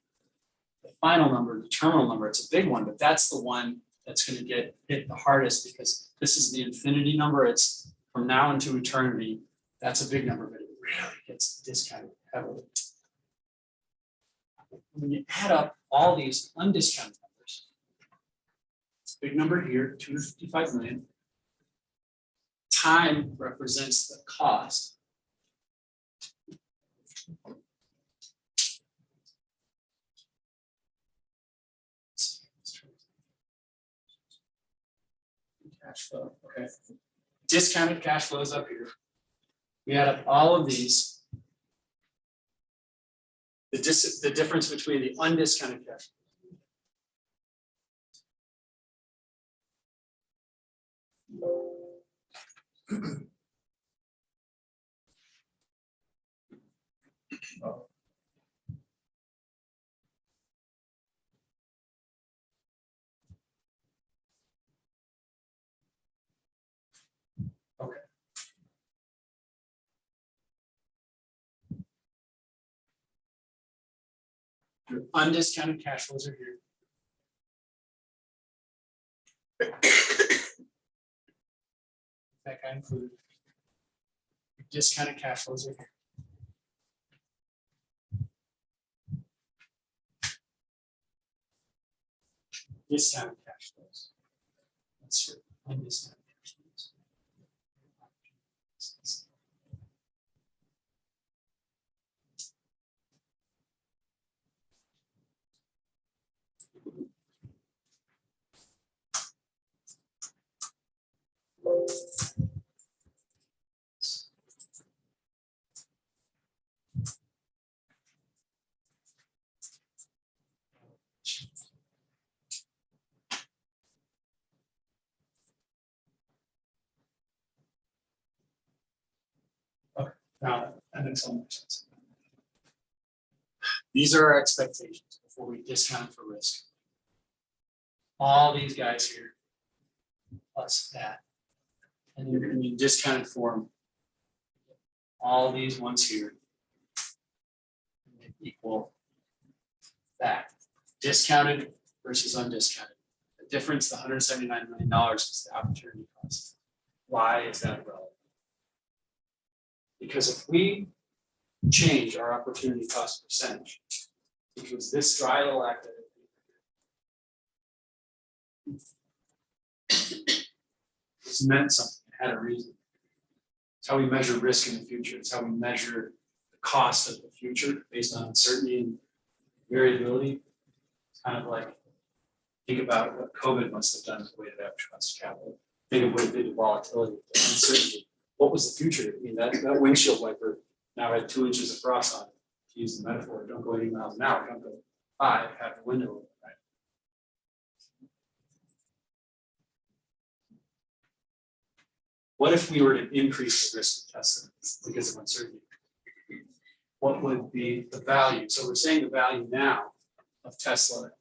the final number, the terminal number, it's a big one, but that's the one that's going to get hit the hardest because this is the infinity number. It's from now into eternity. That's a big number, but it really gets discounted heavily. When you add up all these undiscounted numbers, it's a big number here, 255 million. Time represents the cost. Cash flow, okay. Discounted cash flows up here. We add up all of these. The difference between the undiscounted cash. Okay. Your undiscounted cash flows are here. That got included. Your discounted cash flows are here. Discounted cash flows. That's your undiscounted cash flows. Now, that makes all more sense. These are our expectations before we discount for risk. All these guys here, plus that. And you're gonna be discounted for all these ones here. Equal that, discounted versus undiscounted. The difference, the $179 million is the opportunity cost. Why is that relevant? Because if we change our opportunity cost percentage, which was this dry little act that it's meant something, it had a reason. It's how we measure risk in the future. It's how we measure the cost of the future based on uncertainty and variability. It's kind of like, think about what COVID must have done to the weighted average cost of capital. Think of what it did to volatility, to uncertainty. What was the future? I mean, that windshield wiper now had 2 inches of frost on it. To use the metaphor, don't go 80 miles an hour, don't go 5, have the window open, right? What if we were to increase the risk of Tesla because of uncertainty? What would be the value? So we're saying the value now of Tesla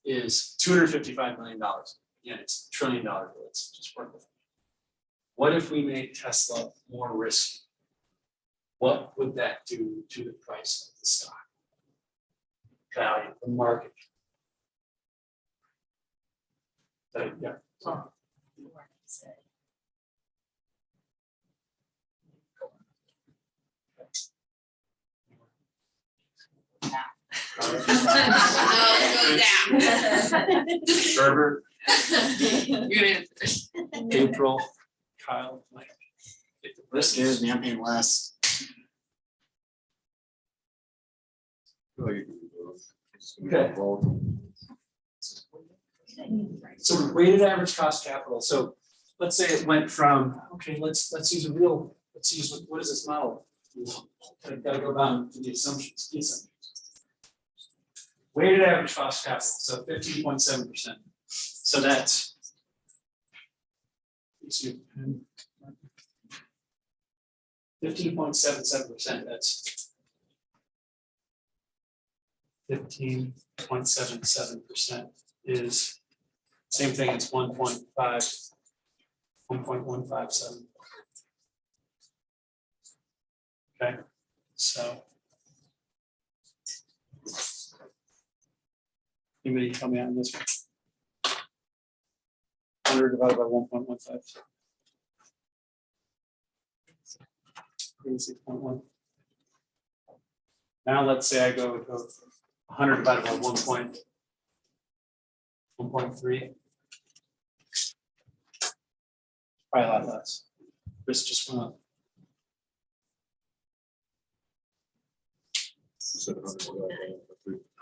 is $255 million. Again, it's $1 trillion, but let's just work with it. What if we made Tesla more risky? What would that do to the price of the stock? Value, the market. Yeah. Well, Herbert, You're April, Kyle, Mike. Risk scares me, I'm paying less. Okay. So the weighted average cost capital, so let's say it went from, okay, let's use what is this model? I've got to go down to the assumptions. Weighted average cost capital, so 15.7%. So that's 15.77%, that's 15.77% is same thing, it's 1.157. Okay, so. Anybody tell me on this one? 100 divided by 1.15. 36.1. Now let's say I go 100 divided by 1.3. Probably a lot less. Risk just went up.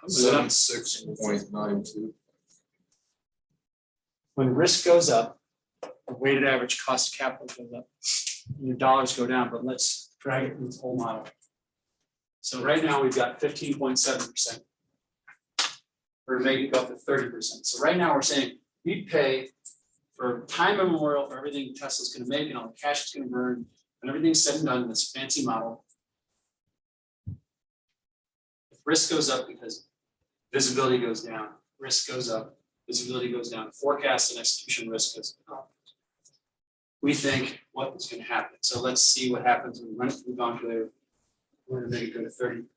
Seven 6.92. When risk goes up, the weighted average cost of capital goes up. And your dollars go down, but let's drag it through this whole model. So right now we've got 15.7%. We're making it go up to 30%. So right now we're saying we pay for time immemorial for everything Tesla's gonna make and all the cash it's gonna burn and everything's said and done in this fancy model. If risk goes up because visibility goes down, risk goes up, visibility goes down, forecast and execution risk goes up. We think what is gonna happen. So let's see what happens when we run it through the calculator. We're gonna make it go to 30%.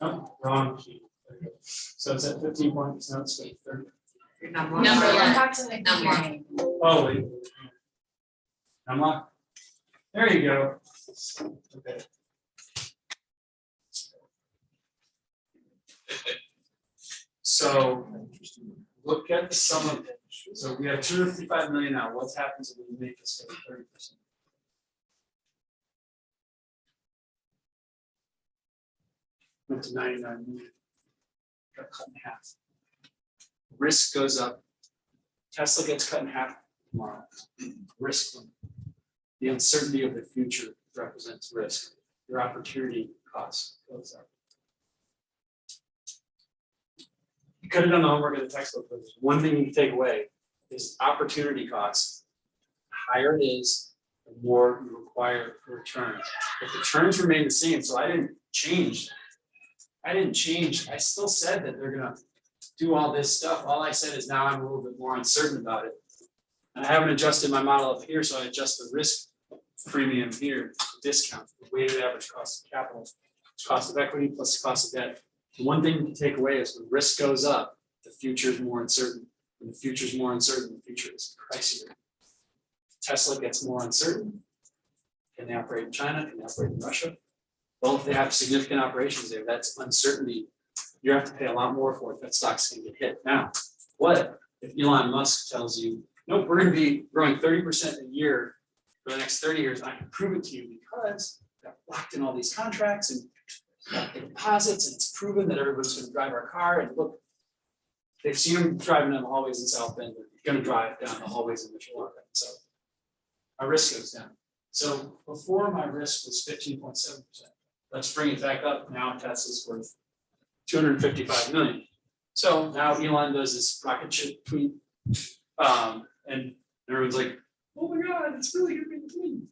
Oh, wrong key. There we go. So it's at 15 points, now it's at 30. Number Number one. one. Back to the Number. beginning. Oh, wait. Unlock. There you go. Okay. So look at the sum of it. So we have 255 million now. What happens if we make this go to 30%? Went to 99 million. Got cut in half. Risk goes up. Tesla gets cut in half tomorrow. Risk. The uncertainty of the future represents risk. Your opportunity cost goes up. could have done the homework in the textbook, but there's one thing you can take away is opportunity costs. The higher it is, the more you require a return. If the terms remain the same, so I didn't change. I still said that they're gonna do all this stuff. All I said is now I'm a little bit more uncertain about it. And I haven't adjusted my model up here, so I adjust the risk premium here, discount, the weighted average cost of capital, cost of equity plus the cost of debt. The one thing to take away is when risk goes up, the future is more uncertain. When the future is more uncertain, the future is pricier. Tesla gets more uncertain. Can they operate in China? Can they operate in Russia? Well, if they have significant operations there, that's uncertainty. You have to pay a lot more for it. That stock's gonna get hit. Now, what if Elon Musk tells you, nope, we're gonna be growing 30% a year for the next 30 years? I can prove it to you because I've locked in all these contracts and got the deposits, and it's proven that everybody's gonna drive our car. And look, they've seen them driving down the hallways in South Bend. They're gonna drive down the hallways in Mishawaka. So my risk goes down. So before my risk was 15.7%. Let's bring it back up. Now Tesla's worth 255 million. So now Elon does this rocket ship tweet. And everyone's like, oh my God, it's really gonna be the tweet.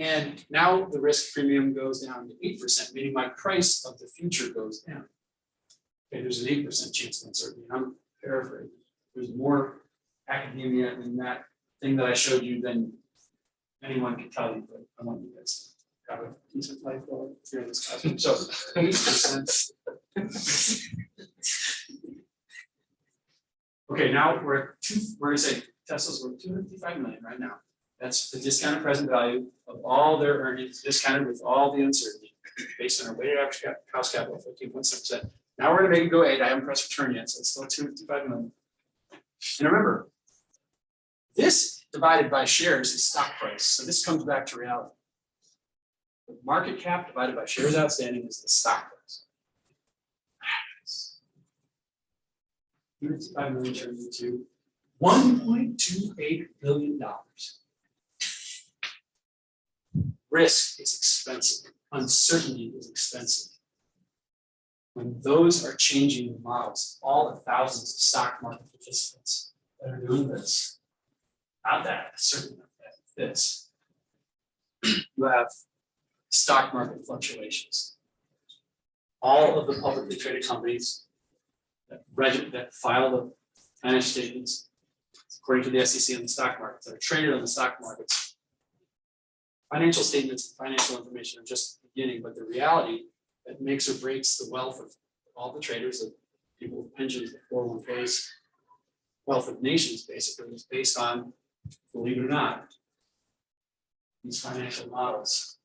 And now the risk premium goes down to 8%, meaning my price of the future goes down. Okay, there's an 8% chance of uncertainty. I'm paraphrasing. There's more academia in that thing that I showed you than anyone can tell you, but I want you guys to have a decent life while you're in this classroom. So 8%. Okay, now we're gonna say Tesla's worth 255 million right now. That's the discounted present value of all their earnings, discounted with all the uncertainty, based on our weighted average cost capital, 15.7%. Now we're gonna make it go 8. I haven't pressed return yet, so it's still 255 million. And remember, this divided by shares is stock price. So this comes back to reality. The market cap divided by shares outstanding is the stock price. 255 million turns into $1.28 billion. Risk is expensive. Uncertainty is expensive. When those are changing the models, all the thousands of stock market participants that are doing this, not that, certainly not that, this. You have stock market fluctuations. All of the publicly traded companies that file the financial statements, according to the SEC and the stock markets, that are traded on the stock markets. Financial statements and financial information are just the beginning, but the reality that makes or breaks the wealth of all the traders, of people with pensions, the 401ks, wealth of nations basically is based on, believe it or not, these financial models.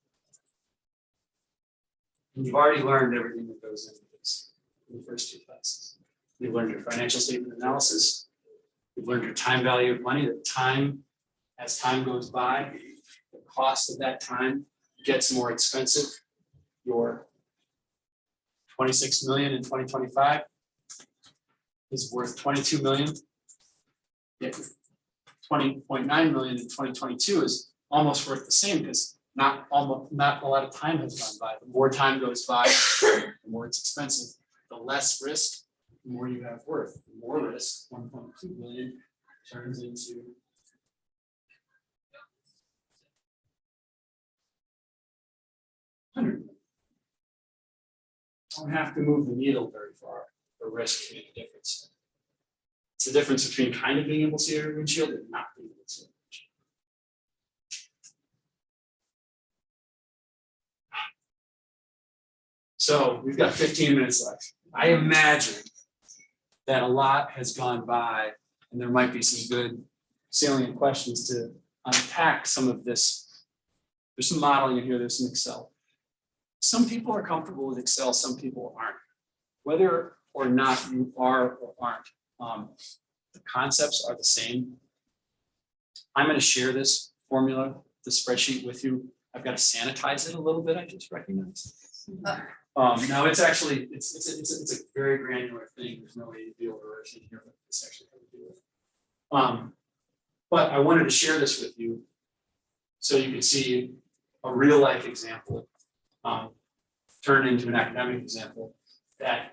And you've already learned everything that goes into this in the first 2 classes. You've learned your financial statement analysis. You've learned your time value of money, that time, as time goes by, the cost of that time gets more expensive. Your 26 million in 2025 is worth 22 million. Yet 20.9 million in 2022 is almost worth the same because not a lot of time has gone by. The more time goes by, the more it's expensive. The less risk, the more you have worth. The more risk, 1.2 billion turns into $100 million. Don't have to move the needle very far for risk to make a difference. It's the difference between kind of being able to see your windshield and not being able to see your windshield. So we've got 15 minutes left. I imagine that a lot has gone by and there might be some good salient questions to unpack some of this. There's some modeling in here, there's some Excel. Some people are comfortable with Excel, some people aren't. Whether or not you are or aren't, the concepts are the same. I'm going to share this formula, the spreadsheet with you. I've got to sanitize it a little bit, I just recognized. No, it's actually, it's a very granular thing. There's no way to deal with it here, but it's actually how to do it. But I wanted to share this with you so you can see a real life example turned into an academic example that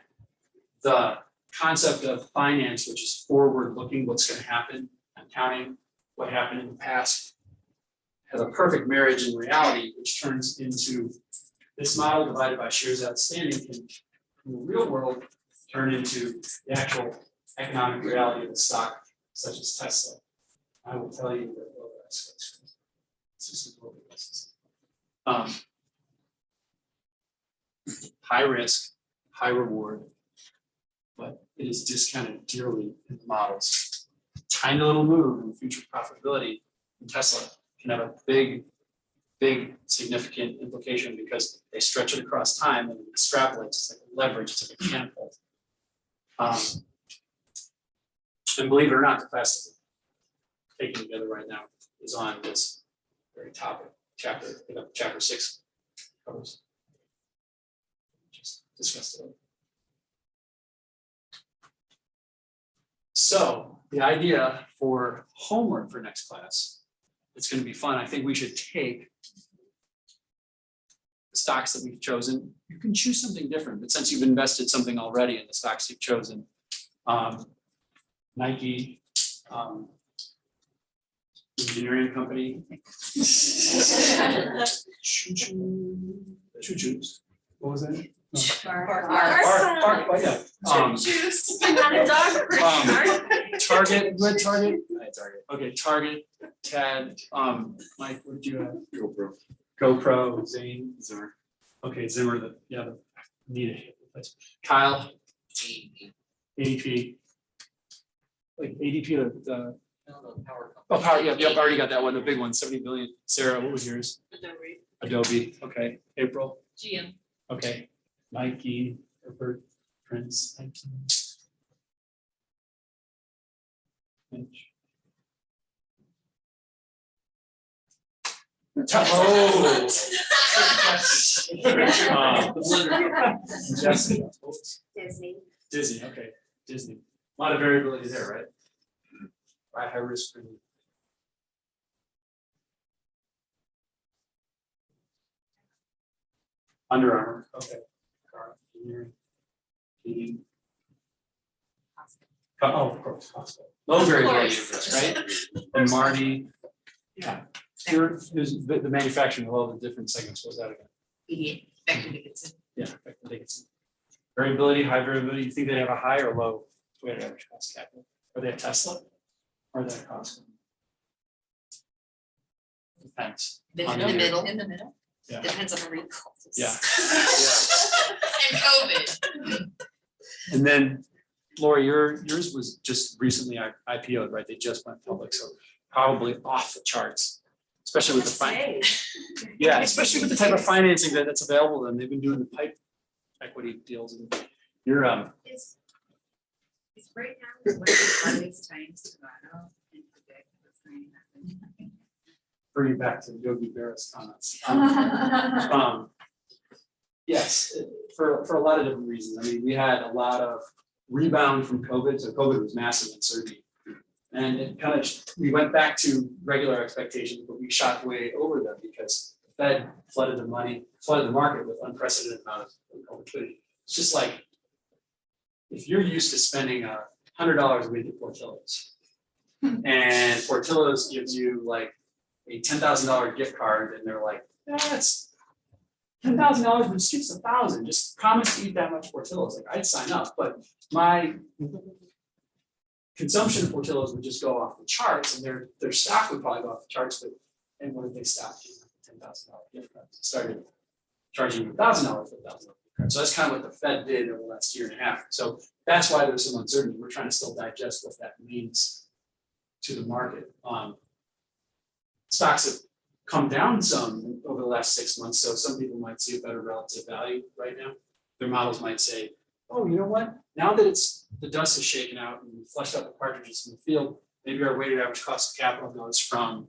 the concept of finance, which is forward-looking, what's gonna happen, accounting, what happened in the past, has a perfect marriage in reality, which turns into this model divided by shares outstanding can, in the real world, turn into the actual economic reality of the stock, such as Tesla. I will tell you that. It's just a little bit less. High risk, high reward, but it is discounted dearly in the models. Tiny little move in future profitability in Tesla can have a big significant implication because they stretch it across time and extrapolate. It's like leverage, it's like a catapult. And believe it or not, the class that we're taking together right now is on this very topic, chapter 6 covers. Just discussed it. So the idea for homework for next class, it's going to be fun. I think we should take the stocks that we've chosen. You can choose something different, but since you've invested something already in the stocks you've chosen, Nike, engineering company. Choo-choo. What was that? Bark, oh, yeah. Juice, not a dog. Target, what Target? Okay, Target, TAD, Mike, what did you have? GoPro, Zane, Zimmer. Okay, Zimmer, need it. Kyle. ADP. Like ADP, the power, yeah, I already got that one, the big one, 70 billion. Sarah, what was yours? Adobe, okay. April, GM. okay. Nike, Herbert, Prince, Nike. Oh. Jessica. Disney, okay, Disney. A lot of variability there, right? Right, high risk. Under Armour, okay. Car, engineering. Heating. Oh, of course, Costco. Low variability, right? And Marty, yeah. There's the manufacturing of all the different segments, what was that again? Becton Dickinson. Yeah, Becton Dickinson. Variability, high variability, you think they have a high or low weighted average cost of capital? Are they a Tesla? Or are they a Costco? Depends. In the middle. Yeah. Depends on the recalls. Yeah. And COVID. And then Lori, yours was just recently IPO'd, right? They just went public, so probably off the charts, especially with the yeah, especially with the type of financing that's available to them. They've been doing the pipe equity deals and you're It's right now is one of the hardest times to model and predict what's going to happen. bring it back to Yogi Berra's comments. Yes, for a lot of different reasons. I mean, we had a lot of rebound from COVID, so COVID was massive uncertainty. And it kind of, we went back to regular expectations, but we shot way over them because the Fed flooded the market with unprecedented amount of liquidity. It's just like, if you're used to spending $100 a week at Portillo's, and Portillo's gives you like a $10,000 gift card, and they're like, that's $10,000, but it's $1,000. Just promise to eat that much Portillo's. Like, I'd sign up, but my consumption of Portillo's would just go off the charts, and their stock would probably go off the charts. But and what if they stopped $10,000 gift card? Started charging you $1,000 for $1,000 gift card. So that's kind of what the Fed did over the last year and a half. So that's why there's some uncertainty. We're trying to still digest what that means to the market. Stocks have come down some over the last 6 months. So some people might see a better relative value right now. Their models might say, oh, you know what? Now that the dust is shaken out and we flushed out the cartridges in the field, maybe our weighted average cost of capital goes from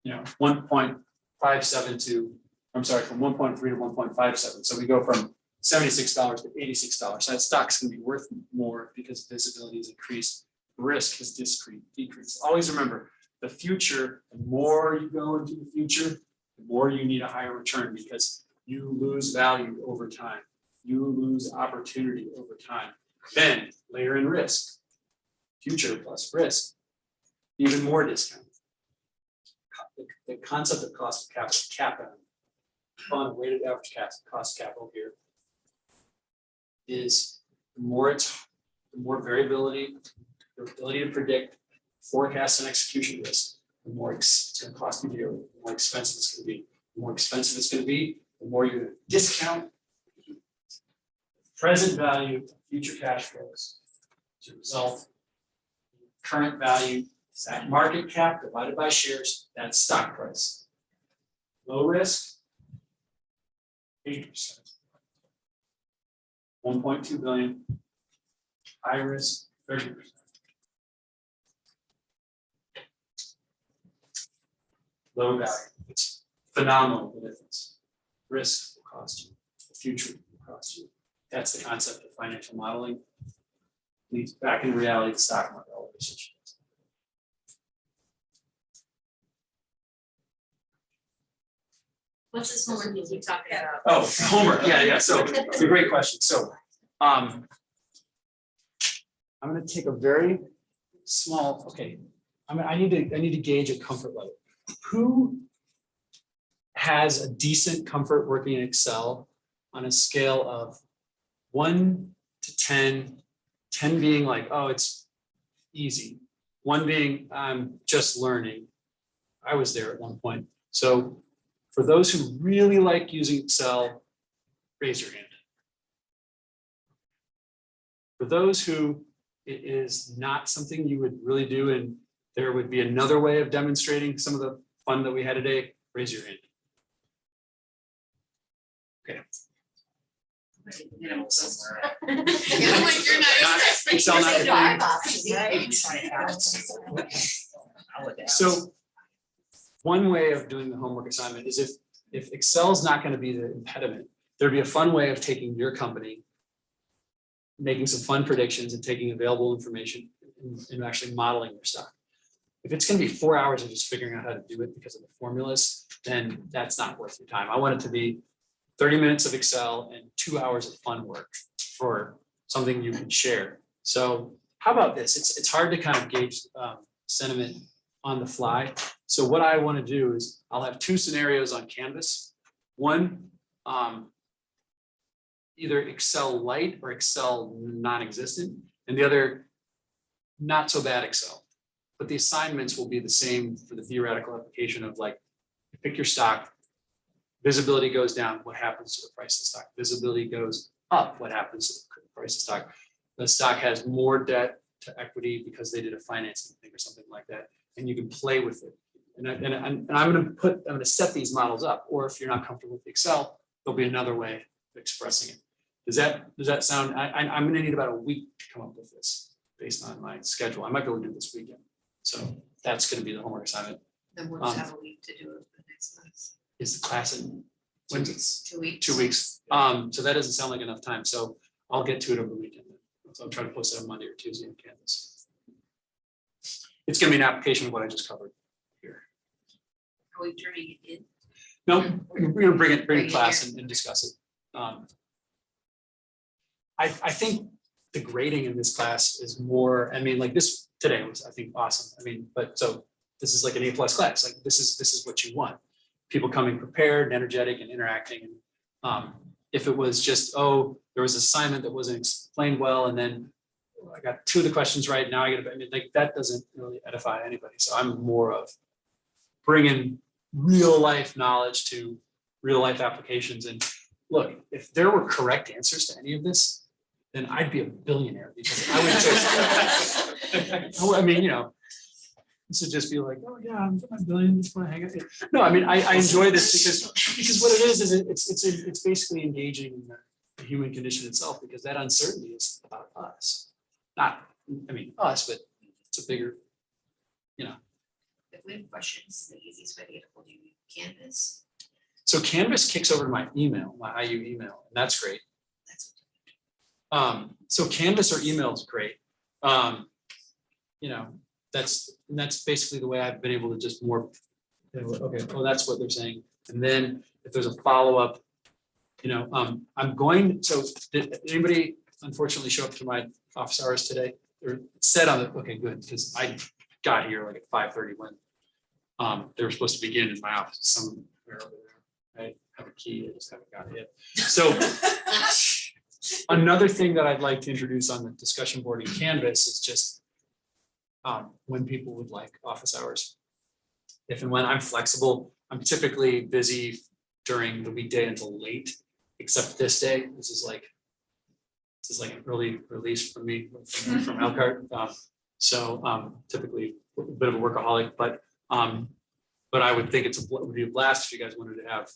1.57 to, I'm sorry, from 1.3 to 1.57. So we go from $76 to $86. That stock's gonna be worth more because visibility has increased, risk has decreased. Always remember, the future, the more you go into the future, the more you need a higher return because you lose value over time. You lose opportunity over time. Then layer in risk, future plus risk, even more discount. The concept of cost of capital, on weighted average cost of capital here is the more variability, the ability to predict, forecast and execution risk, the more it's gonna cost you, the more expensive it's gonna be. The more expensive it's gonna be, the more you're gonna discount present value of future cash flows to result in current value, is that market cap divided by shares, that's stock price. Low risk, 8%. 1.2 billion. High risk, 30%. Low value, it's phenomenal the difference. Risk will cost you, the future will cost you. That's the concept of financial modeling. Leads back in reality, the stock market always. What's this homework you keep talking about? Oh, homework, yeah, so it's a great question, so, I'm gonna take a very small, okay, I need to gauge a comfort level. Who has a decent comfort working in Excel on a scale of 1 to 10, 10 being like, oh, it's easy, 1 being I'm just learning. I was there at one point, so for those who really like using Excel, raise your hand. For those who it is not something you would really do and there would be another way of demonstrating some of the fun that we had today, raise your hand. Okay. Excel not So one way of doing the homework assignment is if Excel is not going to be the impediment, there'd be a fun way of taking your company, making some fun predictions and taking available information and actually modeling your stock. If it's going to be 4 hours of just figuring out how to do it because of the formulas, then that's not worth your time. I want it to be 30 minutes of Excel and 2 hours of fun work for something you can share. So how about this? It's hard to kind of gauge sentiment on the fly. So what I want to do is I'll have 2 scenarios on Canvas. One, either Excel Lite or Excel non-existent, and the other not so bad Excel. But the assignments will be the same for the theoretical application of like, pick your stock, visibility goes down, what happens to the price of the stock? Visibility goes up, what happens to the price of stock? The stock has more debt to equity because they did a financing thing or something like that, and you can play with it. And I'm going to set these models up, or if you're not comfortable with Excel, there'll be another way of expressing it. Does that sound? I'm going to need about a week to come up with this based on my schedule. I might be able to do it this weekend. So that's going to be the homework assignment. Then we'll just have a week to do it for the next class. Is the class in? 2 weeks. 2 weeks. 2 weeks. So that doesn't sound like enough time. So I'll get to it over the weekend. So I'm trying to post it on Monday or Tuesday on Canvas. It's going to be an application of what I just covered here. Are we turning it in? No, we're going to bring it to class and discuss it. I think the grading in this class is more, I mean, like this today was, I think, awesome. I mean, but so this is like an A+ class. Like this is what you want. People coming prepared and energetic and interacting. And if it was just, oh, there was an assignment that wasn't explained well, and then I got 2 of the questions right, now I get, I mean, like that doesn't really edify anybody. So I'm more of bringing real life knowledge to real life applications. And look, if there were correct answers to any of this, then I'd be a billionaire because I would just, I mean, you know, this would just be like, oh yeah, I'm a billion, just want to hang out here. No, I mean, I enjoy this because what it is it's basically engaging in the human condition itself, because that uncertainty is about us. Not, I mean, us, but it's a bigger, you know. If we have questions, the easiest way to get a hold of you, Canvas. So Canvas kicks over to my email, my IU email, and that's great. So Canvas or email is great. You know, that's basically the way I've been able to just more, you know, okay, well, that's what they're saying. And then if there's a follow-up, you know, I'm going, so did anybody unfortunately show up to my office hours today, or it said on the, okay, good, because I got here like at 5:30 when they were supposed to begin in my office somewhere over there. I have a key, I just haven't got it yet. So another thing that I'd like to introduce on the discussion board in Canvas is just when people would like office hours. If and when I'm flexible, I'm typically busy during the weekday until late, except this day. This is like an early release for me from Elkhart. So typically a bit of a workaholic, but I would think it would be a blast if you guys wanted to have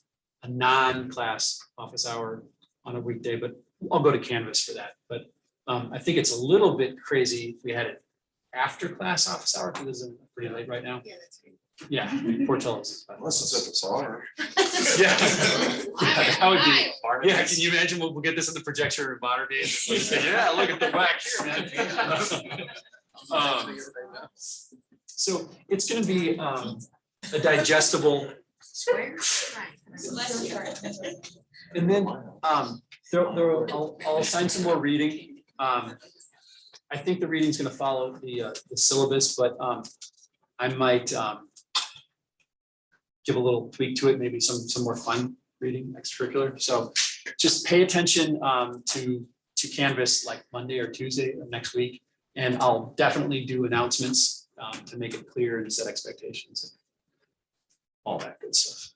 a non-class office hour on a weekday, but I'll go to Canvas for that. But I think it's a little bit crazy if we had it after class office hour, because it's pretty late right now. Yeah, that's great. Yeah, I mean, Portillo's. Unless it's at the SAR. Yeah. Yeah, that would be, yeah, can you imagine, we'll get this in the projector in modern days, and we'll just say, yeah, look at the whack here, man. So it's gonna be a digestible, Square? and then I'll assign some more reading. I think the reading's gonna follow the syllabus, but I might give a little tweak to it, maybe some more fun reading, extracurricular. So just pay attention to Canvas like Monday or Tuesday of next week. And I'll definitely do announcements to make it clear and set expectations. And all that good stuff.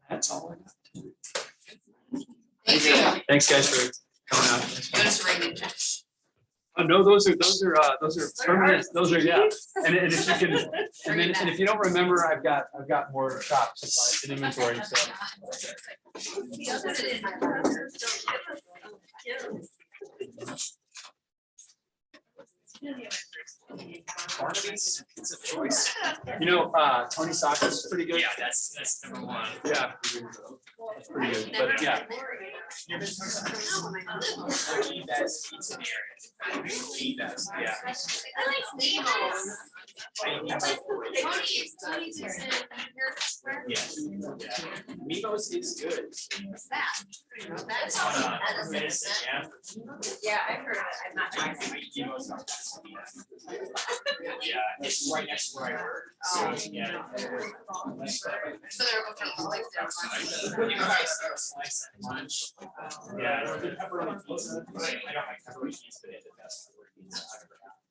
That's all I got. Thanks, guys, for coming out. Notice ringing. No, those are permanent, those are, yeah, and if you can, and if you don't remember, I've got more shop supplies in inventory, so. Barnaby's, it's a choice. You know, Tony Sacco's pretty good. Yeah, that's number one. Yeah. That's pretty good, but yeah. That's pizza in the area. That's, yeah. I like Nemo's. Yeah. Mimo's is good. What's that? That's Medicine, yeah. Yeah, I've heard of it, I'm not trying to. Mimo's not bad. Yeah, it's right next to where I work, so, yeah. So they're both like Lunch. Yeah, the pepperoni pizza, I don't like pepperoni cheese, but it's the best pepperoni pizza I've ever had.